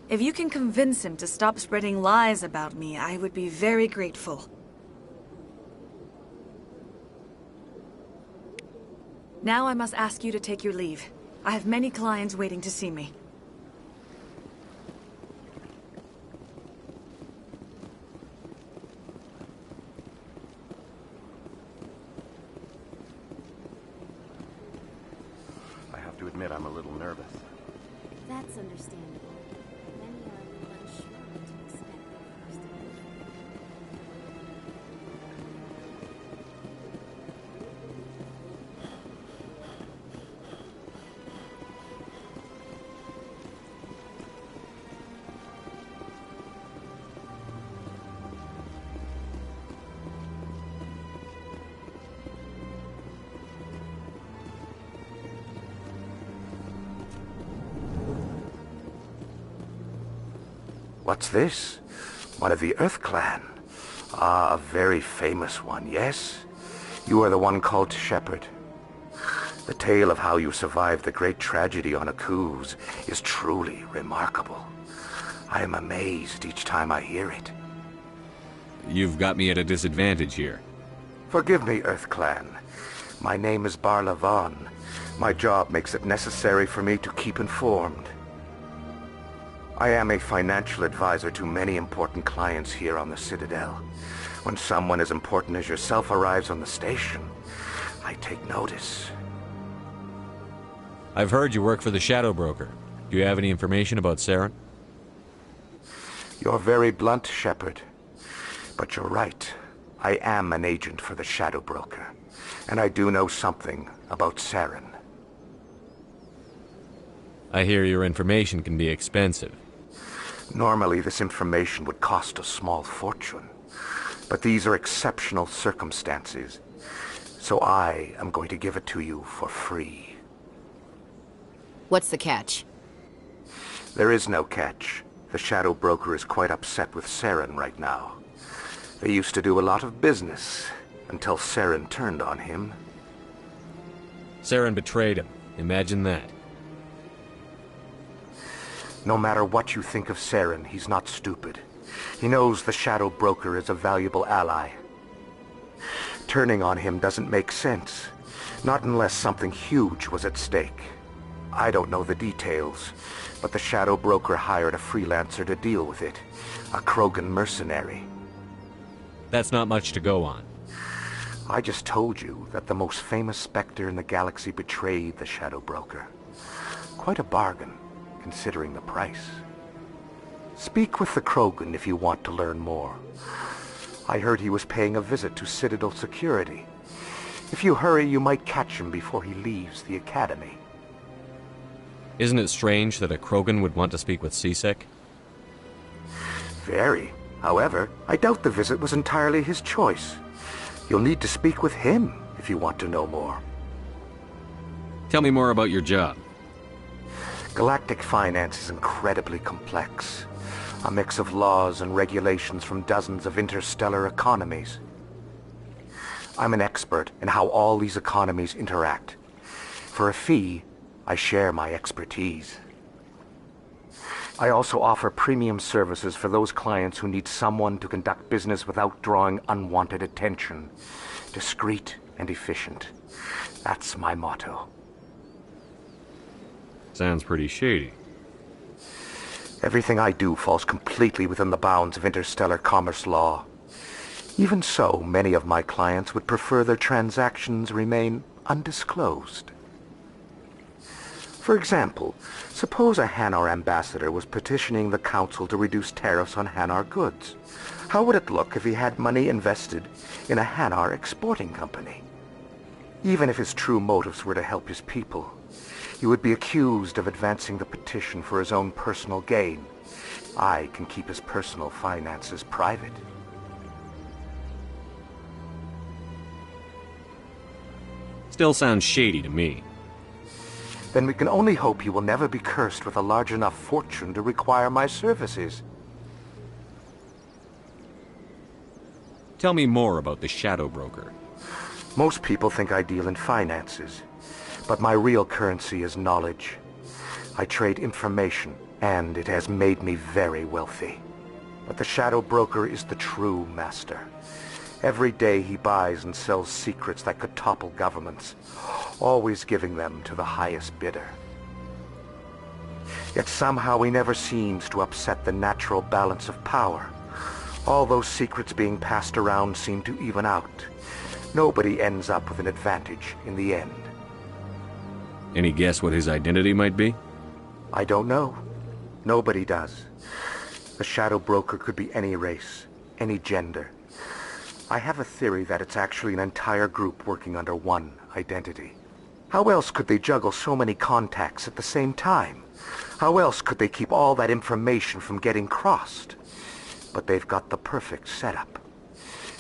If you can convince him to stop spreading lies about me, I would be very grateful. Now I must ask you to take your leave. I have many clients waiting to see me. I have to admit I'm a little nervous. That's understandable. Many are a little unsure what to expect their first impression. What's this? One of the Earth Clan. Ah, a very famous one, yes? You are the one called Shepard. The tale of how you survived the great tragedy on Akuz is truly remarkable. I am amazed each time I hear it. You've got me at a disadvantage here. Forgive me, Earth Clan. My name is Barla Von. My job makes it necessary for me to keep informed. I am a financial advisor to many important clients here on the Citadel. When someone as important as yourself arrives on the station, I take notice. I've heard you work for the Shadow Broker. Do you have any information about Saren? You're very blunt, Shepard. But you're right. I am an agent for the Shadow Broker. And I do know something about Saren. I hear your information can be expensive. Normally, this information would cost a small fortune. But these are exceptional circumstances. So I am going to give it to you for free. What's the catch? There is no catch. The Shadow Broker is quite upset with Saren right now. They used to do a lot of business, until Saren turned on him. Saren betrayed him. Imagine that. No matter what you think of Saren, he's not stupid. He knows the Shadow Broker is a valuable ally. Turning on him doesn't make sense. Not unless something huge was at stake. I don't know the details, but the Shadow Broker hired a freelancer to deal with it. A Krogan mercenary. That's not much to go on. I just told you that the most famous Spectre in the galaxy betrayed the Shadow Broker. Quite a bargain, considering the price. Speak with the Krogan if you want to learn more. I heard he was paying a visit to Citadel Security. If you hurry, you might catch him before he leaves the Academy. Isn't it strange that a Krogan would want to speak with C-Sec? Very. However, I doubt the visit was entirely his choice. You'll need to speak with him if you want to know more. Tell me more about your job. Galactic finance is incredibly complex. A mix of laws and regulations from dozens of interstellar economies. I'm an expert in how all these economies interact. For a fee, I share my expertise. I also offer premium services for those clients who need someone to conduct business without drawing unwanted attention. Discreet and efficient. That's my motto. Sounds pretty shady. Everything I do falls completely within the bounds of interstellar commerce law. Even so, many of my clients would prefer their transactions remain undisclosed. For example, suppose a Hanar ambassador was petitioning the Council to reduce tariffs on Hanar goods. How would it look if he had money invested in a Hanar exporting company? Even if his true motives were to help his people, he would be accused of advancing the petition for his own personal gain. I can keep his personal finances private. Still sounds shady to me. Then we can only hope he will never be cursed with a large enough fortune to require my services. Tell me more about the Shadow Broker. Most people think I deal in finances, but my real currency is knowledge. I trade information, and it has made me very wealthy. But the Shadow Broker is the true master. Every day he buys and sells secrets that could topple governments, always giving them to the highest bidder. Yet somehow he never seems to upset the natural balance of power. All those secrets being passed around seem to even out. Nobody ends up with an advantage in the end. Any guess what his identity might be? I don't know. Nobody does. The Shadow Broker could be any race, any gender. I have a theory that it's actually an entire group working under one identity. How else could they juggle so many contacts at the same time? How else could they keep all that information from getting crossed? But they've got the perfect setup.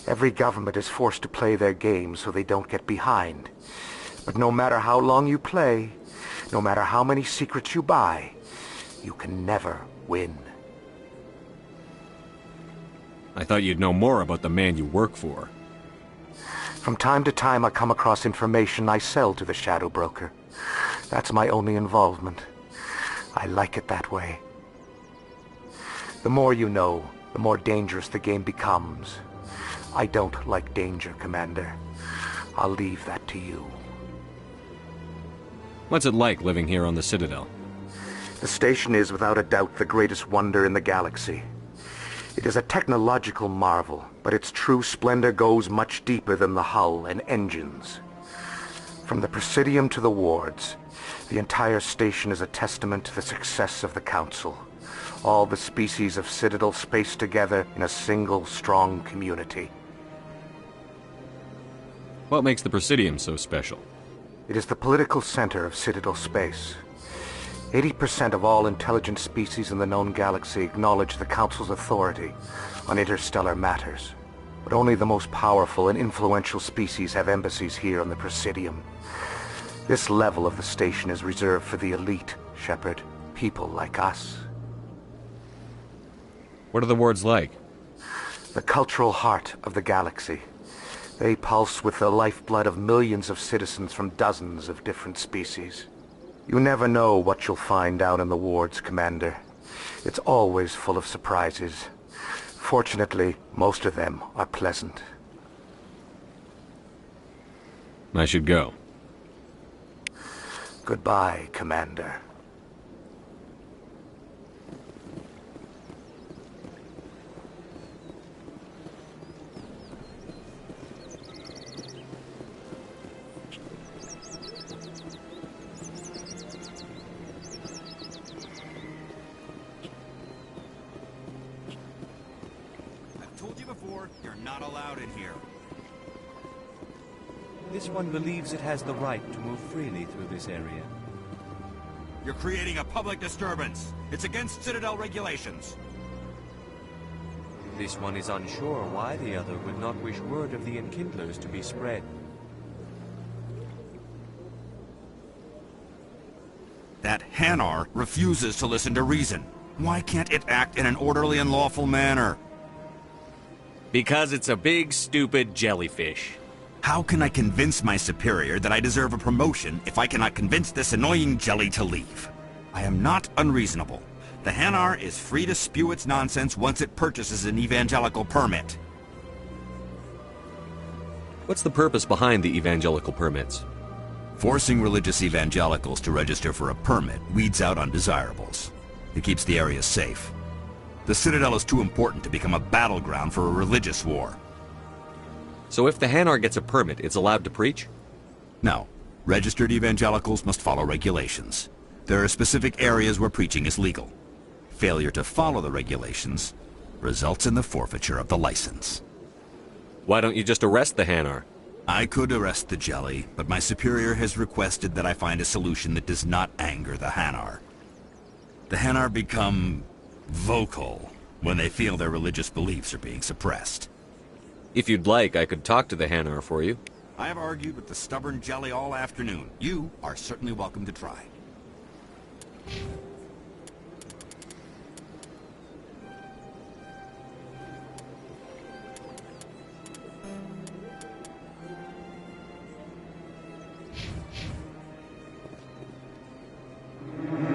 Every government is forced to play their game so they don't get behind. But no matter how long you play, no matter how many secrets you buy, you can never win. I thought you'd know more about the man you work for. From time to time I come across information I sell to the Shadow Broker. That's my only involvement. I like it that way. The more you know, the more dangerous the game becomes. I don't like danger, Commander. I'll leave that to you. What's it like living here on the Citadel? The station is without a doubt the greatest wonder in the galaxy. It is a technological marvel, but its true splendor goes much deeper than the hull and engines. From the Presidium to the wards, the entire station is a testament to the success of the Council. All the species of Citadel spaced together in a single strong community. What makes the Presidium so special? It is the political center of Citadel space. 80% of all intelligent species in the known galaxy acknowledge the Council's authority on interstellar matters. But only the most powerful and influential species have embassies here on the Presidium. This level of the station is reserved for the elite, Shepard. People like us. What are the wards like? The cultural heart of the galaxy. They pulse with the lifeblood of millions of citizens from dozens of different species. You never know what you'll find down in the wards, Commander. It's always full of surprises. Fortunately, most of them are pleasant. I should go. Goodbye, Commander. I've told you before, you're not allowed in here. This one believes it has the right to move freely through this area. You're creating a public disturbance. It's against Citadel regulations. This one is unsure why the other would not wish word of the Enkindlers to be spread. That Hanar refuses to listen to reason. Why can't it act in an orderly and lawful manner? Because it's a big, stupid jellyfish. How can I convince my superior that I deserve a promotion if I cannot convince this annoying jelly to leave? I am not unreasonable. The Hanar is free to spew its nonsense once it purchases an evangelical permit. What's the purpose behind the evangelical permits? Forcing religious evangelicals to register for a permit weeds out undesirables. It keeps the area safe. The Citadel is too important to become a battleground for a religious war. So if the Hanar gets a permit, it's allowed to preach? No. Registered evangelicals must follow regulations. There are specific areas where preaching is legal. Failure to follow the regulations results in the forfeiture of the license. Why don't you just arrest the Hanar? I could arrest the jelly, but my superior has requested that I find a solution that does not anger the Hanar. The Hanar become vocal when they feel their religious beliefs are being suppressed. If you'd like, I could talk to the Hanar for you. I have argued with the stubborn jelly all afternoon. You are certainly welcome to try.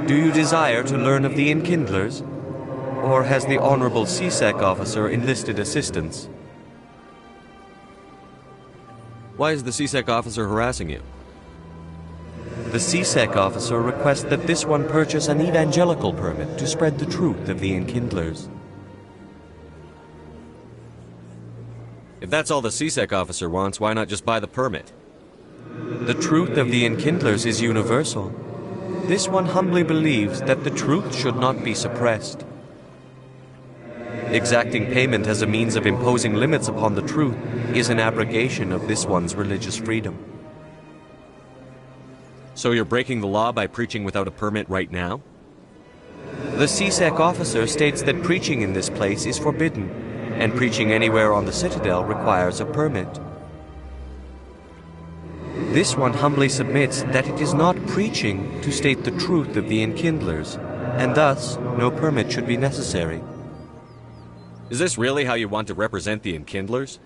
Do you desire to learn of the Enkindlers? Or has the Honorable C-Sec officer enlisted assistance? Why is the C-Sec officer harassing you? The C-Sec officer requests that this one purchase an evangelical permit to spread the truth of the Enkindlers. If that's all the C-Sec officer wants, why not just buy the permit? The truth of the Enkindlers is universal. This one humbly believes that the truth should not be suppressed. Exacting payment as a means of imposing limits upon the truth is an abrogation of this one's religious freedom. So you're breaking the law by preaching without a permit right now? The C-Sec officer states that preaching in this place is forbidden, and preaching anywhere on the Citadel requires a permit. This one humbly submits that it is not preaching to state the truth of the Enkindlers, and thus no permit should be necessary. Is this really how you want to represent the Enkindlers?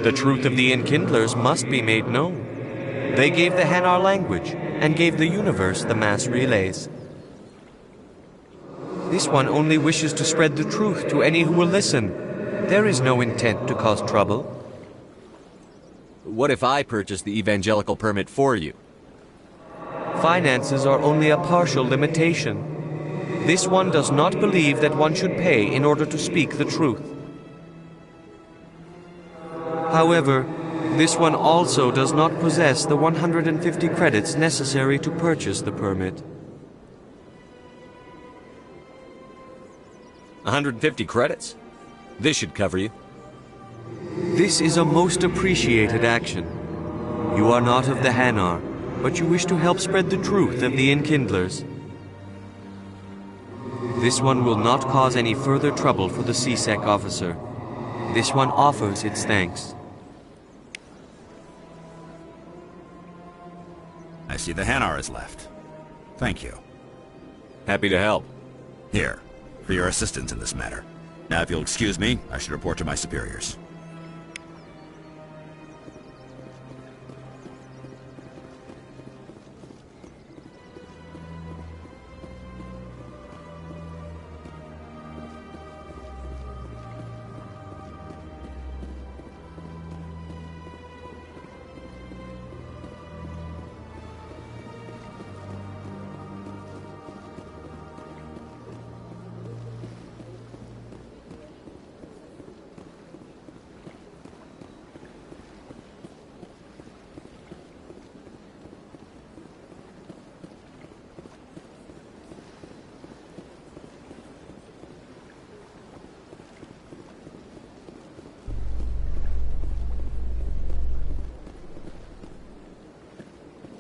The truth of the Enkindlers must be made known. They gave the Hanar language, and gave the universe the mass relays. This one only wishes to spread the truth to any who will listen. There is no intent to cause trouble. What if I purchase the evangelical permit for you? Finances are only a partial limitation. This one does not believe that one should pay in order to speak the truth. However, this one also does not possess the 150 credits necessary to purchase the permit. 150 credits? This should cover you. This is a most appreciated action. You are not of the Hanar, but you wish to help spread the truth of the Enkindlers. This one will not cause any further trouble for the C-Sec officer. This one offers its thanks. I see the Hanar is left. Thank you. Happy to help. Here, for your assistance in this matter. Now, if you'll excuse me, I should report to my superiors.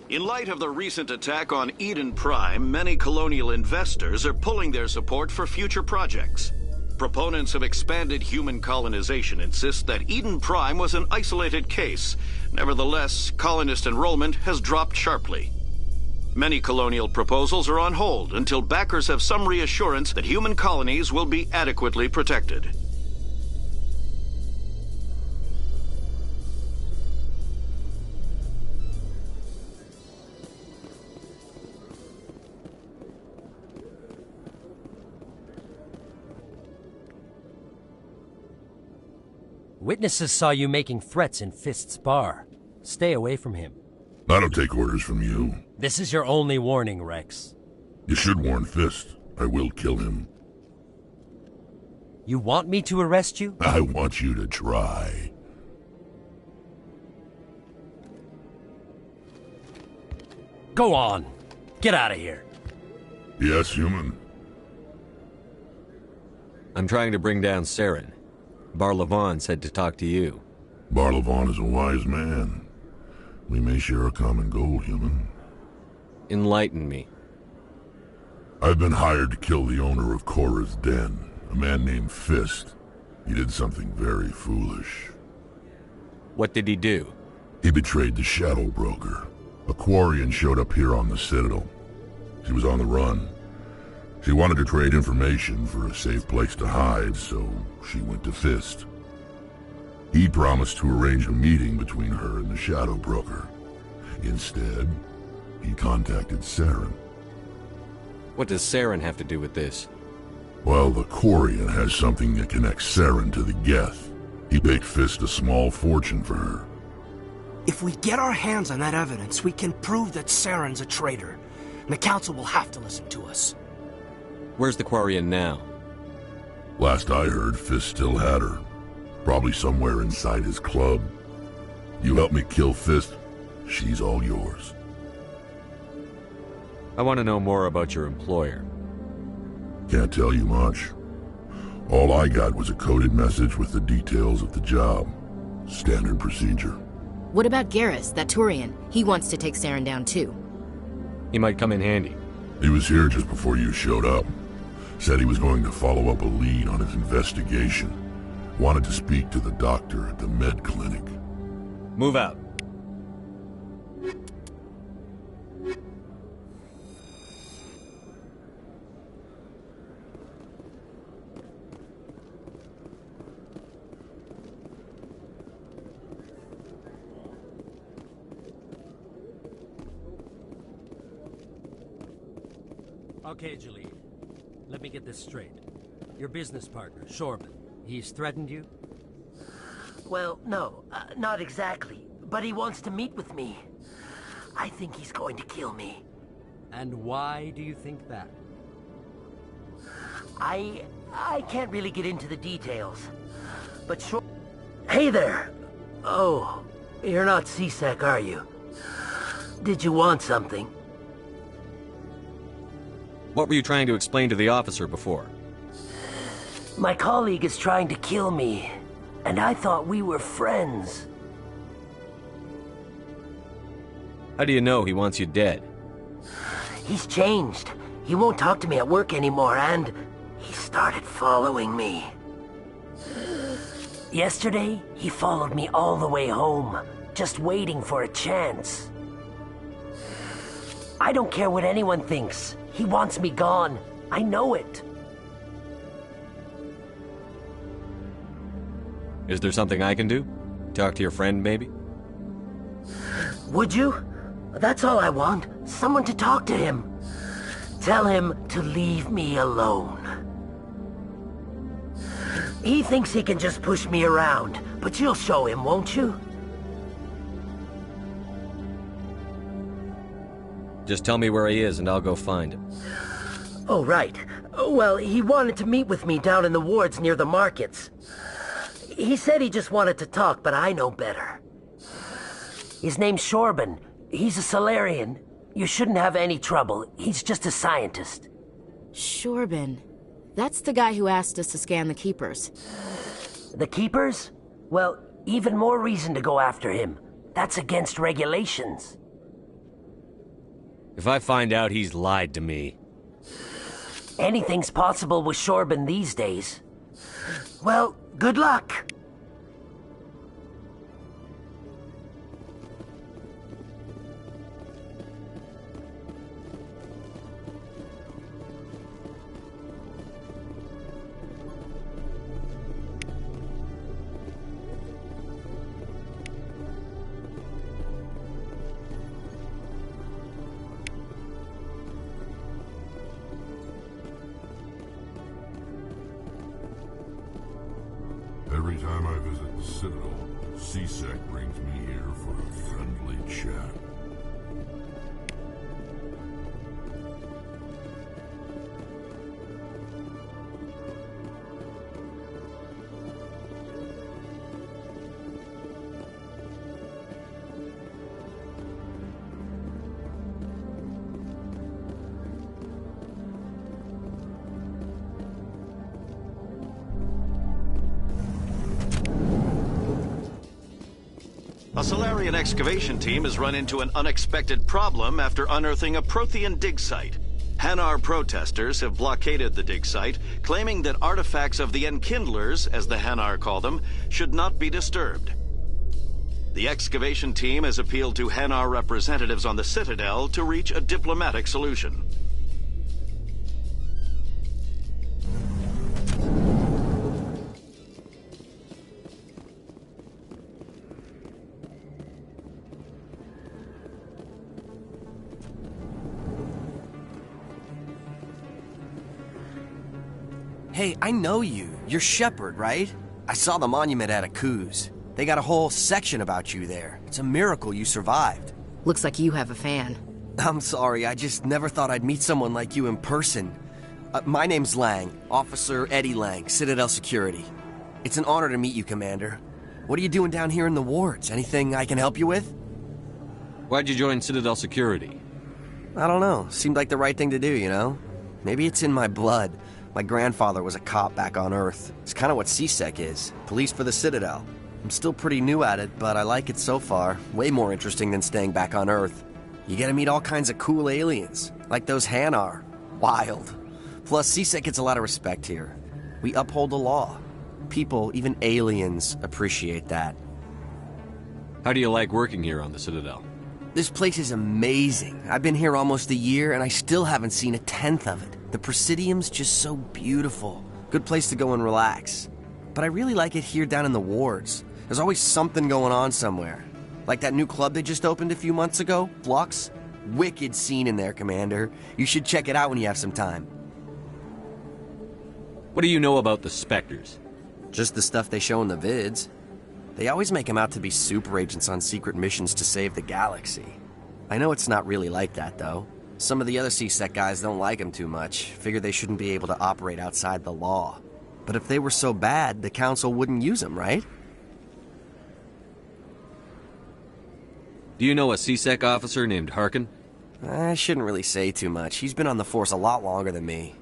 In light of the recent attack on Eden Prime, many colonial investors are pulling their support for future projects. Proponents of expanded human colonization insist that Eden Prime was an isolated case. Nevertheless, colonist enrollment has dropped sharply. Many colonial proposals are on hold until backers have some reassurance that human colonies will be adequately protected. Witnesses saw you making threats in Fist's bar. Stay away from him. I don't take orders from you. This is your only warning, Rex. You should warn Fist. I will kill him. You want me to arrest you? I want you to try. Go on. Get out of here. Yes, human. I'm trying to bring down Saren. Bar-Levon said to talk to you. Bar-Levon is a wise man. We may share a common goal, human. Enlighten me. I've been hired to kill the owner of Cora's Den, a man named Fist. He did something very foolish. What did he do? He betrayed the Shadow Broker. A Quarian showed up here on the Citadel. She was on the run. She wanted to trade information for a safe place to hide, so she went to Fist. He promised to arrange a meeting between her and the Shadow Broker. Instead, he contacted Saren. What does Saren have to do with this? Well, the Quarian has something that connects Saren to the Geth. He paid Fist a small fortune for her. If we get our hands on that evidence, we can prove that Saren's a traitor. And the Council will have to listen to us. Where's the Quarian now? Last I heard, Fist still had her. Probably somewhere inside his club. You help me kill Fist, she's all yours. I want to know more about your employer. Can't tell you much. All I got was a coded message with the details of the job. Standard procedure. What about Garrus, that Turian? He wants to take Saren down too. He might come in handy. He was here just before you showed up. Said he was going to follow up a lead on his investigation. Wanted to speak to the doctor at the med clinic. Move out. Okay, Jalid. Let me get this straight. Your business partner, Shorban, he's threatened you? Well, no, not exactly. But he wants to meet with me. I think he's going to kill me. And why do you think that? I can't really get into the details. But sure... Hey there! Oh, you're not CSEC, are you? Did you want something? What were you trying to explain to the officer before? My colleague is trying to kill me, and I thought we were friends. How do you know he wants you dead? He's changed. He won't talk to me at work anymore, and he started following me. Yesterday, he followed me all the way home, just waiting for a chance. I don't care what anyone thinks. He wants me gone. I know it. Is there something I can do? Talk to your friend, maybe? Would you? That's all I want. Someone to talk to him. Tell him to leave me alone. He thinks he can just push me around, but you'll show him, won't you? Just tell me where he is and I'll go find him. Oh, right. Well, he wanted to meet with me down in the wards near the markets. He said he just wanted to talk, but I know better. His name's Shorban. He's a Salarian. You shouldn't have any trouble. He's just a scientist. Shorban. That's the guy who asked us to scan the Keepers. The Keepers? Well, even more reason to go after him. That's against regulations. If I find out he's lied to me... Anything's possible with Shorben these days. Well, good luck. Every time I visit the Citadel, C-Sec brings me here for a friendly chat. A Solarian excavation team has run into an unexpected problem after unearthing a Prothean dig site. Hanar protesters have blockaded the dig site, claiming that artifacts of the Enkindlers, as the Hanar call them, should not be disturbed. The excavation team has appealed to Hanar representatives on the Citadel to reach a diplomatic solution. Hey, I know you. You're Shepard, right? I saw the monument at Akuz. They got a whole section about you there. It's a miracle you survived. Looks like you have a fan. I'm sorry, I just never thought I'd meet someone like you in person. My name's Lang, Officer Eddie Lang, Citadel Security. It's an honor to meet you, Commander. What are you doing down here in the wards? Anything I can help you with? Why'd you join Citadel Security? I don't know. Seemed like the right thing to do, you know? Maybe it's in my blood. My grandfather was a cop back on Earth. It's kind of what C-Sec is. Police for the Citadel. I'm still pretty new at it, but I like it so far. Way more interesting than staying back on Earth. You get to meet all kinds of cool aliens, like those Hanar. Wild. Plus, C-Sec gets a lot of respect here. We uphold the law. People, even aliens, appreciate that. How do you like working here on the Citadel? This place is amazing. I've been here almost a year, and I still haven't seen a tenth of it. The Presidium's just so beautiful. Good place to go and relax. But I really like it here down in the wards. There's always something going on somewhere. Like that new club they just opened a few months ago, Flux. Wicked scene in there, Commander. You should check it out when you have some time. What do you know about the Spectres? Just the stuff they show in the vids. They always make them out to be super agents on secret missions to save the galaxy. I know it's not really like that, though. Some of the other C-Sec guys don't like them too much, figure they shouldn't be able to operate outside the law. But if they were so bad, the Council wouldn't use them, right? Do you know a C-Sec officer named Harkin? I shouldn't really say too much. He's been on the force a lot longer than me.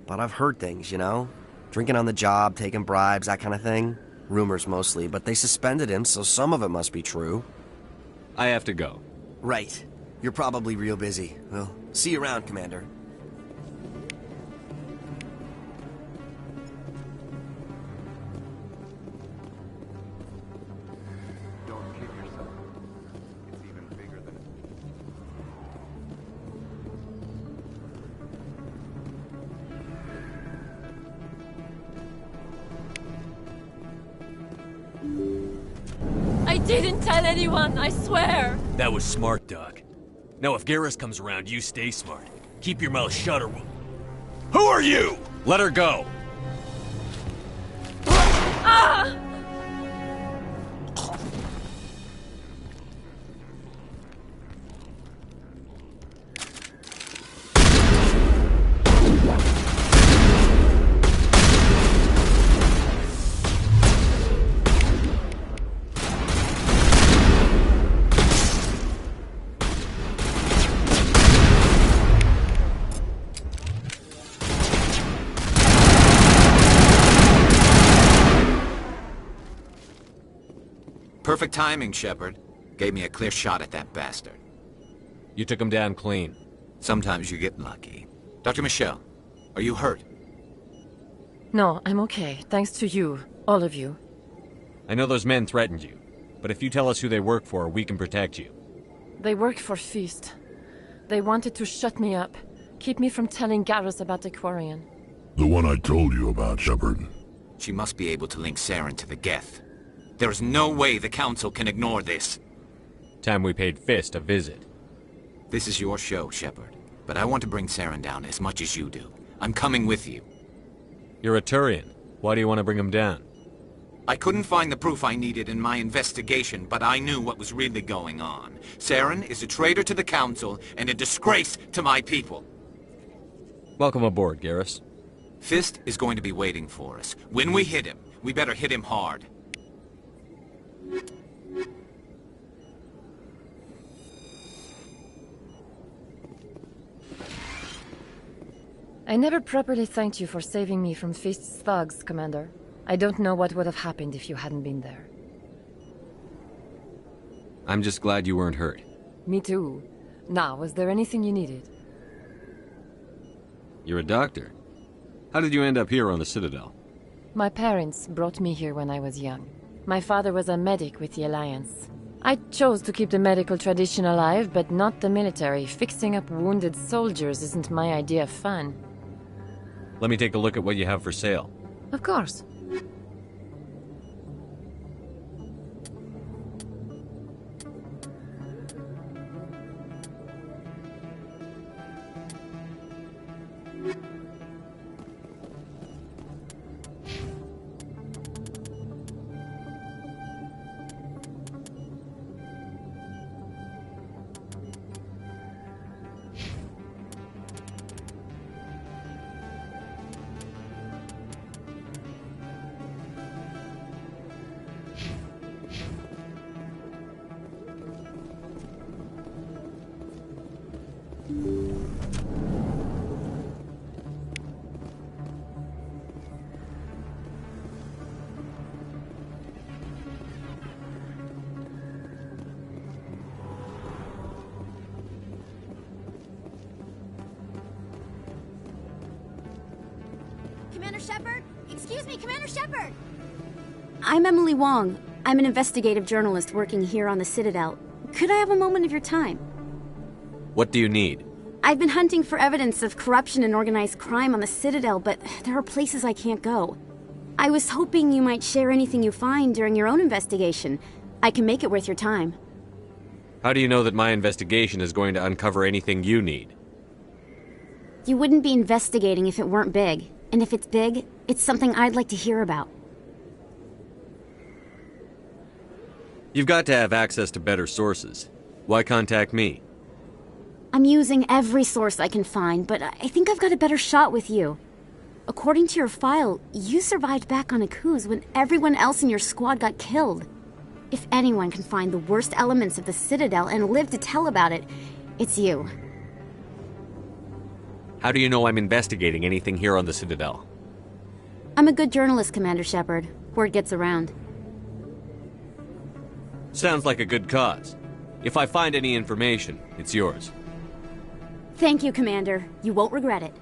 But I've heard things, you know? Drinking on the job, taking bribes, that kind of thing. Rumors mostly, but they suspended him, so some of it must be true. I have to go. Right. You're probably real busy. Well, see you around, Commander. Don't kid yourself. It's even bigger than... I didn't tell anyone, I swear! That was smart, Doc. Now if Garrus comes around, you stay smart. Keep your mouth shut or we'll... Who are you? Let her go! Ah! Perfect timing, Shepard. Gave me a clear shot at that bastard. You took him down clean. Sometimes you get lucky. Dr. Michelle, are you hurt? No, I'm okay. Thanks to you. All of you. I know those men threatened you, but if you tell us who they work for, we can protect you. They work for Feast. They wanted to shut me up. Keep me from telling Garrus about the Quarian. The one I told you about, Shepard. She must be able to link Saren to the Geth. There is no way the Council can ignore this. Time we paid Fist a visit. This is your show, Shepard. But I want to bring Saren down as much as you do. I'm coming with you. You're a Turian. Why do you want to bring him down? I couldn't find the proof I needed in my investigation, but I knew what was really going on. Saren is a traitor to the Council and a disgrace to my people. Welcome aboard, Garrus. Fist is going to be waiting for us. When we hit him, we better hit him hard. I never properly thanked you for saving me from Feast's thugs, Commander. I don't know what would have happened if you hadn't been there. I'm just glad you weren't hurt. Me too. Now, was there anything you needed? You're a doctor. How did you end up here on the Citadel? My parents brought me here when I was young. My father was a medic with the Alliance. I chose to keep the medical tradition alive, but not the military. Fixing up wounded soldiers isn't my idea of fun. Let me take a look at what you have for sale. Of course. Commander Shepard? Excuse me, Commander Shepard! I'm Emily Wong. I'm an investigative journalist working here on the Citadel. Could I have a moment of your time? What do you need? I've been hunting for evidence of corruption and organized crime on the Citadel, but there are places I can't go. I was hoping you might share anything you find during your own investigation. I can make it worth your time. How do you know that my investigation is going to uncover anything you need? You wouldn't be investigating if it weren't big. And if it's big, it's something I'd like to hear about. You've got to have access to better sources. Why contact me? I'm using every source I can find, but I think I've got a better shot with you. According to your file, you survived back on Akuz when everyone else in your squad got killed. If anyone can find the worst elements of the Citadel and live to tell about it, it's you. How do you know I'm investigating anything here on the Citadel? I'm a good journalist, Commander Shepard. Word gets around. Sounds like a good cause. If I find any information, it's yours. Thank you, Commander. You won't regret it.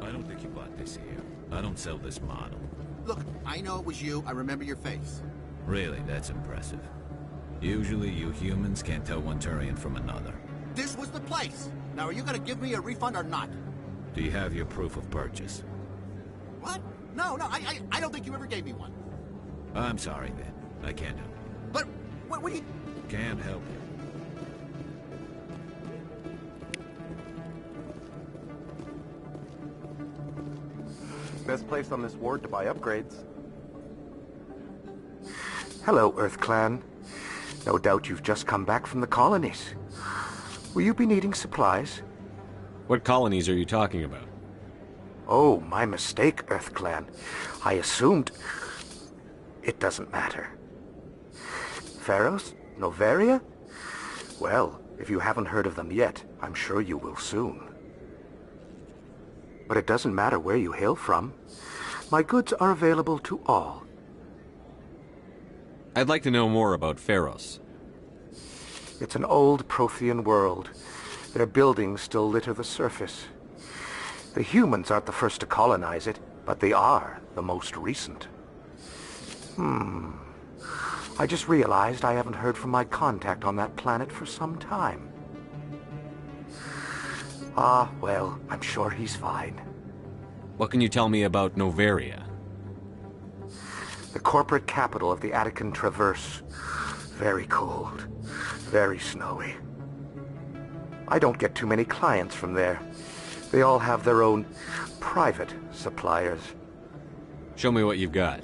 I don't think you bought this here. I don't sell this model. Look, I know it was you. I remember your face. Really, that's impressive. Usually you humans can't tell one Turian from another. This was the place. Now, are you gonna give me a refund or not? Do you have your proof of purchase? What? No, I don't think you ever gave me one. I'm sorry, then. I can't help you. But, what do you... Can't help you. Best place on this ward to buy upgrades. Hello, Earth Clan. No doubt you've just come back from the colonies. Will you be needing supplies? What colonies are you talking about? Oh, my mistake, Earth Clan. I assumed... It doesn't matter. Pharos? Noveria? Well, if you haven't heard of them yet, I'm sure you will soon. But it doesn't matter where you hail from. My goods are available to all. I'd like to know more about Pharos. It's an old Prothean world. Their buildings still litter the surface. The humans aren't the first to colonize it, but they are the most recent. I just realized I haven't heard from my contact on that planet for some time. Ah, well, I'm sure he's fine. What can you tell me about Noveria? The corporate capital of the Attican Traverse. Very cold. Very snowy. I don't get too many clients from there. They all have their own private suppliers. Show me what you've got.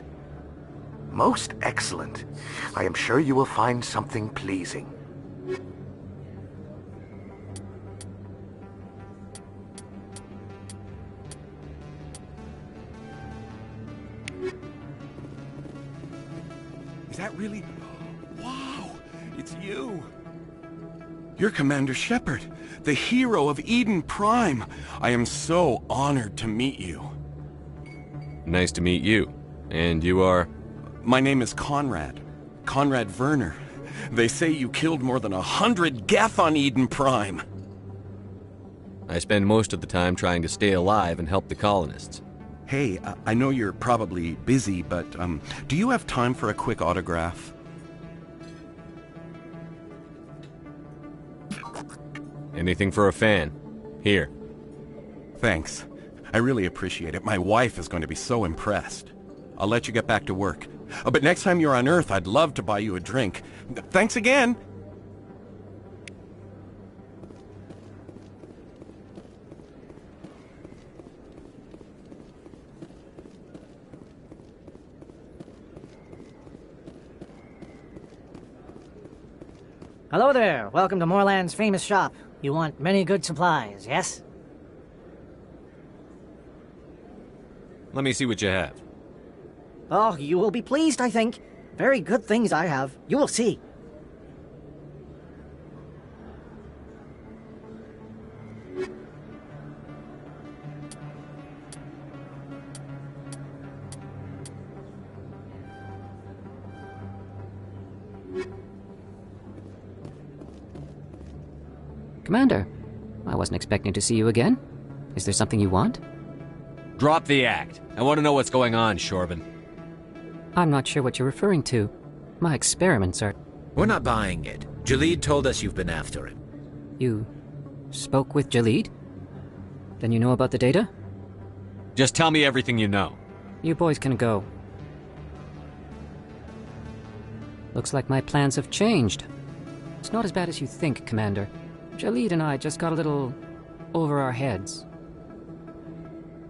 Most excellent. I am sure you will find something pleasing. Is that really... Wow! It's you! You're Commander Shepard, the hero of Eden Prime. I am so honored to meet you. Nice to meet you. And you are? My name is Conrad. Conrad Werner. They say you killed more than 100 Geth on Eden Prime. I spend most of the time trying to stay alive and help the colonists. Hey, I know you're probably busy, but do you have time for a quick autograph? Anything for a fan. Here. Thanks. I really appreciate it. My wife is going to be so impressed. I'll let you get back to work. But next time you're on Earth, I'd love to buy you a drink. Thanks again! Hello there. Welcome to Moorland's famous shop. You want many good supplies, yes? Let me see what you have. Oh, you will be pleased, I think. Very good things I have. You will see. Commander, I wasn't expecting to see you again. Is there something you want? Drop the act. I want to know what's going on, Shorban. I'm not sure what you're referring to. My experiments are... We're not buying it. Jalid told us you've been after him. You spoke with Jalid? Then you know about the data? Just tell me everything you know. You boys can go. Looks like my plans have changed. It's not as bad as you think, Commander. Jalid and I just got a little over our heads.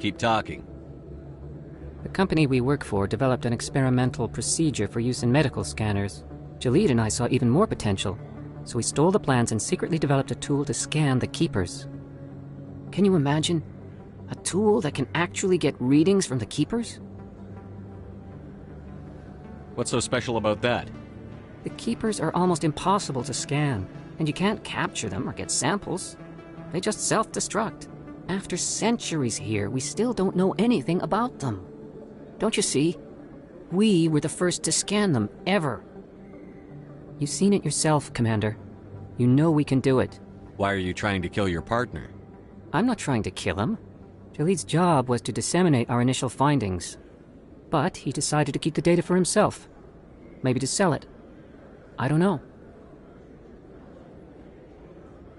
Keep talking. The company we work for developed an experimental procedure for use in medical scanners. Jalid and I saw even more potential, so we stole the plans and secretly developed a tool to scan the Keepers. Can you imagine? A tool that can actually get readings from the Keepers? What's so special about that? The Keepers are almost impossible to scan, and you can't capture them or get samples. They just self-destruct. After centuries here, we still don't know anything about them. Don't you see? We were the first to scan them, ever. You've seen it yourself, Commander. You know we can do it. Why are you trying to kill your partner? I'm not trying to kill him. Jalid's job was to disseminate our initial findings. But he decided to keep the data for himself. Maybe to sell it. I don't know.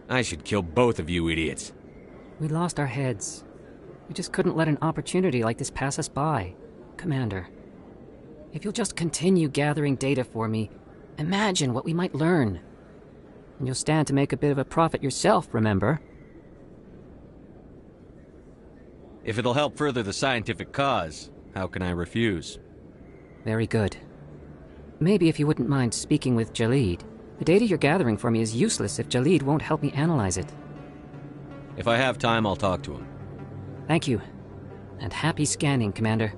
I should kill both of you idiots. We lost our heads. We just couldn't let an opportunity like this pass us by. Commander, if you'll just continue gathering data for me, imagine what we might learn. And you'll stand to make a bit of a profit yourself, remember? If it'll help further the scientific cause, how can I refuse? Very good. Maybe if you wouldn't mind speaking with Jalid. The data you're gathering for me is useless if Jalid won't help me analyze it. If I have time, I'll talk to him. Thank you. And happy scanning, Commander.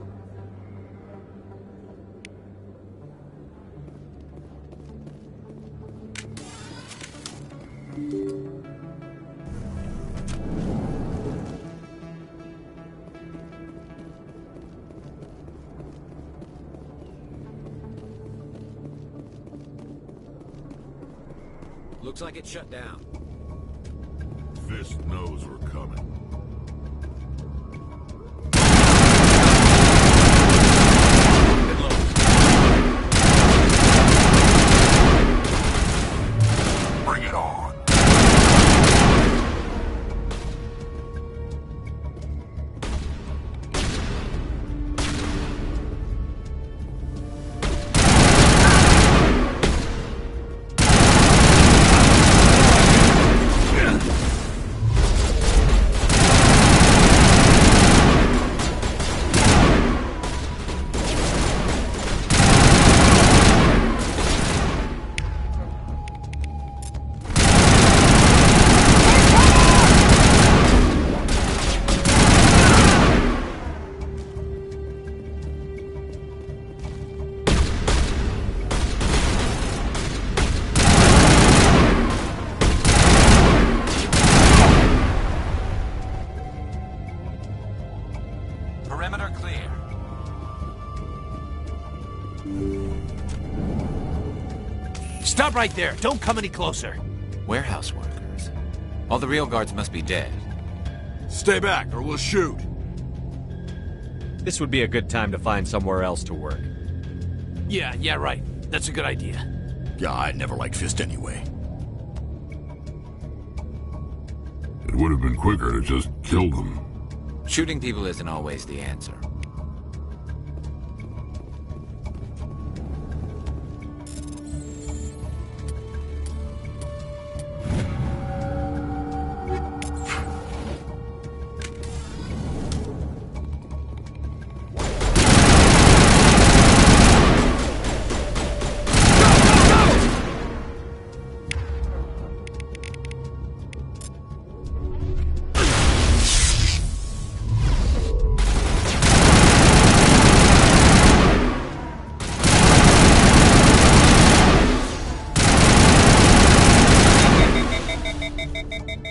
Looks like it's shut down. Fist knows we're coming. Bring it on. Perimeter clear. Stop right there! Don't come any closer! Warehouse workers. All the real guards must be dead. Stay back, or we'll shoot! This would be a good time to find somewhere else to work. Yeah, right. That's a good idea. Yeah, I never liked Fist anyway. It would have been quicker to just kill them. Shooting people isn't always the answer.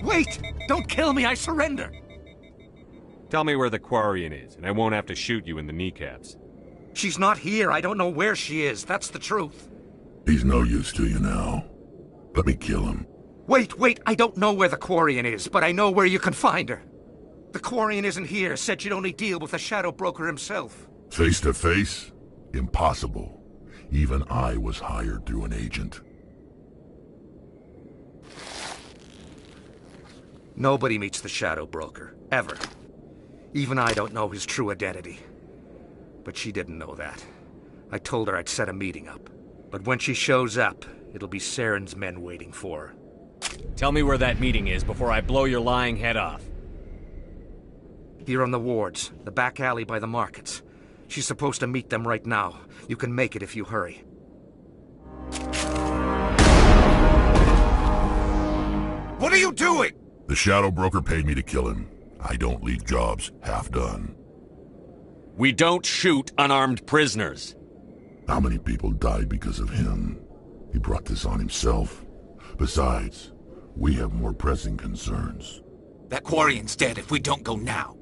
Wait! Don't kill me, I surrender! Tell me where the Quarian is, and I won't have to shoot you in the kneecaps. She's not here. I don't know where she is. That's the truth. He's no use to you now. Let me kill him. Wait! I don't know where the Quarian is, but I know where you can find her. The Quarian isn't here. Said you'd only deal with the Shadow Broker himself. Face to face? Impossible. Even I was hired through an agent. Nobody meets the Shadow Broker. Ever. Even I don't know his true identity. But she didn't know that. I told her I'd set a meeting up. But when she shows up, it'll be Saren's men waiting for her. Tell me where that meeting is before I blow your lying head off. Here on the wards, the back alley by the markets. She's supposed to meet them right now. You can make it if you hurry. What are you doing? The Shadow Broker paid me to kill him. I don't leave jobs half done. We don't shoot unarmed prisoners. How many people died because of him? He brought this on himself. Besides, we have more pressing concerns. That Quarian's dead if we don't go now.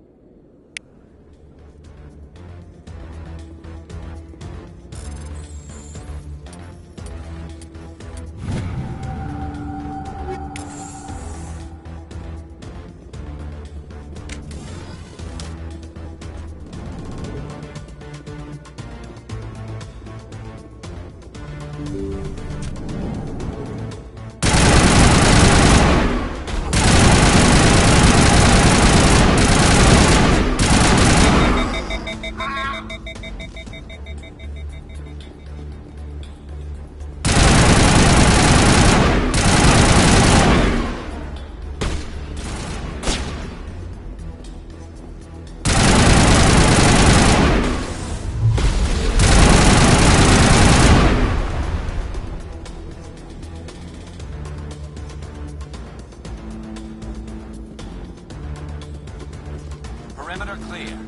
Perimeter clear.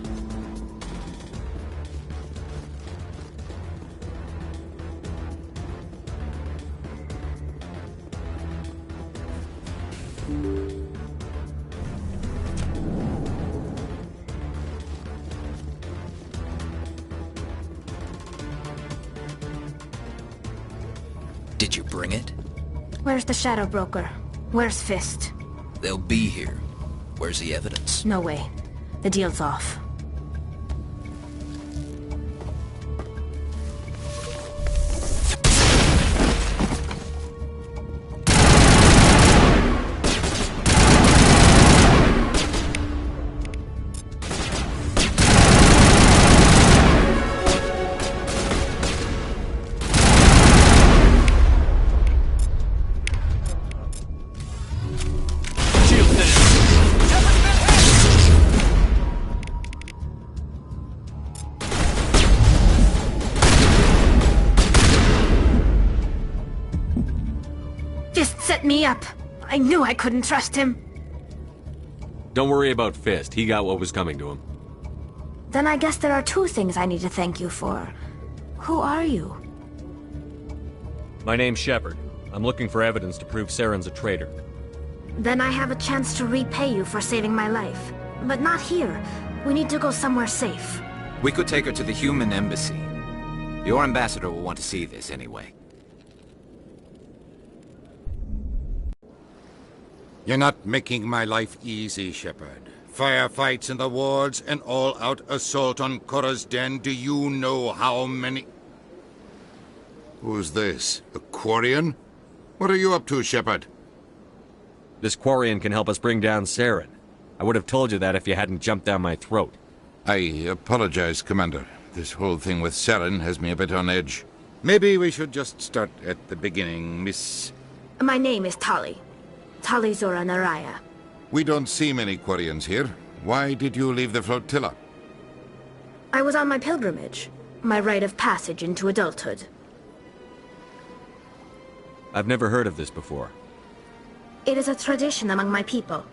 Did you bring it? Where's the Shadow Broker? Where's Fist? They'll be here. Where's the evidence? No way. The deal's off. Set me up. I knew I couldn't trust him. Don't worry about Fist. He got what was coming to him. Then I guess there are two things I need to thank you for. Who are you? My name's Shepard. I'm looking for evidence to prove Saren's a traitor. Then I have a chance to repay you for saving my life. But not here. We need to go somewhere safe. We could take her to the human embassy. Your ambassador will want to see this anyway. You're not making my life easy, Shepard. Firefights in the wards, an all-out assault on Korra's den. Do you know how many... Who's this? A Quarian? What are you up to, Shepard? This Quarian can help us bring down Saren. I would have told you that if you hadn't jumped down my throat. I apologize, Commander. This whole thing with Saren has me a bit on edge. Maybe we should just start at the beginning, Miss... My name is Tali. Tali Zora Naraya. We don't see many Quarians here. Why did you leave the flotilla? I was on my pilgrimage. My rite of passage into adulthood. I've never heard of this before. It is a tradition among my people.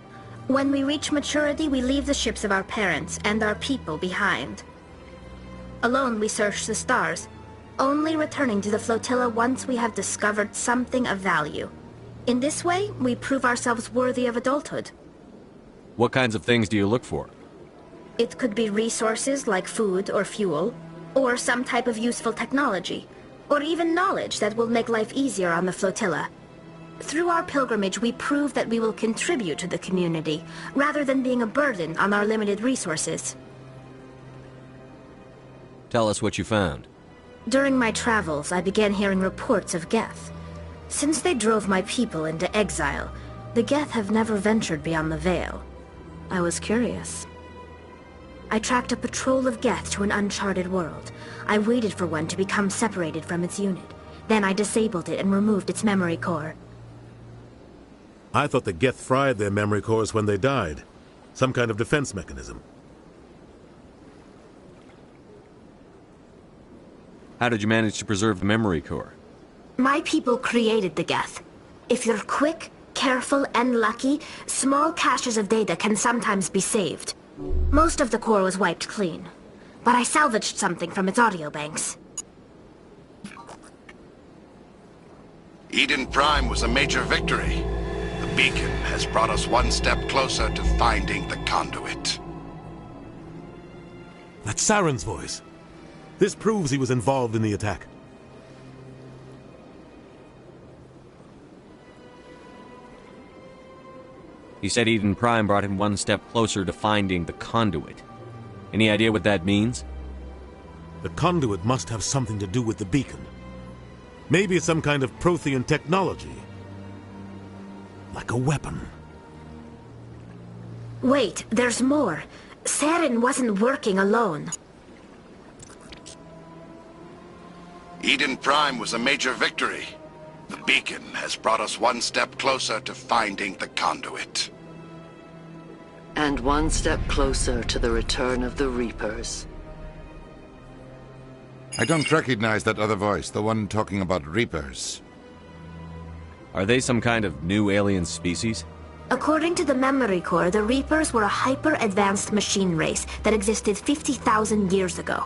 When we reach maturity, we leave the ships of our parents and our people behind. Alone, we search the stars, only returning to the flotilla once we have discovered something of value. In this way, we prove ourselves worthy of adulthood. What kinds of things do you look for? It could be resources like food or fuel, or some type of useful technology, or even knowledge that will make life easier on the flotilla. Through our pilgrimage, we prove that we will contribute to the community, rather than being a burden on our limited resources. Tell us what you found. During my travels, I began hearing reports of Geth. Since they drove my people into exile, the Geth have never ventured beyond the Veil. I was curious. I tracked a patrol of Geth to an uncharted world. I waited for one to become separated from its unit. Then I disabled it and removed its memory core. I thought the Geth fried their memory cores when they died. Some kind of defense mechanism. How did you manage to preserve the memory core? My people created the Geth. If you're quick, careful, and lucky, small caches of data can sometimes be saved. Most of the core was wiped clean, but I salvaged something from its audio banks. Eden Prime was a major victory. The beacon has brought us one step closer to finding the conduit. That's Saren's voice. This proves he was involved in the attack. He said Eden Prime brought him one step closer to finding the conduit. Any idea what that means? The conduit must have something to do with the beacon. Maybe it's some kind of Prothean technology. Like a weapon. Wait, there's more. Saren wasn't working alone. Eden Prime was a major victory. The beacon has brought us one step closer to finding the conduit. And one step closer to the return of the Reapers. I don't recognize that other voice, the one talking about Reapers. Are they some kind of new alien species? According to the memory core, the Reapers were a hyper-advanced machine race that existed 50,000 years ago.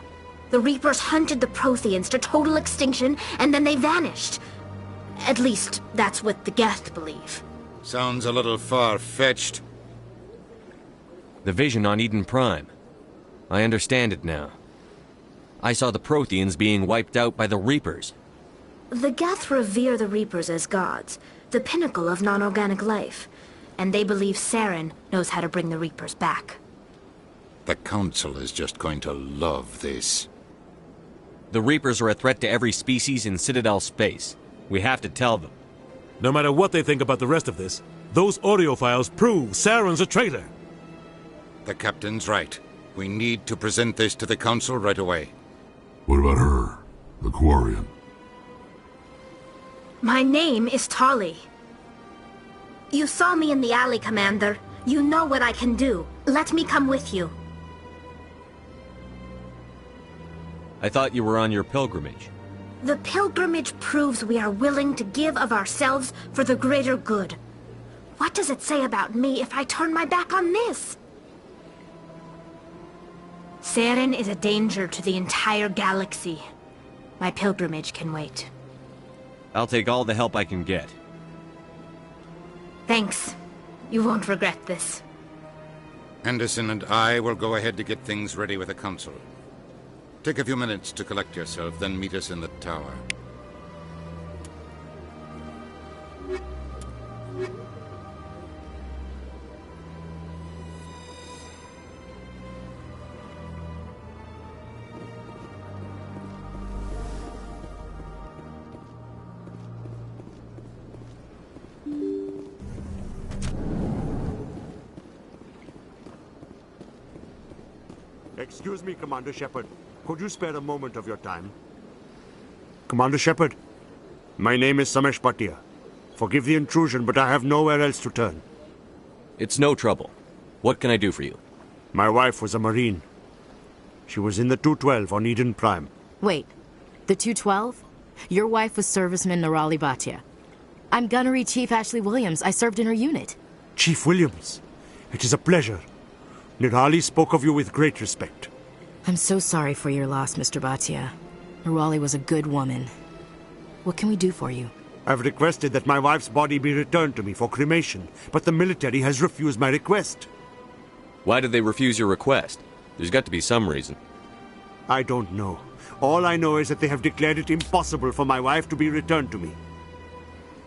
The Reapers hunted the Protheans to total extinction, and then they vanished. At least, that's what the Geth believe. Sounds a little far-fetched. The vision on Eden Prime. I understand it now. I saw the Protheans being wiped out by the Reapers. The Geth revere the Reapers as gods, the pinnacle of non-organic life, and they believe Saren knows how to bring the Reapers back. The Council is just going to love this. The Reapers are a threat to every species in Citadel space. We have to tell them. No matter what they think about the rest of this, those audio files prove Saren's a traitor. The Captain's right. We need to present this to the Council right away. What about her? The Quarian? My name is Tali. You saw me in the alley, Commander. You know what I can do. Let me come with you. I thought you were on your pilgrimage. The pilgrimage proves we are willing to give of ourselves for the greater good. What does it say about me if I turn my back on this? Saren is a danger to the entire galaxy. My pilgrimage can wait. I'll take all the help I can get. Thanks. You won't regret this. Anderson and I will go ahead to get things ready with the Council. Take a few minutes to collect yourself, then meet us in the tower. Excuse me, Commander Shepard. Could you spare a moment of your time? Commander Shepard, my name is Samesh Bhatia. Forgive the intrusion, but I have nowhere else to turn. It's no trouble. What can I do for you? My wife was a Marine. She was in the 212 on Eden Prime. Wait, the 212? Your wife was Serviceman Nirali Bhatia. I'm Gunnery Chief Ashley Williams. I served in her unit. Chief Williams, it is a pleasure. Nirali spoke of you with great respect. I'm so sorry for your loss, Mr. Bhatia. Nirali was a good woman. What can we do for you? I've requested that my wife's body be returned to me for cremation, but the military has refused my request. Why did they refuse your request? There's got to be some reason. I don't know. All I know is that they have declared it impossible for my wife to be returned to me.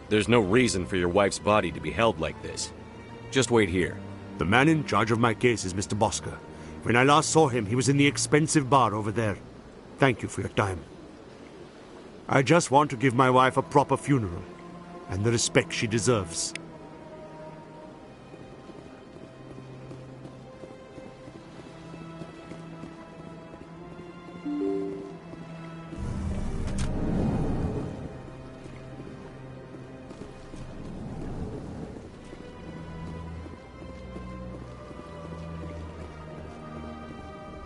There's no reason for your wife's body to be held like this. Just wait here. The man in charge of my case is Mr. Bosker. When I last saw him, he was in the expensive bar over there. Thank you for your time. I just want to give my wife a proper funeral, and the respect she deserves.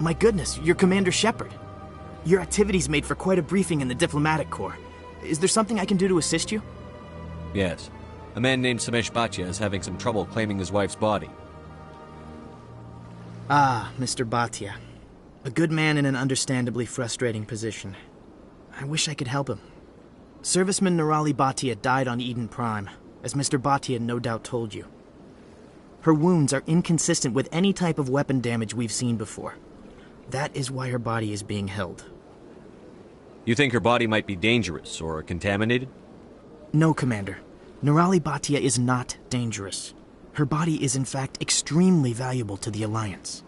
My goodness, you're Commander Shepard. Your activities made for quite a briefing in the Diplomatic Corps. Is there something I can do to assist you? Yes. A man named Samesh Bhatia is having some trouble claiming his wife's body. Ah, Mr. Bhatia. A good man in an understandably frustrating position. I wish I could help him. Serviceman Nirali Bhatia died on Eden Prime, as Mr. Bhatia no doubt told you. Her wounds are inconsistent with any type of weapon damage we've seen before. That is why her body is being held. You think her body might be dangerous or contaminated? No, Commander. Nirali Bhatia is not dangerous. Her body is in fact extremely valuable to the Alliance.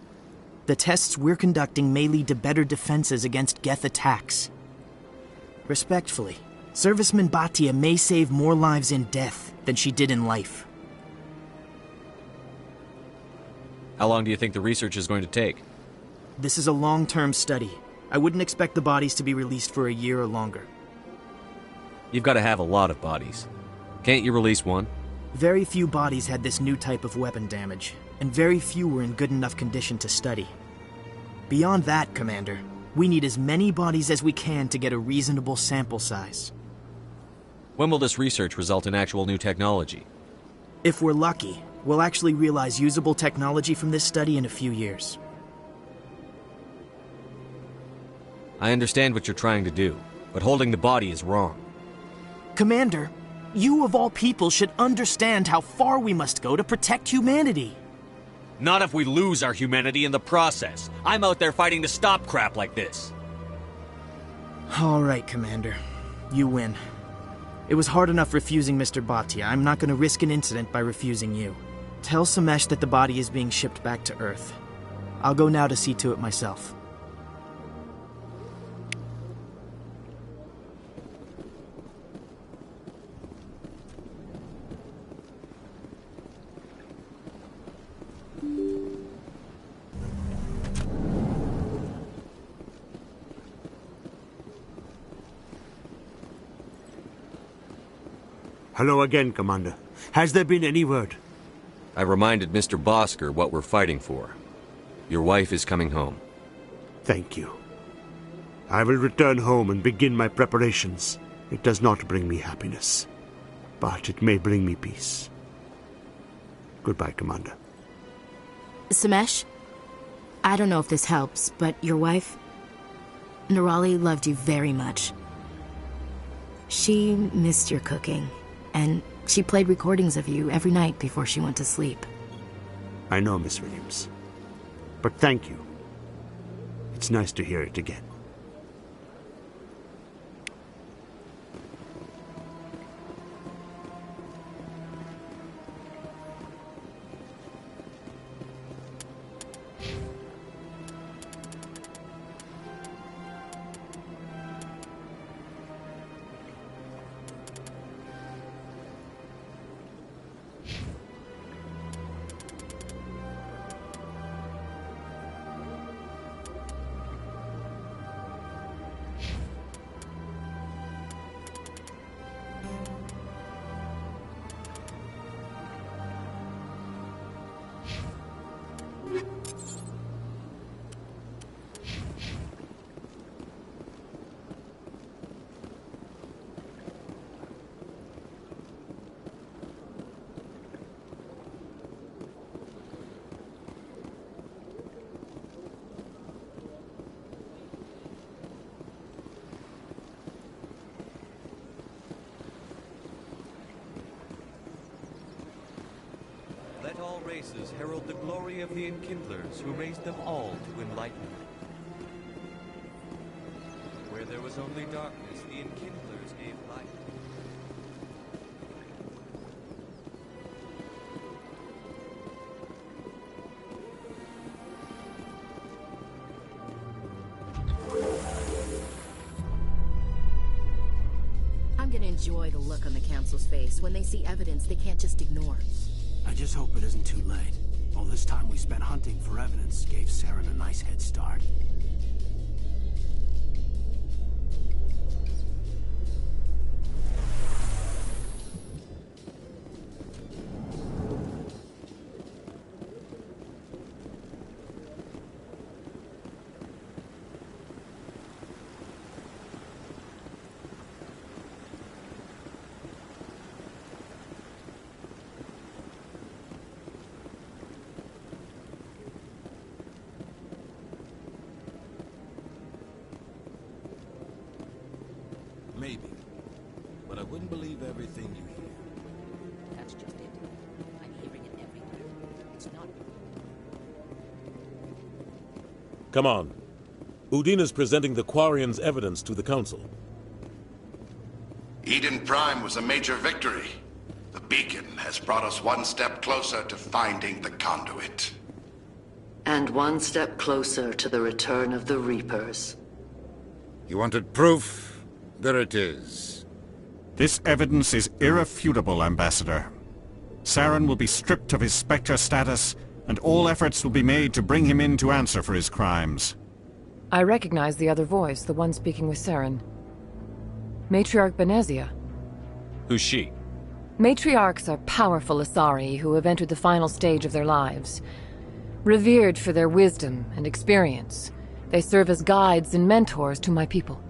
The tests we're conducting may lead to better defenses against Geth attacks. Respectfully, Serviceman Bhatia may save more lives in death than she did in life. How long do you think the research is going to take? This is a long-term study. I wouldn't expect the bodies to be released for a year or longer. You've got to have a lot of bodies. Can't you release one? Very few bodies had this new type of weapon damage, and very few were in good enough condition to study. Beyond that, Commander, we need as many bodies as we can to get a reasonable sample size. When will this research result in actual new technology? If we're lucky, we'll actually realize usable technology from this study in a few years. I understand what you're trying to do, but holding the body is wrong. Commander, you of all people should understand how far we must go to protect humanity. Not if we lose our humanity in the process. I'm out there fighting to stop crap like this. All right, Commander. You win. It was hard enough refusing Mr. Bhatia. I'm not going to risk an incident by refusing you. Tell Samesh that the body is being shipped back to Earth. I'll go now to see to it myself. Hello again, Commander. Has there been any word? I reminded Mr. Bosker what we're fighting for. Your wife is coming home. Thank you. I will return home and begin my preparations. It does not bring me happiness, but it may bring me peace. Goodbye, Commander. Samesh, I don't know if this helps, but your wife, Nirali, loved you very much. She missed your cooking, and she played recordings of you every night before she went to sleep. I know, Miss Williams. But thank you. It's nice to hear it again. Let all races herald the glory of the Enkindlers who raised them all to enlightenment. Where there was only darkness, the Enkindlers gave light. I'm gonna enjoy the look on the Council's face when they see evidence they can't just ignore. I just hope it isn't too late. All this time we spent hunting for evidence gave Saren a nice head start. Maybe. But I wouldn't believe everything you hear. That's just it. I'm hearing it everywhere. It's not... Come on. Udina's presenting the Quarians' evidence to the Council. Eden Prime was a major victory. The beacon has brought us one step closer to finding the conduit. And one step closer to the return of the Reapers. You wanted proof? There it is. This evidence is irrefutable, Ambassador. Saren will be stripped of his Spectre status, and all efforts will be made to bring him in to answer for his crimes. I recognize the other voice, the one speaking with Saren. Matriarch Benezia. Who's she? Matriarchs are powerful Asari who have entered the final stage of their lives. Revered for their wisdom and experience, they serve as guides and mentors to my people.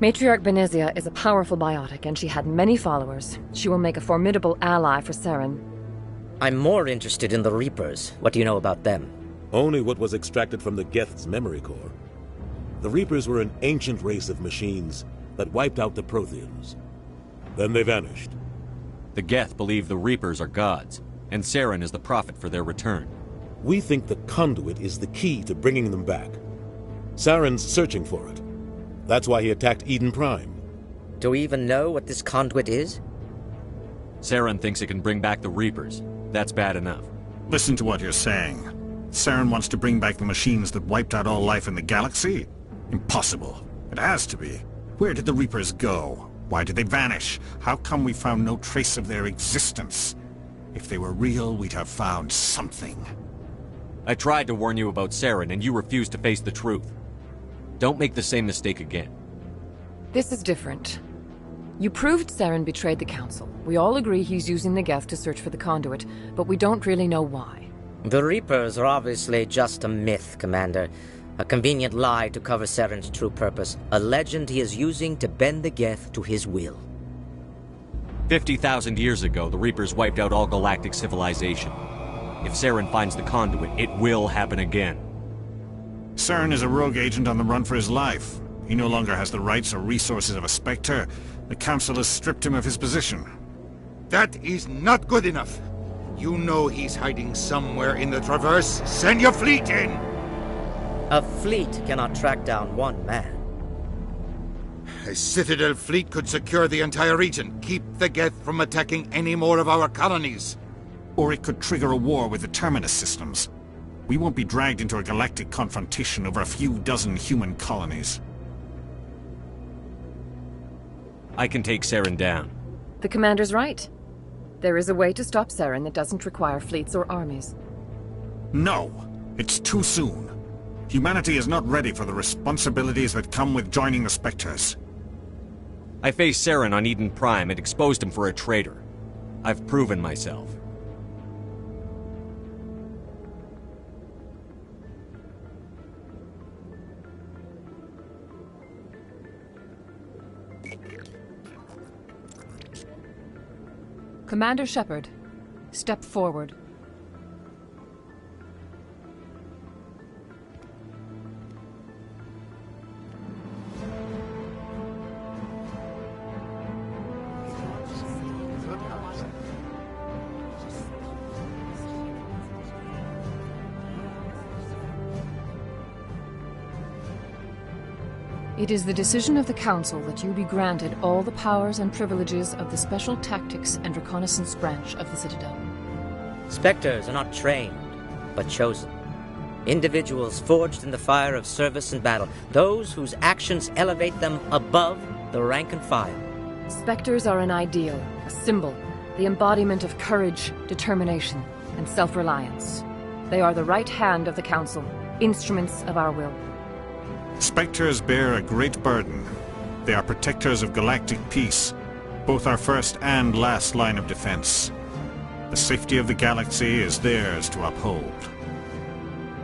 Matriarch Benezia is a powerful biotic, and she had many followers. She will make a formidable ally for Saren. I'm more interested in the Reapers. What do you know about them? Only what was extracted from the Geth's memory core. The Reapers were an ancient race of machines that wiped out the Protheans. Then they vanished. The Geth believe the Reapers are gods, and Saren is the prophet for their return. We think the conduit is the key to bringing them back. Saren's searching for it. That's why he attacked Eden Prime. Do we even know what this conduit is? Saren thinks it can bring back the Reapers. That's bad enough. Listen to what you're saying. Saren wants to bring back the machines that wiped out all life in the galaxy? Impossible. It has to be. Where did the Reapers go? Why did they vanish? How come we found no trace of their existence? If they were real, we'd have found something. I tried to warn you about Saren, and you refused to face the truth. Don't make the same mistake again. This is different. You proved Saren betrayed the Council. We all agree he's using the Geth to search for the conduit, but we don't really know why. The Reapers are obviously just a myth, Commander. A convenient lie to cover Saren's true purpose. A legend he is using to bend the Geth to his will. 50,000 years ago, the Reapers wiped out all galactic civilization. If Saren finds the conduit, it will happen again. Saren is a rogue agent on the run for his life. He no longer has the rights or resources of a Spectre. The Council has stripped him of his position. That is not good enough. You know he's hiding somewhere in the Traverse. Send your fleet in! A fleet cannot track down one man. A Citadel fleet could secure the entire region, keep the Geth from attacking any more of our colonies. Or it could trigger a war with the Terminus systems. We won't be dragged into a galactic confrontation over a few dozen human colonies. I can take Saren down. The Commander's right. There is a way to stop Saren that doesn't require fleets or armies. No! It's too soon. Humanity is not ready for the responsibilities that come with joining the Spectres. I faced Saren on Eden Prime and exposed him for a traitor. I've proven myself. Commander Shepard, step forward. It is the decision of the Council that you be granted all the powers and privileges of the Special Tactics and Reconnaissance Branch of the Citadel. Spectres are not trained, but chosen. Individuals forged in the fire of service and battle. Those whose actions elevate them above the rank and file. Spectres are an ideal, a symbol, the embodiment of courage, determination, and self-reliance. They are the right hand of the Council, instruments of our will. Spectres bear a great burden. They are protectors of galactic peace, both our first and last line of defense. The safety of the galaxy is theirs to uphold.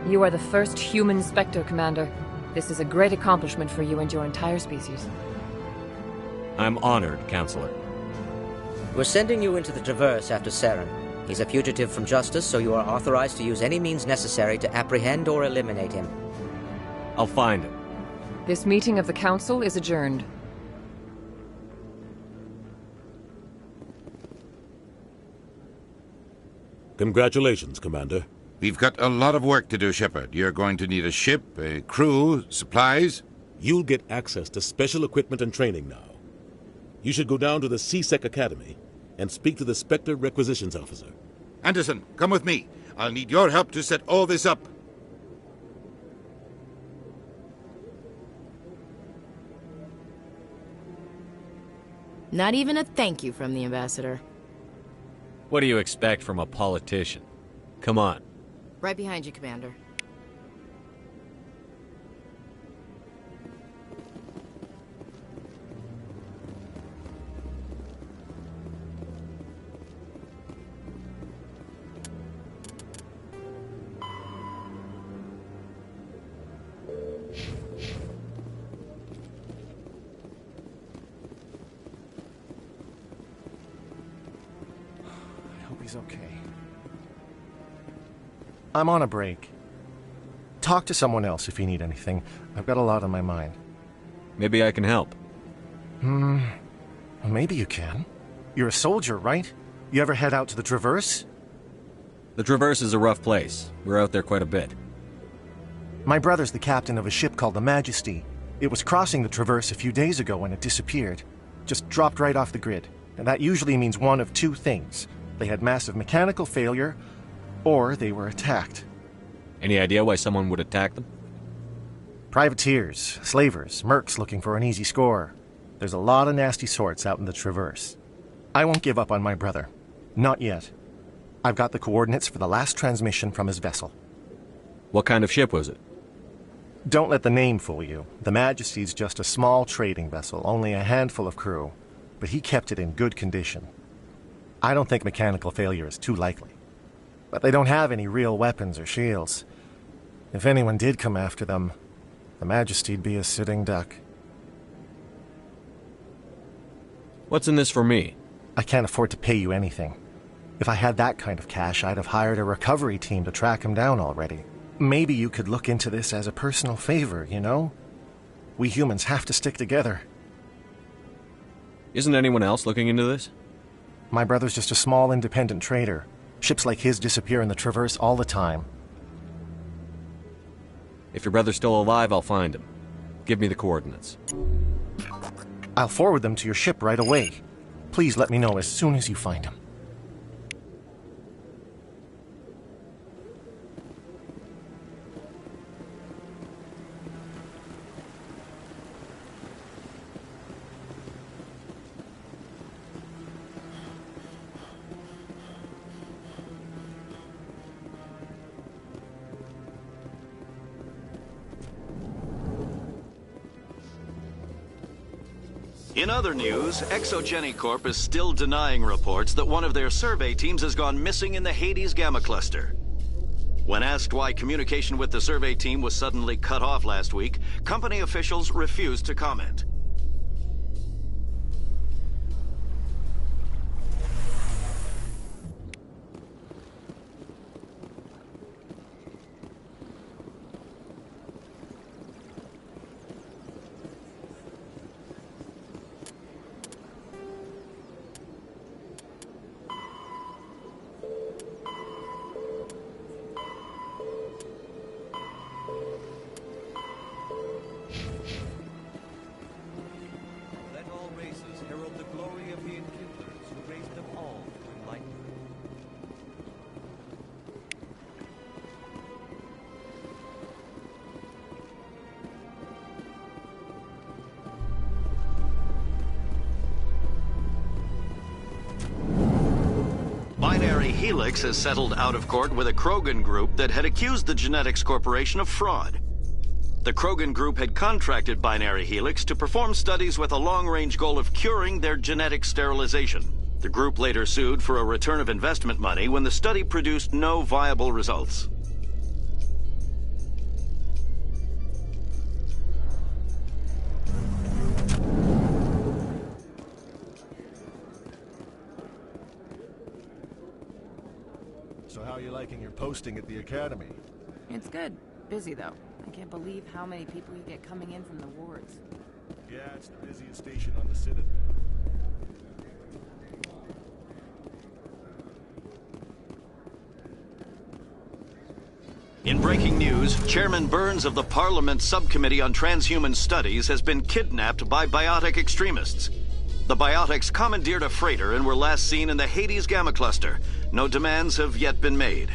You are the first human Spectre, Commander. This is a great accomplishment for you and your entire species. I'm honored, Counselor. We're sending you into the Traverse after Saren. He's a fugitive from justice, so you are authorized to use any means necessary to apprehend or eliminate him. I'll find him. This meeting of the Council is adjourned. Congratulations, Commander. We've got a lot of work to do, Shepard. You're going to need a ship, a crew, supplies. You'll get access to special equipment and training now. You should go down to the C-Sec Academy and speak to the Spectre Requisitions Officer. Anderson, come with me. I'll need your help to set all this up. Not even a thank you from the Ambassador. What do you expect from a politician? Come on. Right behind you, Commander. He's okay. I'm on a break. Talk to someone else if you need anything. I've got a lot on my mind. Maybe I can help. Well, maybe you can. You're a soldier, right? You ever head out to the Traverse? The Traverse is a rough place. We're out there quite a bit. My brother's the captain of a ship called the Majesty. It was crossing the Traverse a few days ago when it disappeared. just dropped right off the grid. And that usually means one of two things. They had massive mechanical failure, or they were attacked. Any idea why someone would attack them? Privateers, slavers, mercs looking for an easy score. There's a lot of nasty sorts out in the Traverse. I won't give up on my brother. Not yet. I've got the coordinates for the last transmission from his vessel. What kind of ship was it? Don't let the name fool you. The Majesty's just a small trading vessel, only a handful of crew. But he kept it in good condition. I don't think mechanical failure is too likely. But they don't have any real weapons or shields. If anyone did come after them, the Majesty'd be a sitting duck. What's in this for me? I can't afford to pay you anything. If I had that kind of cash, I'd have hired a recovery team to track him down already. Maybe you could look into this as a personal favor, you know? We humans have to stick together. Isn't anyone else looking into this? My brother's just a small independent trader. Ships like his disappear in the Traverse all the time. If your brother's still alive, I'll find him. Give me the coordinates. I'll forward them to your ship right away. Please let me know as soon as you find him. In other news, Exogeny Corp is still denying reports that one of their survey teams has gone missing in the Hades Gamma Cluster. When asked why communication with the survey team was suddenly cut off last week, company officials refused to comment. Binary Helix has settled out of court with a Krogan group that had accused the Genetics Corporation of fraud. The Krogan group had contracted Binary Helix to perform studies with a long-range goal of curing their genetic sterilization. The group later sued for a return of investment money when the study produced no viable results. So how are you liking your posting at the Academy? It's good. Busy, though. I can't believe how many people you get coming in from the wards. Yeah, it's the busiest station on the Citadel. In breaking news, Chairman Burns of the Parliament Subcommittee on Transhuman Studies has been kidnapped by biotic extremists. The biotics commandeered a freighter and were last seen in the Hades Gamma Cluster. No demands have yet been made.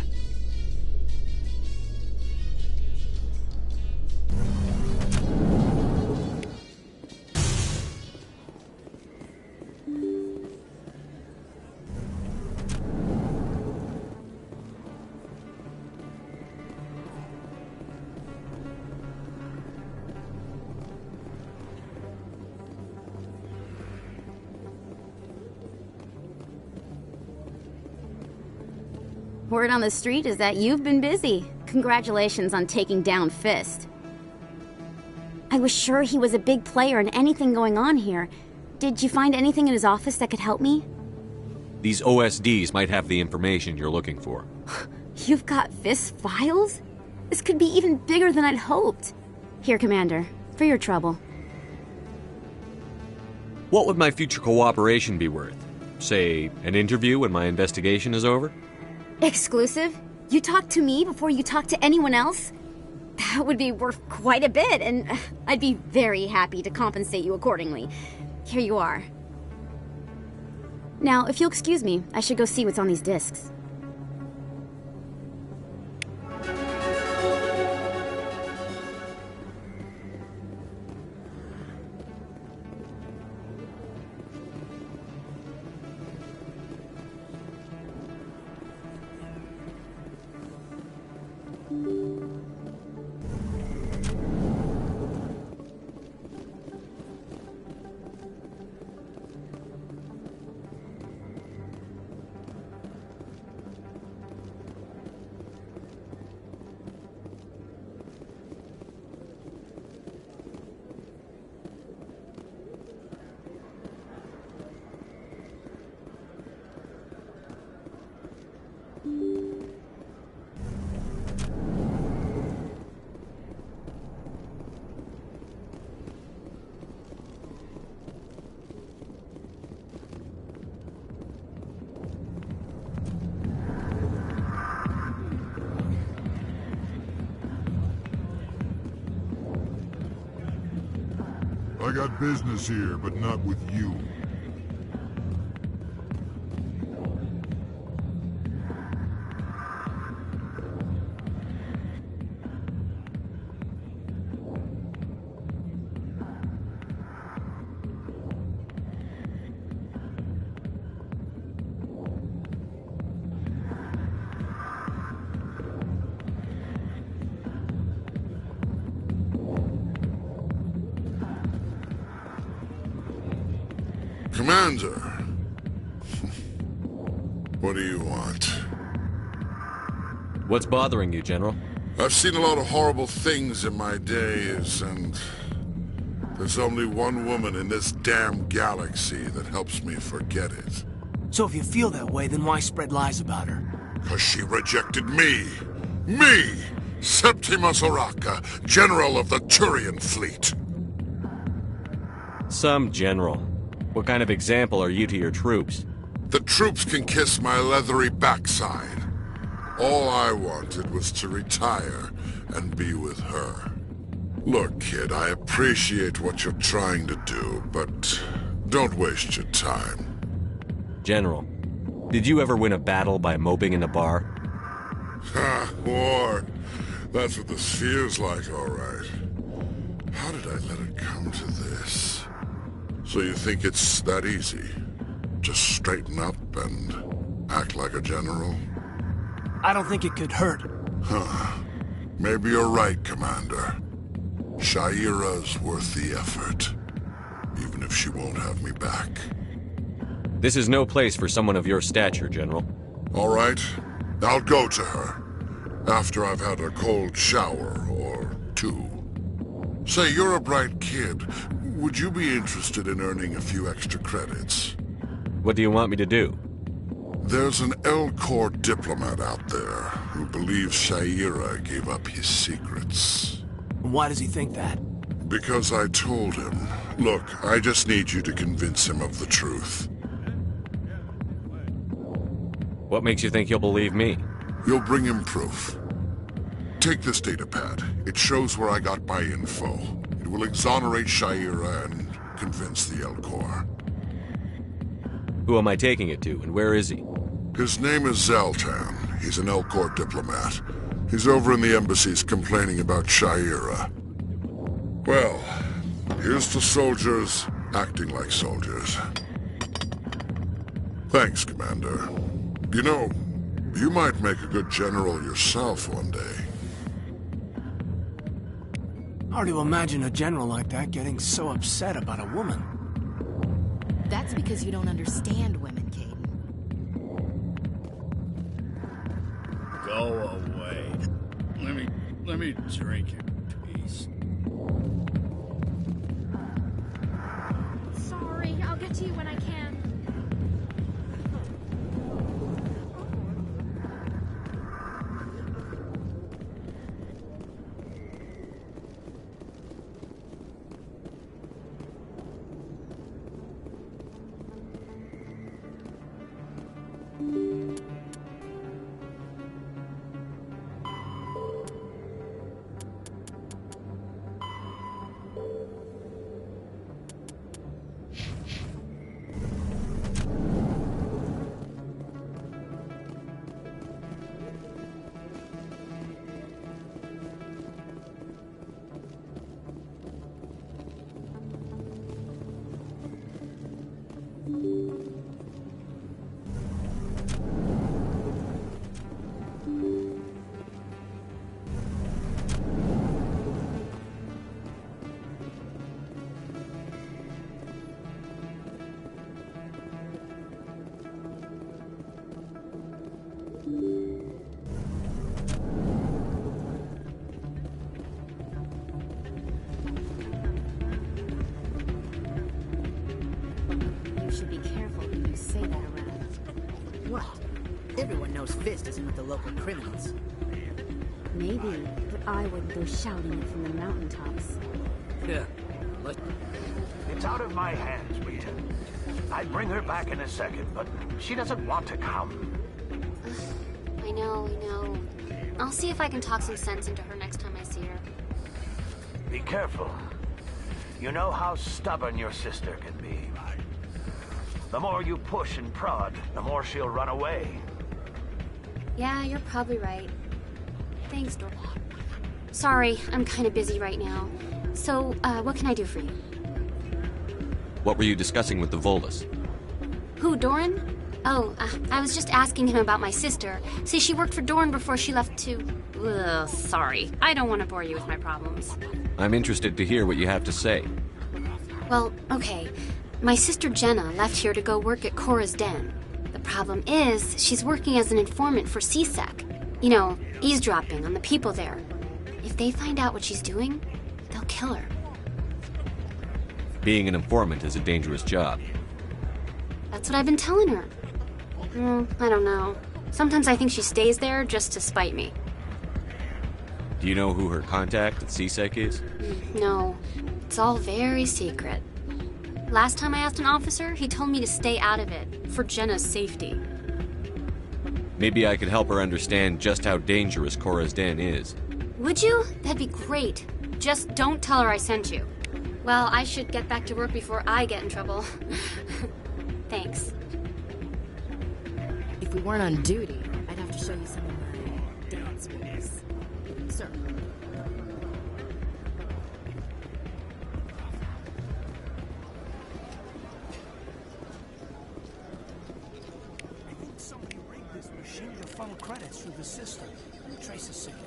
Word on the street is that you've been busy. Congratulations on taking down Fist. I was sure he was a big player in anything going on here. Did you find anything in his office that could help me? These OSDs might have the information you're looking for. You've got Fist's files? This could be even bigger than I'd hoped. Here, Commander, for your trouble. What would my future cooperation be worth? Say, an interview when my investigation is over? Exclusive? You talk to me before you talk to anyone else? That would be worth quite a bit, and I'd be very happy to compensate you accordingly. Here you are. Now, if you'll excuse me, I should go see what's on these discs. I got business here, but not with you. Commander, what do you want? What's bothering you, General? I've seen a lot of horrible things in my days, and there's only one woman in this damn galaxy that helps me forget it. So if you feel that way, then why spread lies about her? 'Cause she rejected me! Me! Septimus Oraka, General of the Turian Fleet! Some general. What kind of example are you to your troops? The troops can kiss my leathery backside. All I wanted was to retire and be with her. Look, kid, I appreciate what you're trying to do, but don't waste your time. General, did you ever win a battle by moping in a bar? Ha, war. That's what this feels like, all right. How did I let it come to this? So you think it's that easy? Just straighten up and act like a general? I don't think it could hurt. Huh. Maybe you're right, Commander. Sha'ira's worth the effort, even if she won't have me back. This is no place for someone of your stature, General. All right, I'll go to her, after I've had a cold shower or two. Say, you're a bright kid. Would you be interested in earning a few extra credits? What do you want me to do? There's an Elcor diplomat out there who believes Sha'ira gave up his secrets. Why does he think that? Because I told him. Look, I just need you to convince him of the truth. What makes you think he'll believe me? You'll bring him proof. Take this datapad. It shows where I got my info. It will exonerate Sha'ira and convince the Elcor. Who am I taking it to, and where is he? His name is Zaltan. He's an Elcor diplomat. He's over in the embassies complaining about Sha'ira. Well, here's to soldiers acting like soldiers. Thanks, Commander. You know, you might make a good general yourself one day. Hard to imagine a general like that getting so upset about a woman. That's because you don't understand women, Caden. Go away. Let me drink in peace. Sorry, I'll get to you when I can. Everyone knows Fist isn't with the local criminals. Maybe, but I wouldn't go shouting it from the mountaintops. Yeah. It's out of my hands, Rita. I'd bring her back in a second, but she doesn't want to come. I know. I'll see if I can talk some sense into her next time I see her. Be careful. You know how stubborn your sister can be. The more you push and prod, the more she'll run away. Yeah, you're probably right. Thanks, Doran. Sorry, I'm kind of busy right now. So, what can I do for you? What were you discussing with the Volus? Who, Doran? Oh, I was just asking him about my sister. See, she worked for Doran before she left to... Ugh, sorry. I don't want to bore you with my problems. I'm interested to hear what you have to say. Well, okay. My sister Jenna left here to go work at Cora's Den. The problem is, she's working as an informant for C-Sec. You know, eavesdropping on the people there. If they find out what she's doing, they'll kill her. Being an informant is a dangerous job. That's what I've been telling her. I don't know. Sometimes I think she stays there just to spite me. Do you know who her contact at C-Sec is? No. It's all very secret. Last time I asked an officer, he told me to stay out of it, for Jenna's safety. Maybe I could help her understand just how dangerous Cora's Den is. Would you? That'd be great. Just don't tell her I sent you. Well, I should get back to work before I get in trouble. Thanks. If we weren't on duty, I'd have to show you some of my dance moves. Sir. I think somebody rigged this machine to funnel credits through the system. Let me trace a signal.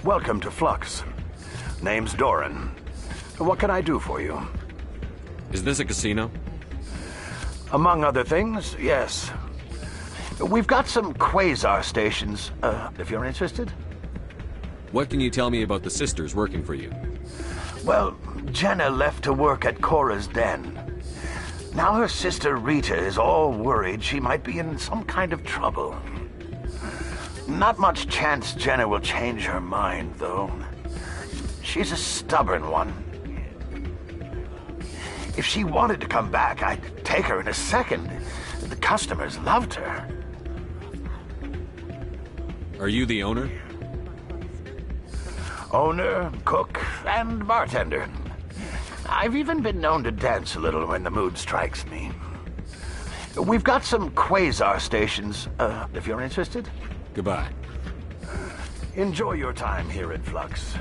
Welcome to Flux. Name's Doran. What can I do for you? Is this a casino? Among other things, yes. We've got some quasar stations, if you're interested. What can you tell me about the sisters working for you? Well, Jenna left to work at Cora's Den. Now her sister Rita is all worried she might be in some kind of trouble. Not much chance Jenna will change her mind, though. She's a stubborn one. If she wanted to come back, I'd take her in a second. The customers loved her. Are you the owner? Owner, cook, and bartender. I've even been known to dance a little when the mood strikes me. We've got some quasar stations, if you're interested. Goodbye. Enjoy your time here at Flux.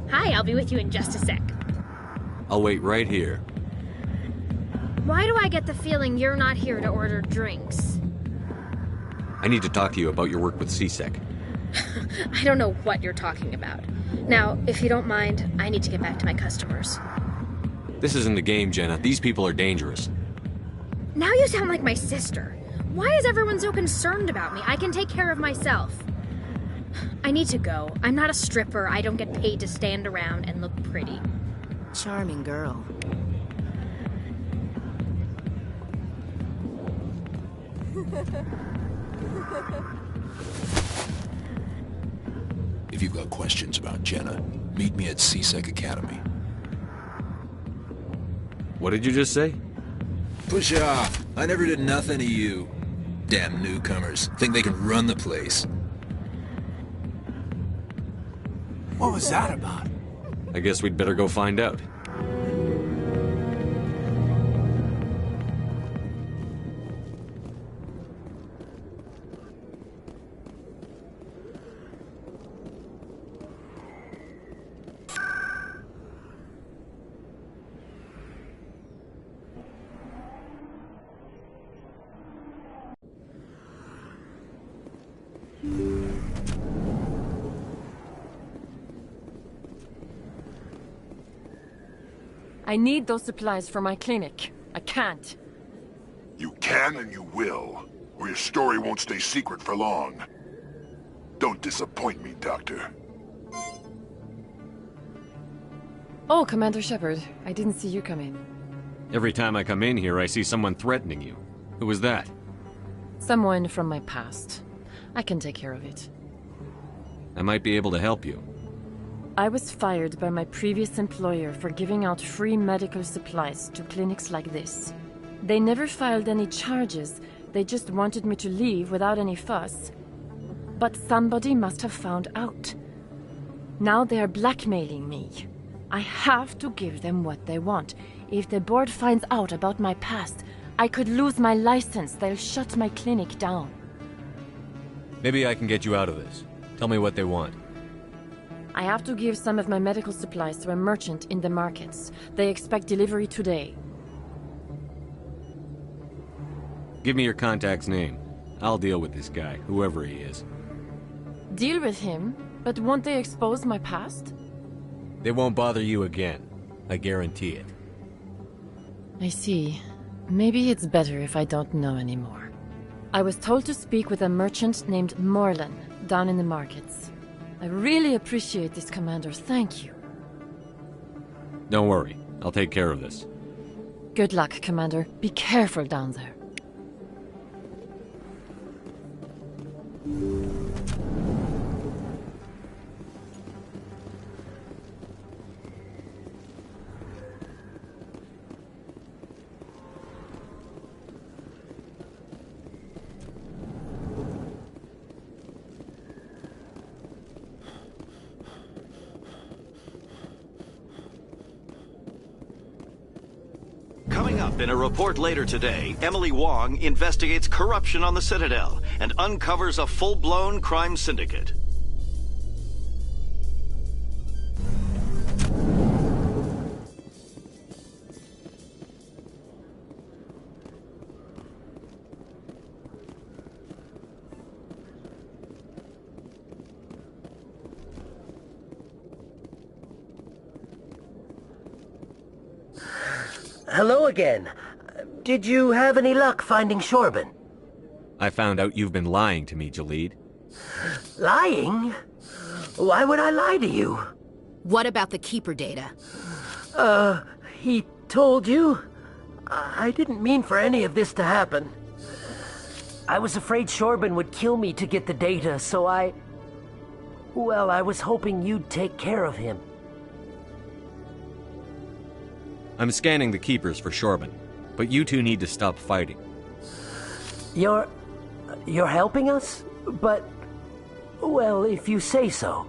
Hi, I'll be with you in just a sec. I'll wait right here. Why do I get the feeling you're not here to order drinks? I need to talk to you about your work with CSEC. I don't know what you're talking about. Now, if you don't mind, I need to get back to my customers. This isn't a game, Jenna. These people are dangerous. Now you sound like my sister. Why is everyone so concerned about me? I can take care of myself. I need to go. I'm not a stripper. I don't get paid to stand around and look pretty. Charming girl. If you've got questions about Jenna, meet me at CSEC Academy. What did you just say? Push off. I never did nothing to you. Damn newcomers. Think they can run the place. What was that about? I guess we'd better go find out. I need those supplies for my clinic. I can't. You can and you will, or your story won't stay secret for long. Don't disappoint me, Doctor. Oh, Commander Shepard. I didn't see you come in. Every time I come in here, I see someone threatening you. Who was that? Someone from my past. I can take care of it. I might be able to help you. I was fired by my previous employer for giving out free medical supplies to clinics like this. They never filed any charges. They just wanted me to leave without any fuss. But somebody must have found out. Now they are blackmailing me. I have to give them what they want. If the board finds out about my past, I could lose my license. They'll shut my clinic down. Maybe I can get you out of this. Tell me what they want. I have to give some of my medical supplies to a merchant in the markets. They expect delivery today. Give me your contact's name. I'll deal with this guy, whoever he is. Deal with him? But won't they expose my past? They won't bother you again. I guarantee it. I see. Maybe it's better if I don't know anymore. I was told to speak with a merchant named Morlan down in the markets. I really appreciate this, Commander. Thank you. Don't worry. I'll take care of this. Good luck, Commander. Be careful down there. Coming up in a report later today, Emily Wong investigates corruption on the Citadel and uncovers a full-blown crime syndicate. Hello again. Did you have any luck finding Shorben? I found out you've been lying to me, Jaleed. Lying? Why would I lie to you? What about the Keeper data? He told you? I didn't mean for any of this to happen. I was afraid Shorben would kill me to get the data, so well, I was hoping you'd take care of him. I'm scanning the Keepers for Shorben, but you two need to stop fighting. You're helping us? But, well, if you say so.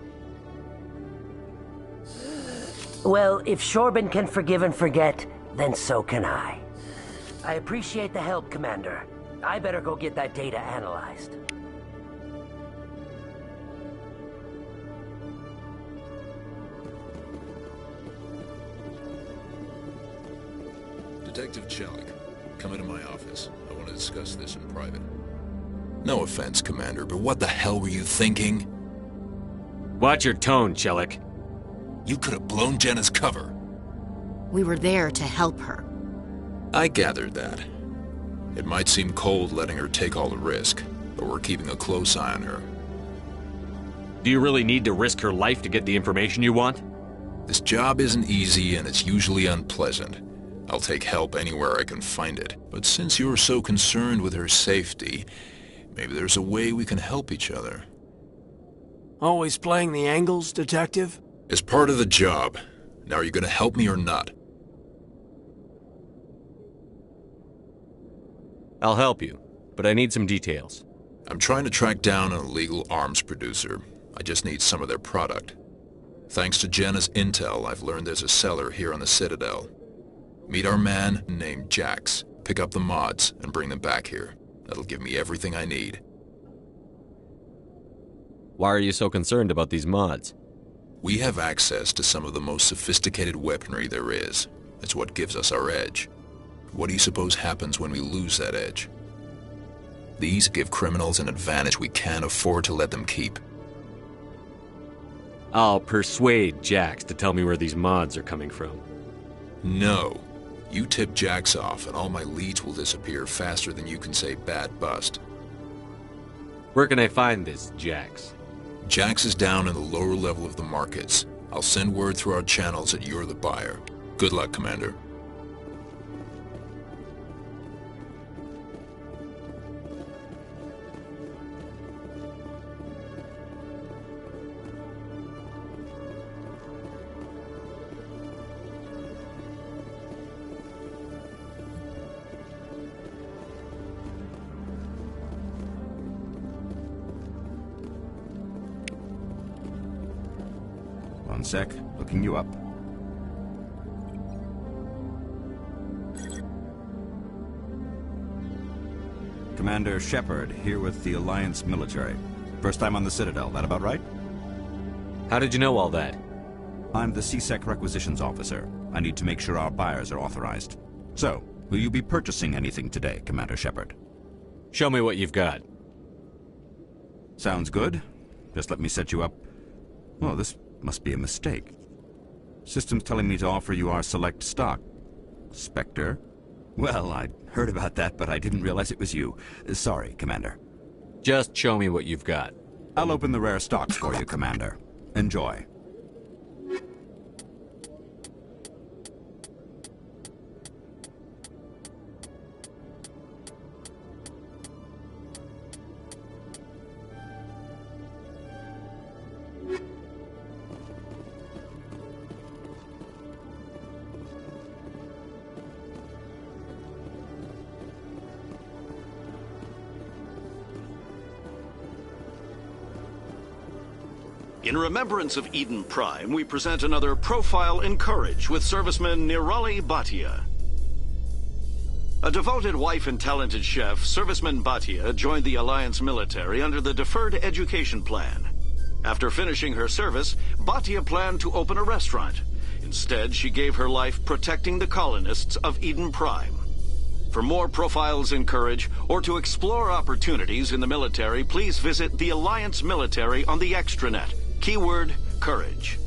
Well, if Shorben can forgive and forget, then so can I. I appreciate the help, Commander. I better go get that data analyzed. Detective Chelik, come into my office. I want to discuss this in private. No offense, Commander, but what the hell were you thinking? Watch your tone, Chelik. You could have blown Jenna's cover. We were there to help her. I gathered that. It might seem cold letting her take all the risk, but we're keeping a close eye on her. Do you really need to risk her life to get the information you want? This job isn't easy and it's usually unpleasant. I'll take help anywhere I can find it. But since you're so concerned with her safety, maybe there's a way we can help each other. Always playing the angles, Detective? As part of the job. Now are you gonna help me or not? I'll help you, but I need some details. I'm trying to track down an illegal arms producer. I just need some of their product. Thanks to Jenna's intel, I've learned there's a seller here on the Citadel. Meet our man named Jax, pick up the mods, and bring them back here. That'll give me everything I need. Why are you so concerned about these mods? We have access to some of the most sophisticated weaponry there is. It's what gives us our edge. What do you suppose happens when we lose that edge? These give criminals an advantage we can't afford to let them keep. I'll persuade Jax to tell me where these mods are coming from. No. You tip Jax off and all my leads will disappear faster than you can say bad bust. Where can I find this Jax? Jax is down in the lower level of the markets. I'll send word through our channels that you're the buyer. Good luck, Commander. One sec, looking you up. Commander Shepard, here with the Alliance military. First time on the Citadel, that about right? How did you know all that? I'm the CSEC requisitions officer. I need to make sure our buyers are authorized. So, will you be purchasing anything today, Commander Shepard? Show me what you've got. Sounds good. Just let me set you up. Oh, this must be a mistake. System's telling me to offer you our select stock. Spectre? Well, I'd heard about that, but I didn't realize it was you. Sorry, Commander. Just show me what you've got. I'll open the rare stocks for you, Commander. Enjoy. In remembrance of Eden Prime, we present another Profile in Courage with serviceman Nirali Bhatia. A devoted wife and talented chef, Serviceman Bhatia joined the Alliance military under the Deferred Education Plan. After finishing her service, Bhatia planned to open a restaurant. Instead, she gave her life protecting the colonists of Eden Prime. For more Profiles in Courage, or to explore opportunities in the military, please visit the Alliance military on the extranet. Keyword, courage.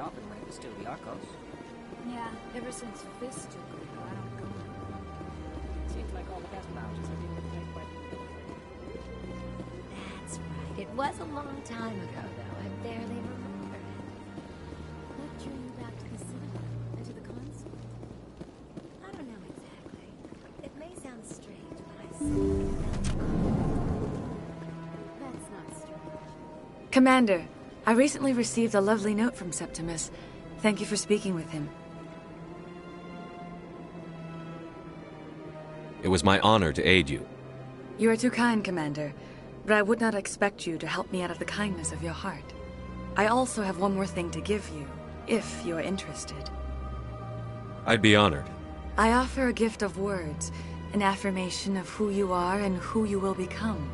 often when it was still the Arcos. Yeah, ever since Fist took over, I don't go. Seems like all the best vouchers are being replaced by... That's right. It was a long time ago, though. I barely remember it. What drew you back to the city and to the console? I don't Commander, I recently received a lovely note from Septimus. Thank you for speaking with him. It was my honor to aid you. You are too kind, Commander, but I would not expect you to help me out of the kindness of your heart. I also have one more thing to give you, if you are interested. I'd be honored. I offer a gift of words, an affirmation of who you are and who you will become.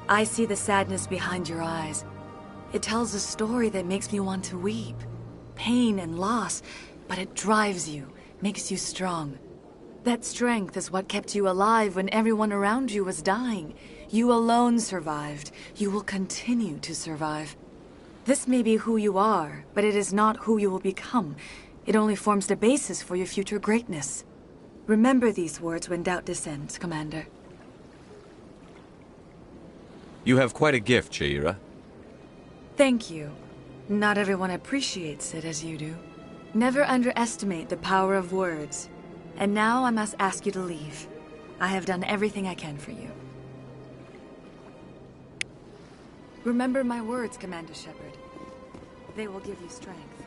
I see the sadness behind your eyes. It tells a story that makes me want to weep. Pain and loss, but it drives you, makes you strong. That strength is what kept you alive when everyone around you was dying. You alone survived. You will continue to survive. This may be who you are, but it is not who you will become. It only forms the basis for your future greatness. Remember these words when doubt descends, Commander. You have quite a gift, Sha'ira. Thank you. Not everyone appreciates it as you do. Never underestimate the power of words. And now I must ask you to leave. I have done everything I can for you. Remember my words, Commander Shepard. They will give you strength.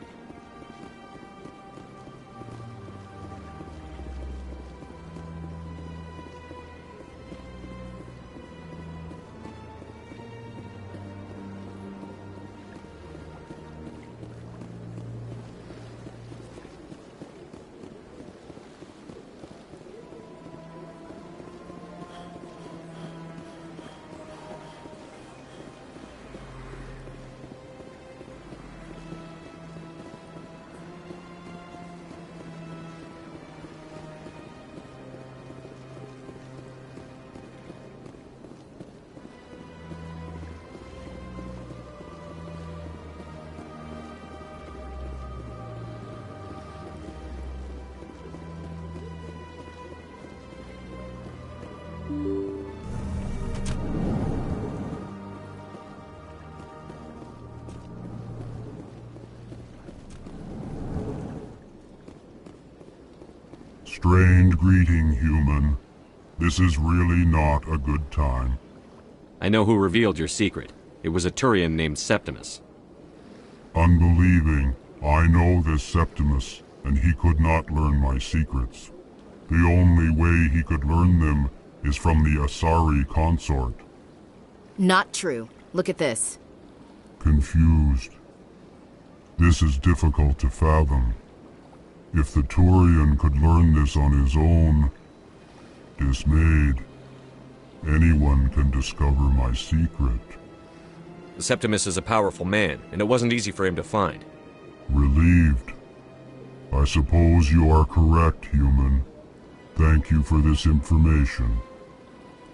Strained greeting, human. This is really not a good time. I know who revealed your secret. It was a Turian named Septimus. Unbelieving, I know this Septimus, and he could not learn my secrets. The only way he could learn them is from the Asari consort. Not true. Look at this. Confused. This is difficult to fathom. If the Turian could learn this on his own, dismayed, anyone can discover my secret. Septimus is a powerful man, and it wasn't easy for him to find. Relieved. I suppose you are correct, human. Thank you for this information.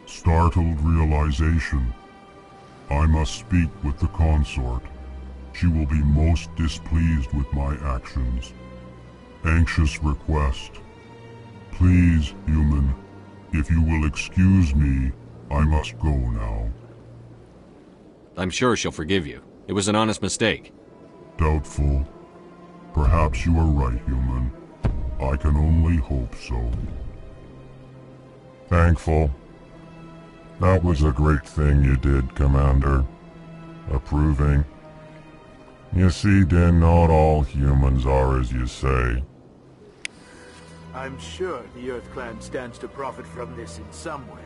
Startled realization. I must speak with the consort. She will be most displeased with my actions. Anxious request. Please, human, if you will excuse me, I must go now. I'm sure she'll forgive you. It was an honest mistake. Doubtful. Perhaps you are right, human. I can only hope so. Thankful. That was a great thing you did, Commander. Approving. You see, Din, not all humans are as you say. I'm sure the Earth Clan stands to profit from this in some way.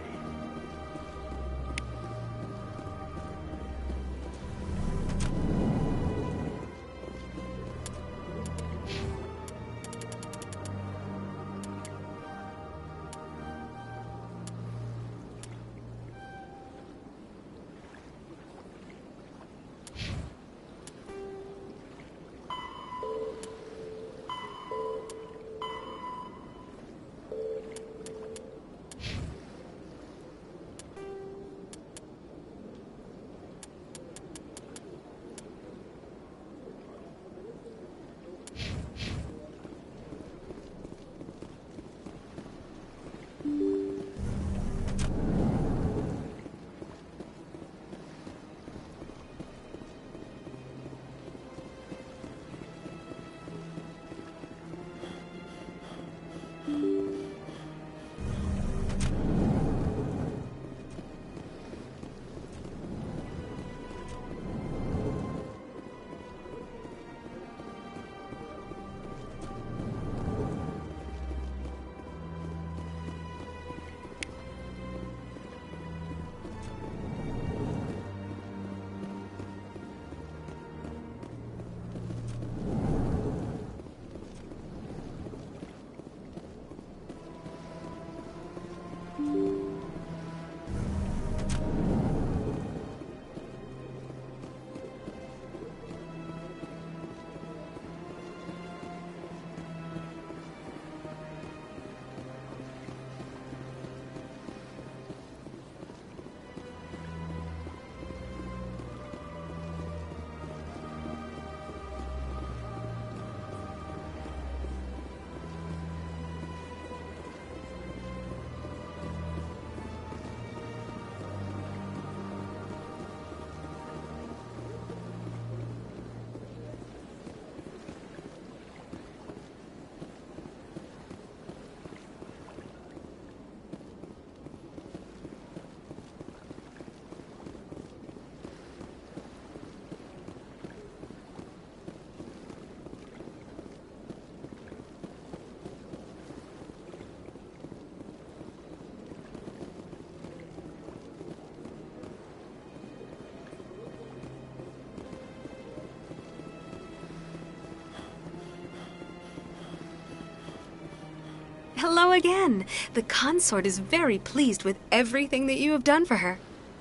Hello again. The consort is very pleased with everything that you have done for her.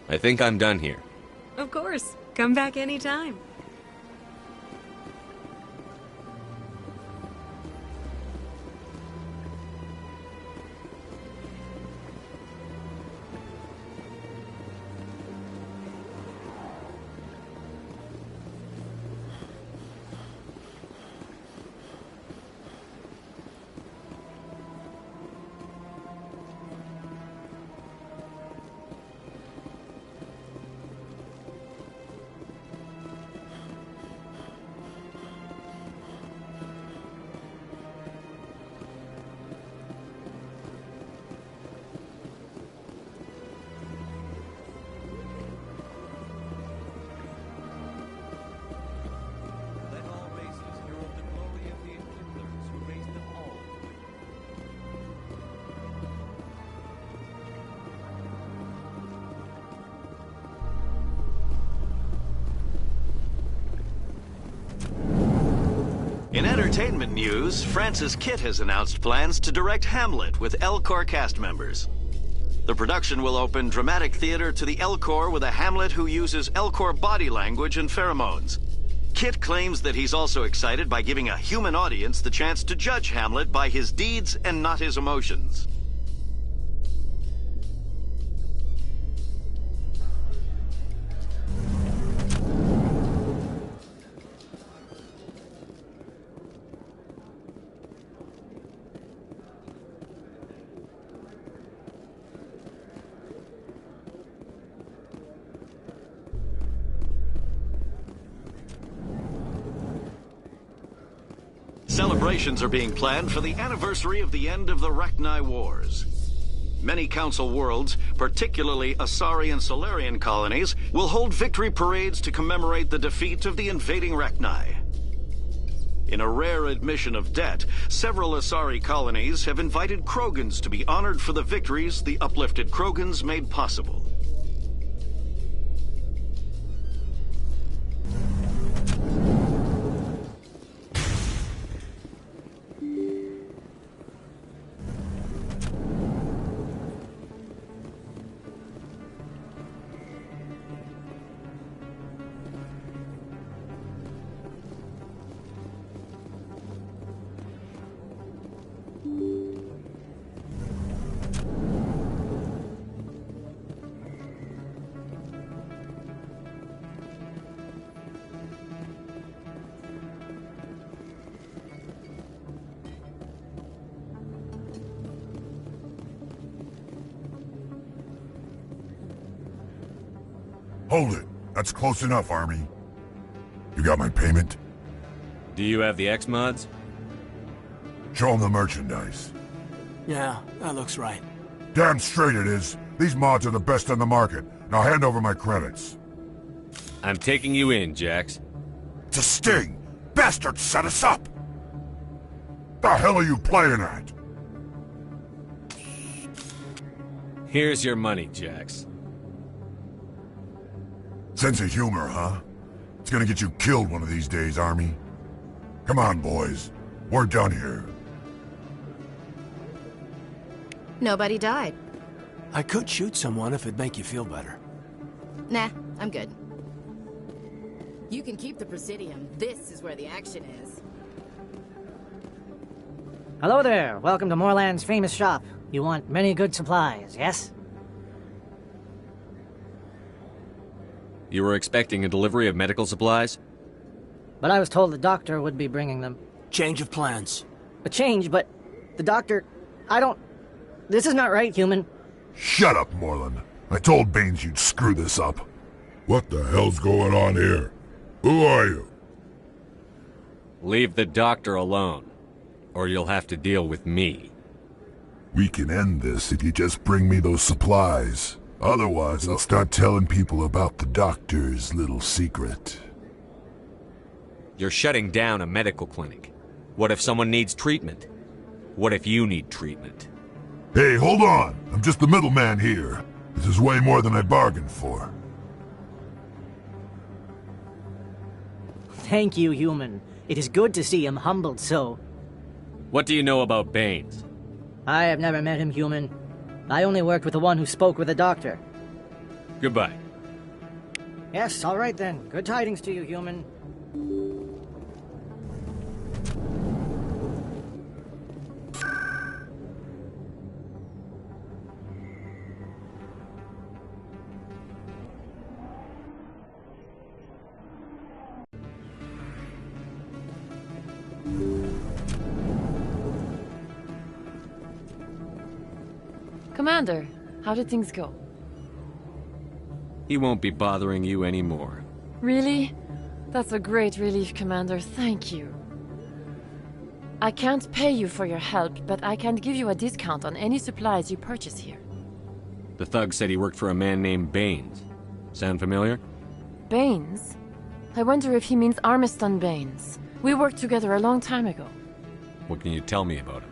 I think I'm done here. Of course. Come back anytime. In entertainment news, Francis Kitt has announced plans to direct Hamlet with Elcor cast members. The production will open dramatic theater to the Elcor with a Hamlet who uses Elcor body language and pheromones. Kitt claims that he's also excited by giving a human audience the chance to judge Hamlet by his deeds and not his emotions. Celebrations are being planned for the anniversary of the end of the Rachni Wars. Many Council worlds, particularly Asari and Solarian colonies, will hold victory parades to commemorate the defeat of the invading Rachni. In a rare admission of debt, several Asari colonies have invited Krogans to be honored for the victories the uplifted Krogans made possible. Hold it. That's close enough, Army. You got my payment? Do you have the X-Mods? Show them the merchandise. Yeah, that looks right. Damn straight it is. These mods are the best on the market. Now hand over my credits. I'm taking you in, Jax. It's a sting! Bastards set us up! The hell are you playing at? Here's your money, Jax. Sense of humor, huh? It's gonna get you killed one of these days, Army. Come on, boys. We're done here. Nobody died. I could shoot someone if it'd make you feel better. Nah, I'm good. You can keep the Presidium. This is where the action is. Hello there. Welcome to Moorland's famous shop. You want many good supplies, yes? You were expecting a delivery of medical supplies? But I was told the doctor would be bringing them. Change of plans. A change, but the doctor... I don't... This is not right, human. Shut up, Moorland. I told Baines you'd screw this up. What the hell's going on here? Who are you? Leave the doctor alone, or you'll have to deal with me. We can end this if you just bring me those supplies. Otherwise, I'll start telling people about the doctor's little secret. You're shutting down a medical clinic. What if someone needs treatment? What if you need treatment? Hey, hold on! I'm just the middleman here. This is way more than I bargained for. Thank you, human. It is good to see him humbled so. What do you know about Baines? I have never met him, human. I only worked with the one who spoke with the doctor. Goodbye. Yes, all right then. Good tidings to you, human. Commander, how did things go? He won't be bothering you anymore. Really? That's a great relief, Commander. Thank you. I can't pay you for your help, but I can give you a discount on any supplies you purchase here. The thug said he worked for a man named Baines. Sound familiar? Baines? I wonder if he means Armiston Baines. We worked together a long time ago. What can you tell me about him?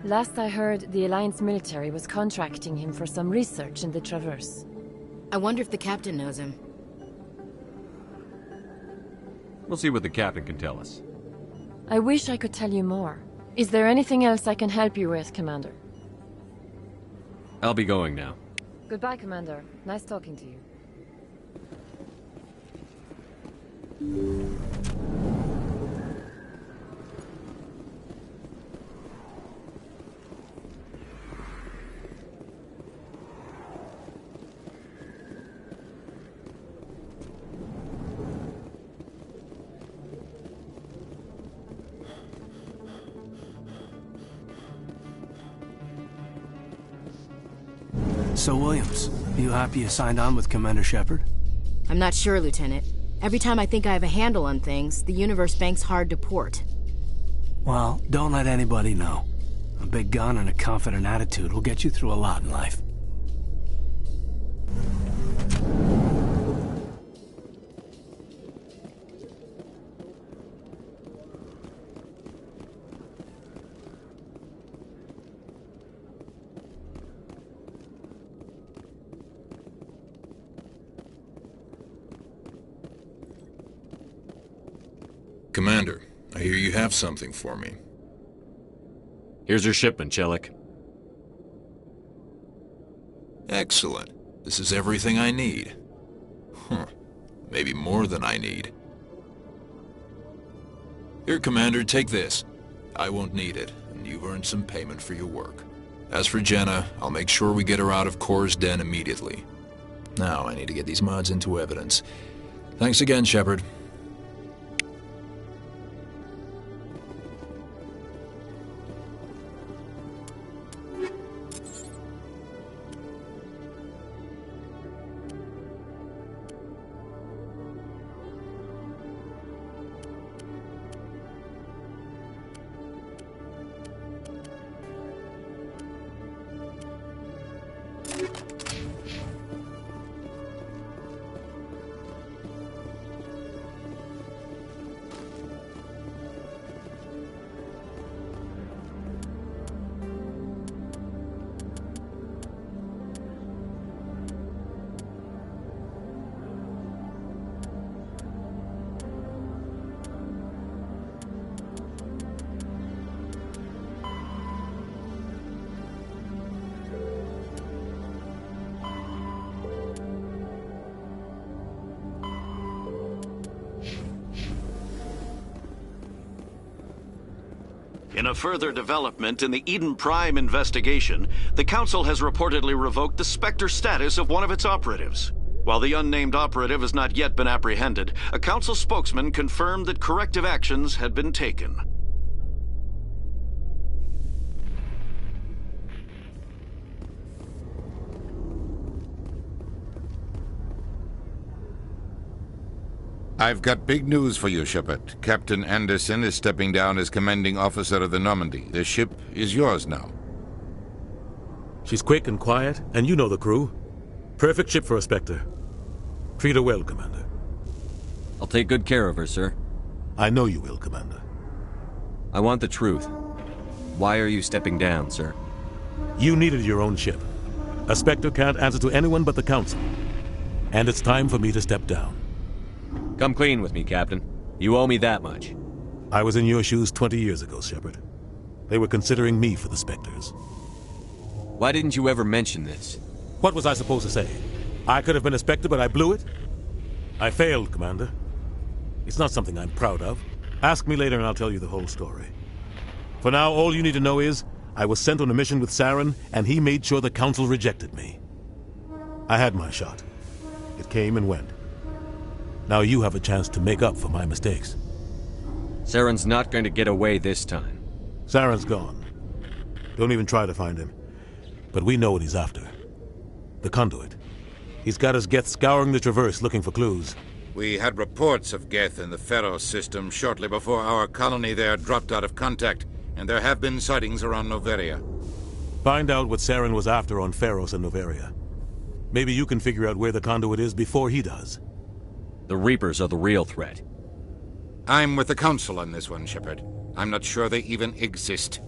Last I heard, the Alliance military was contracting him for some research in the Traverse. I wonder if the captain knows him. We'll see what the captain can tell us. I wish I could tell you more. Is there anything else I can help you with, Commander? I'll be going now. Goodbye, Commander. Nice talking to you. So, Williams, you happy you signed on with Commander Shepard? I'm not sure, Lieutenant. Every time I think I have a handle on things, the Universe Bank's hard to port. Well, don't let anybody know. A big gun and a confident attitude will get you through a lot in life. Commander, I hear you have something for me. Here's your shipment, Chelik. Excellent. This is everything I need. Maybe more than I need. Here, Commander, take this. I won't need it, and you've earned some payment for your work. As for Jenna, I'll make sure we get her out of Kor's den immediately. Now, I need to get these mods into evidence. Thanks again, Shepard. In a further development in the Eden Prime investigation, the Council has reportedly revoked the Spectre status of one of its operatives. While the unnamed operative has not yet been apprehended, a Council spokesman confirmed that corrective actions had been taken. I've got big news for you, Shepard. Captain Anderson is stepping down as commanding officer of the Normandy. The ship is yours now. She's quick and quiet, and you know the crew. Perfect ship for a Spectre. Treat her well, Commander. I'll take good care of her, sir. I know you will, Commander. I want the truth. Why are you stepping down, sir? You needed your own ship. A Spectre can't answer to anyone but the Council. And it's time for me to step down. Come clean with me, Captain. You owe me that much. I was in your shoes 20 years ago, Shepard. They were considering me for the Spectres. Why didn't you ever mention this? What was I supposed to say? I could have been a Spectre, but I blew it? I failed, Commander. It's not something I'm proud of. Ask me later and I'll tell you the whole story. For now, all you need to know is, I was sent on a mission with Saren, and he made sure the Council rejected me. I had my shot. It came and went. Now you have a chance to make up for my mistakes. Saren's not going to get away this time. Saren's gone. Don't even try to find him. But we know what he's after. The conduit. He's got his Geth scouring the Traverse looking for clues. We had reports of Geth in the Pharos system shortly before our colony there dropped out of contact, and there have been sightings around Noveria. Find out what Saren was after on Pharos and Noveria. Maybe you can figure out where the conduit is before he does. The Reapers are the real threat. I'm with the Council on this one, Shepard. I'm not sure they even exist.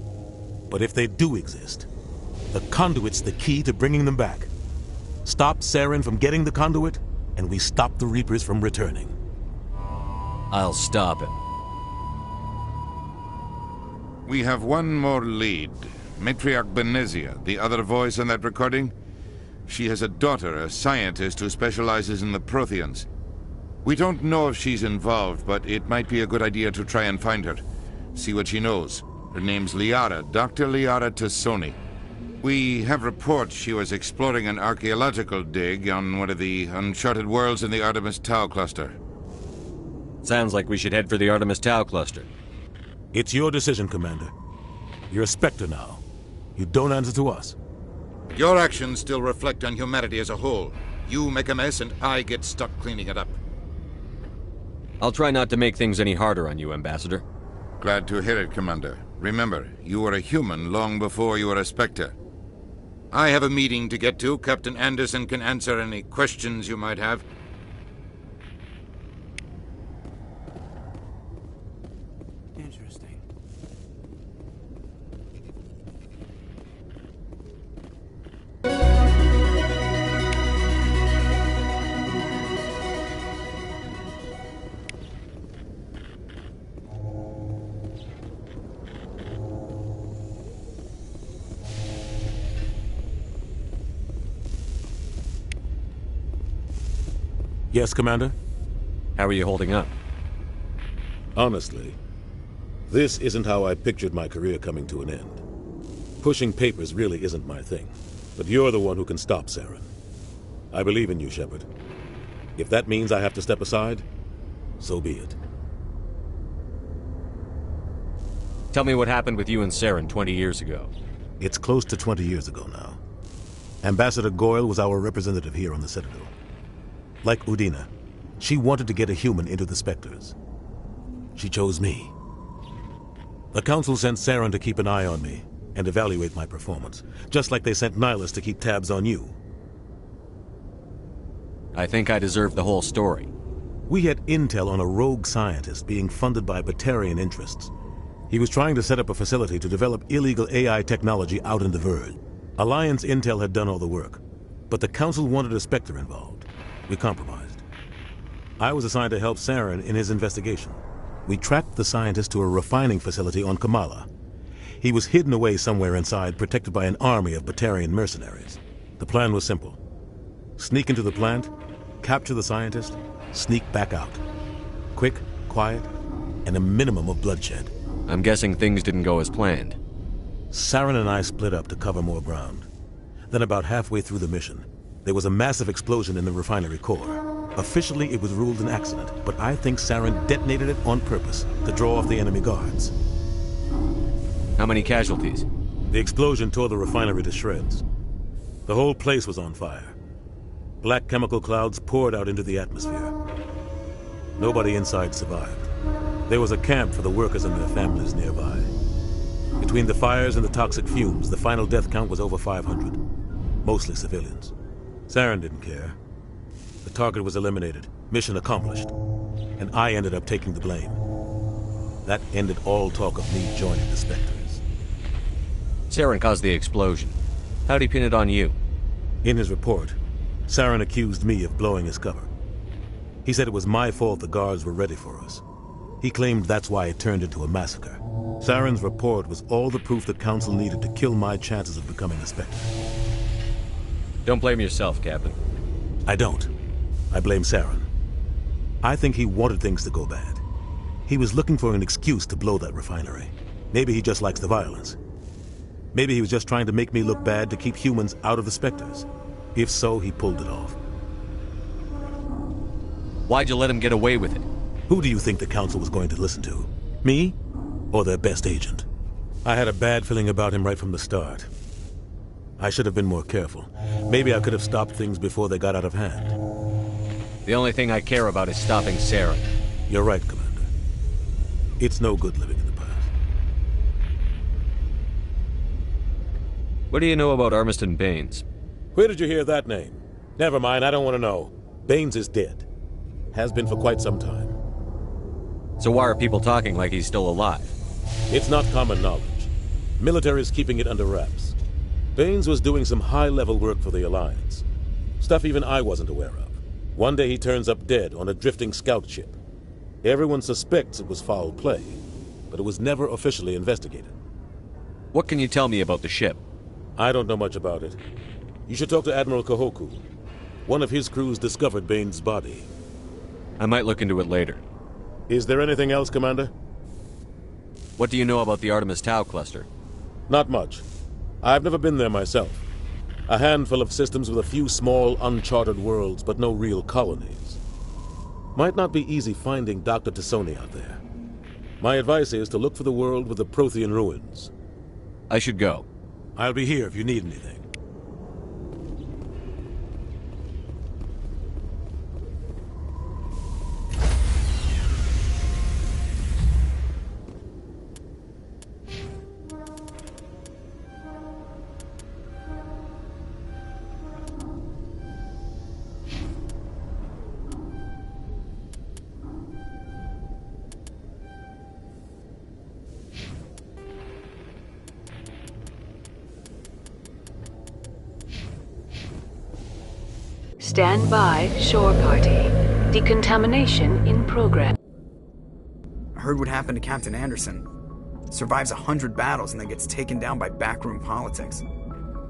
But if they do exist, the conduit's the key to bringing them back. Stop Saren from getting the conduit, and we stop the Reapers from returning. I'll stop him. We have one more lead. Matriarch Benezia, the other voice on that recording. She has a daughter, a scientist who specializes in the Protheans. We don't know if she's involved, but it might be a good idea to try and find her. See what she knows. Her name's Liara, Dr. Liara Tassoni. We have reports she was exploring an archaeological dig on one of the uncharted worlds in the Artemis Tau cluster. Sounds like we should head for the Artemis Tau cluster. It's your decision, Commander. You're a Spectre now. You don't answer to us. Your actions still reflect on humanity as a whole. You make a mess and I get stuck cleaning it up. I'll try not to make things any harder on you, Ambassador. Glad to hear it, Commander. Remember, you were a human long before you were a Spectre. I have a meeting to get to. Captain Anderson can answer any questions you might have. Interesting. Yes, Commander? How are you holding up? Honestly, this isn't how I pictured my career coming to an end. Pushing papers really isn't my thing, but you're the one who can stop Saren. I believe in you, Shepard. If that means I have to step aside, so be it. Tell me what happened with you and Saren 20 years ago. It's close to 20 years ago now. Ambassador Goyle was our representative here on the Citadel. Like Udina, she wanted to get a human into the Spectres. She chose me. The Council sent Saren to keep an eye on me and evaluate my performance, just like they sent Nihilus to keep tabs on you. I think I deserve the whole story. We had intel on a rogue scientist being funded by Batarian interests. He was trying to set up a facility to develop illegal AI technology out in the Verge. Alliance intel had done all the work, but the Council wanted a Spectre involved. We compromised. I was assigned to help Saren in his investigation. We tracked the scientist to a refining facility on Kamala. He was hidden away somewhere inside, protected by an army of Batarian mercenaries. The plan was simple. Sneak into the plant, capture the scientist, sneak back out. Quick, quiet, and a minimum of bloodshed. I'm guessing things didn't go as planned. Saren and I split up to cover more ground. Then about halfway through the mission, there was a massive explosion in the refinery core. Officially, it was ruled an accident, but I think Saren detonated it on purpose to draw off the enemy guards. How many casualties? The explosion tore the refinery to shreds. The whole place was on fire. Black chemical clouds poured out into the atmosphere. Nobody inside survived. There was a camp for the workers and their families nearby. Between the fires and the toxic fumes, the final death count was over 500. Mostly civilians. Saren didn't care. The target was eliminated, mission accomplished, and I ended up taking the blame. That ended all talk of me joining the Spectres. Saren caused the explosion. How'd he pin it on you? In his report, Saren accused me of blowing his cover. He said it was my fault the guards were ready for us. He claimed that's why it turned into a massacre. Saren's report was all the proof the Council needed to kill my chances of becoming a Spectre. Don't blame yourself, Captain. I don't. I blame Saren. I think he wanted things to go bad. He was looking for an excuse to blow that refinery. Maybe he just likes the violence. Maybe he was just trying to make me look bad to keep humans out of the Spectres. If so, he pulled it off. Why'd you let him get away with it? Who do you think the Council was going to listen to? Me? Or their best agent? I had a bad feeling about him right from the start. I should have been more careful. Maybe I could have stopped things before they got out of hand. The only thing I care about is stopping Saren. You're right, Commander. It's no good living in the past. What do you know about Armiston Baines? Where did you hear that name? Never mind, I don't want to know. Baines is dead. Has been for quite some time. So why are people talking like he's still alive? It's not common knowledge. Military is keeping it under wraps. Baines was doing some high-level work for the Alliance. Stuff even I wasn't aware of. One day he turns up dead on a drifting scout ship. Everyone suspects it was foul play, but it was never officially investigated. What can you tell me about the ship? I don't know much about it. You should talk to Admiral Kahoku. One of his crews discovered Baines' body. I might look into it later. Is there anything else, Commander? What do you know about the Artemis Tau cluster? Not much. I've never been there myself. A handful of systems with a few small, uncharted worlds, but no real colonies. Might not be easy finding Dr. T'Soni out there. My advice is to look for the world with the Prothean ruins. I should go. I'll be here if you need anything. Stand by, shore party. Decontamination in progress. I heard what happened to Captain Anderson. Survives 100 battles and then gets taken down by backroom politics.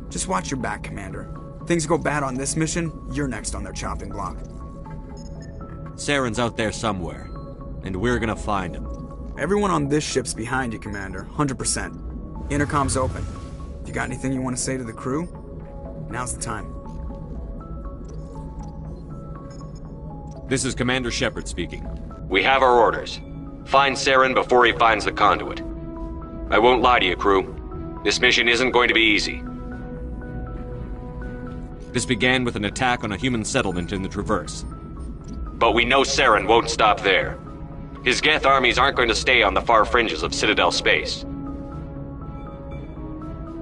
Just watch your back, Commander. Things go bad on this mission, you're next on their chopping block. Saren's out there somewhere, and we're gonna find him. Everyone on this ship's behind you, Commander. 100%. Intercom's open. If you got anything you want to say to the crew, now's the time. This is Commander Shepard speaking. We have our orders. Find Saren before he finds the conduit. I won't lie to you, crew. This mission isn't going to be easy. This began with an attack on a human settlement in the Traverse. But we know Saren won't stop there. His Geth armies aren't going to stay on the far fringes of Citadel space.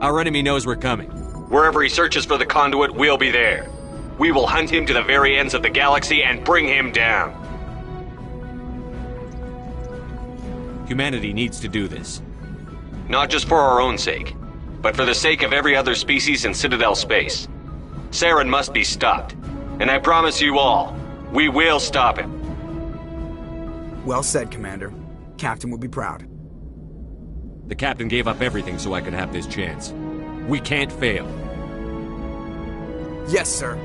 Our enemy knows we're coming. Wherever he searches for the conduit, we'll be there. We will hunt him to the very ends of the galaxy and bring him down. Humanity needs to do this. Not just for our own sake, but for the sake of every other species in Citadel space. Saren must be stopped. And I promise you all, we will stop him. Well said, Commander. Captain will be proud. The Captain gave up everything so I could have this chance. We can't fail. Yes, sir.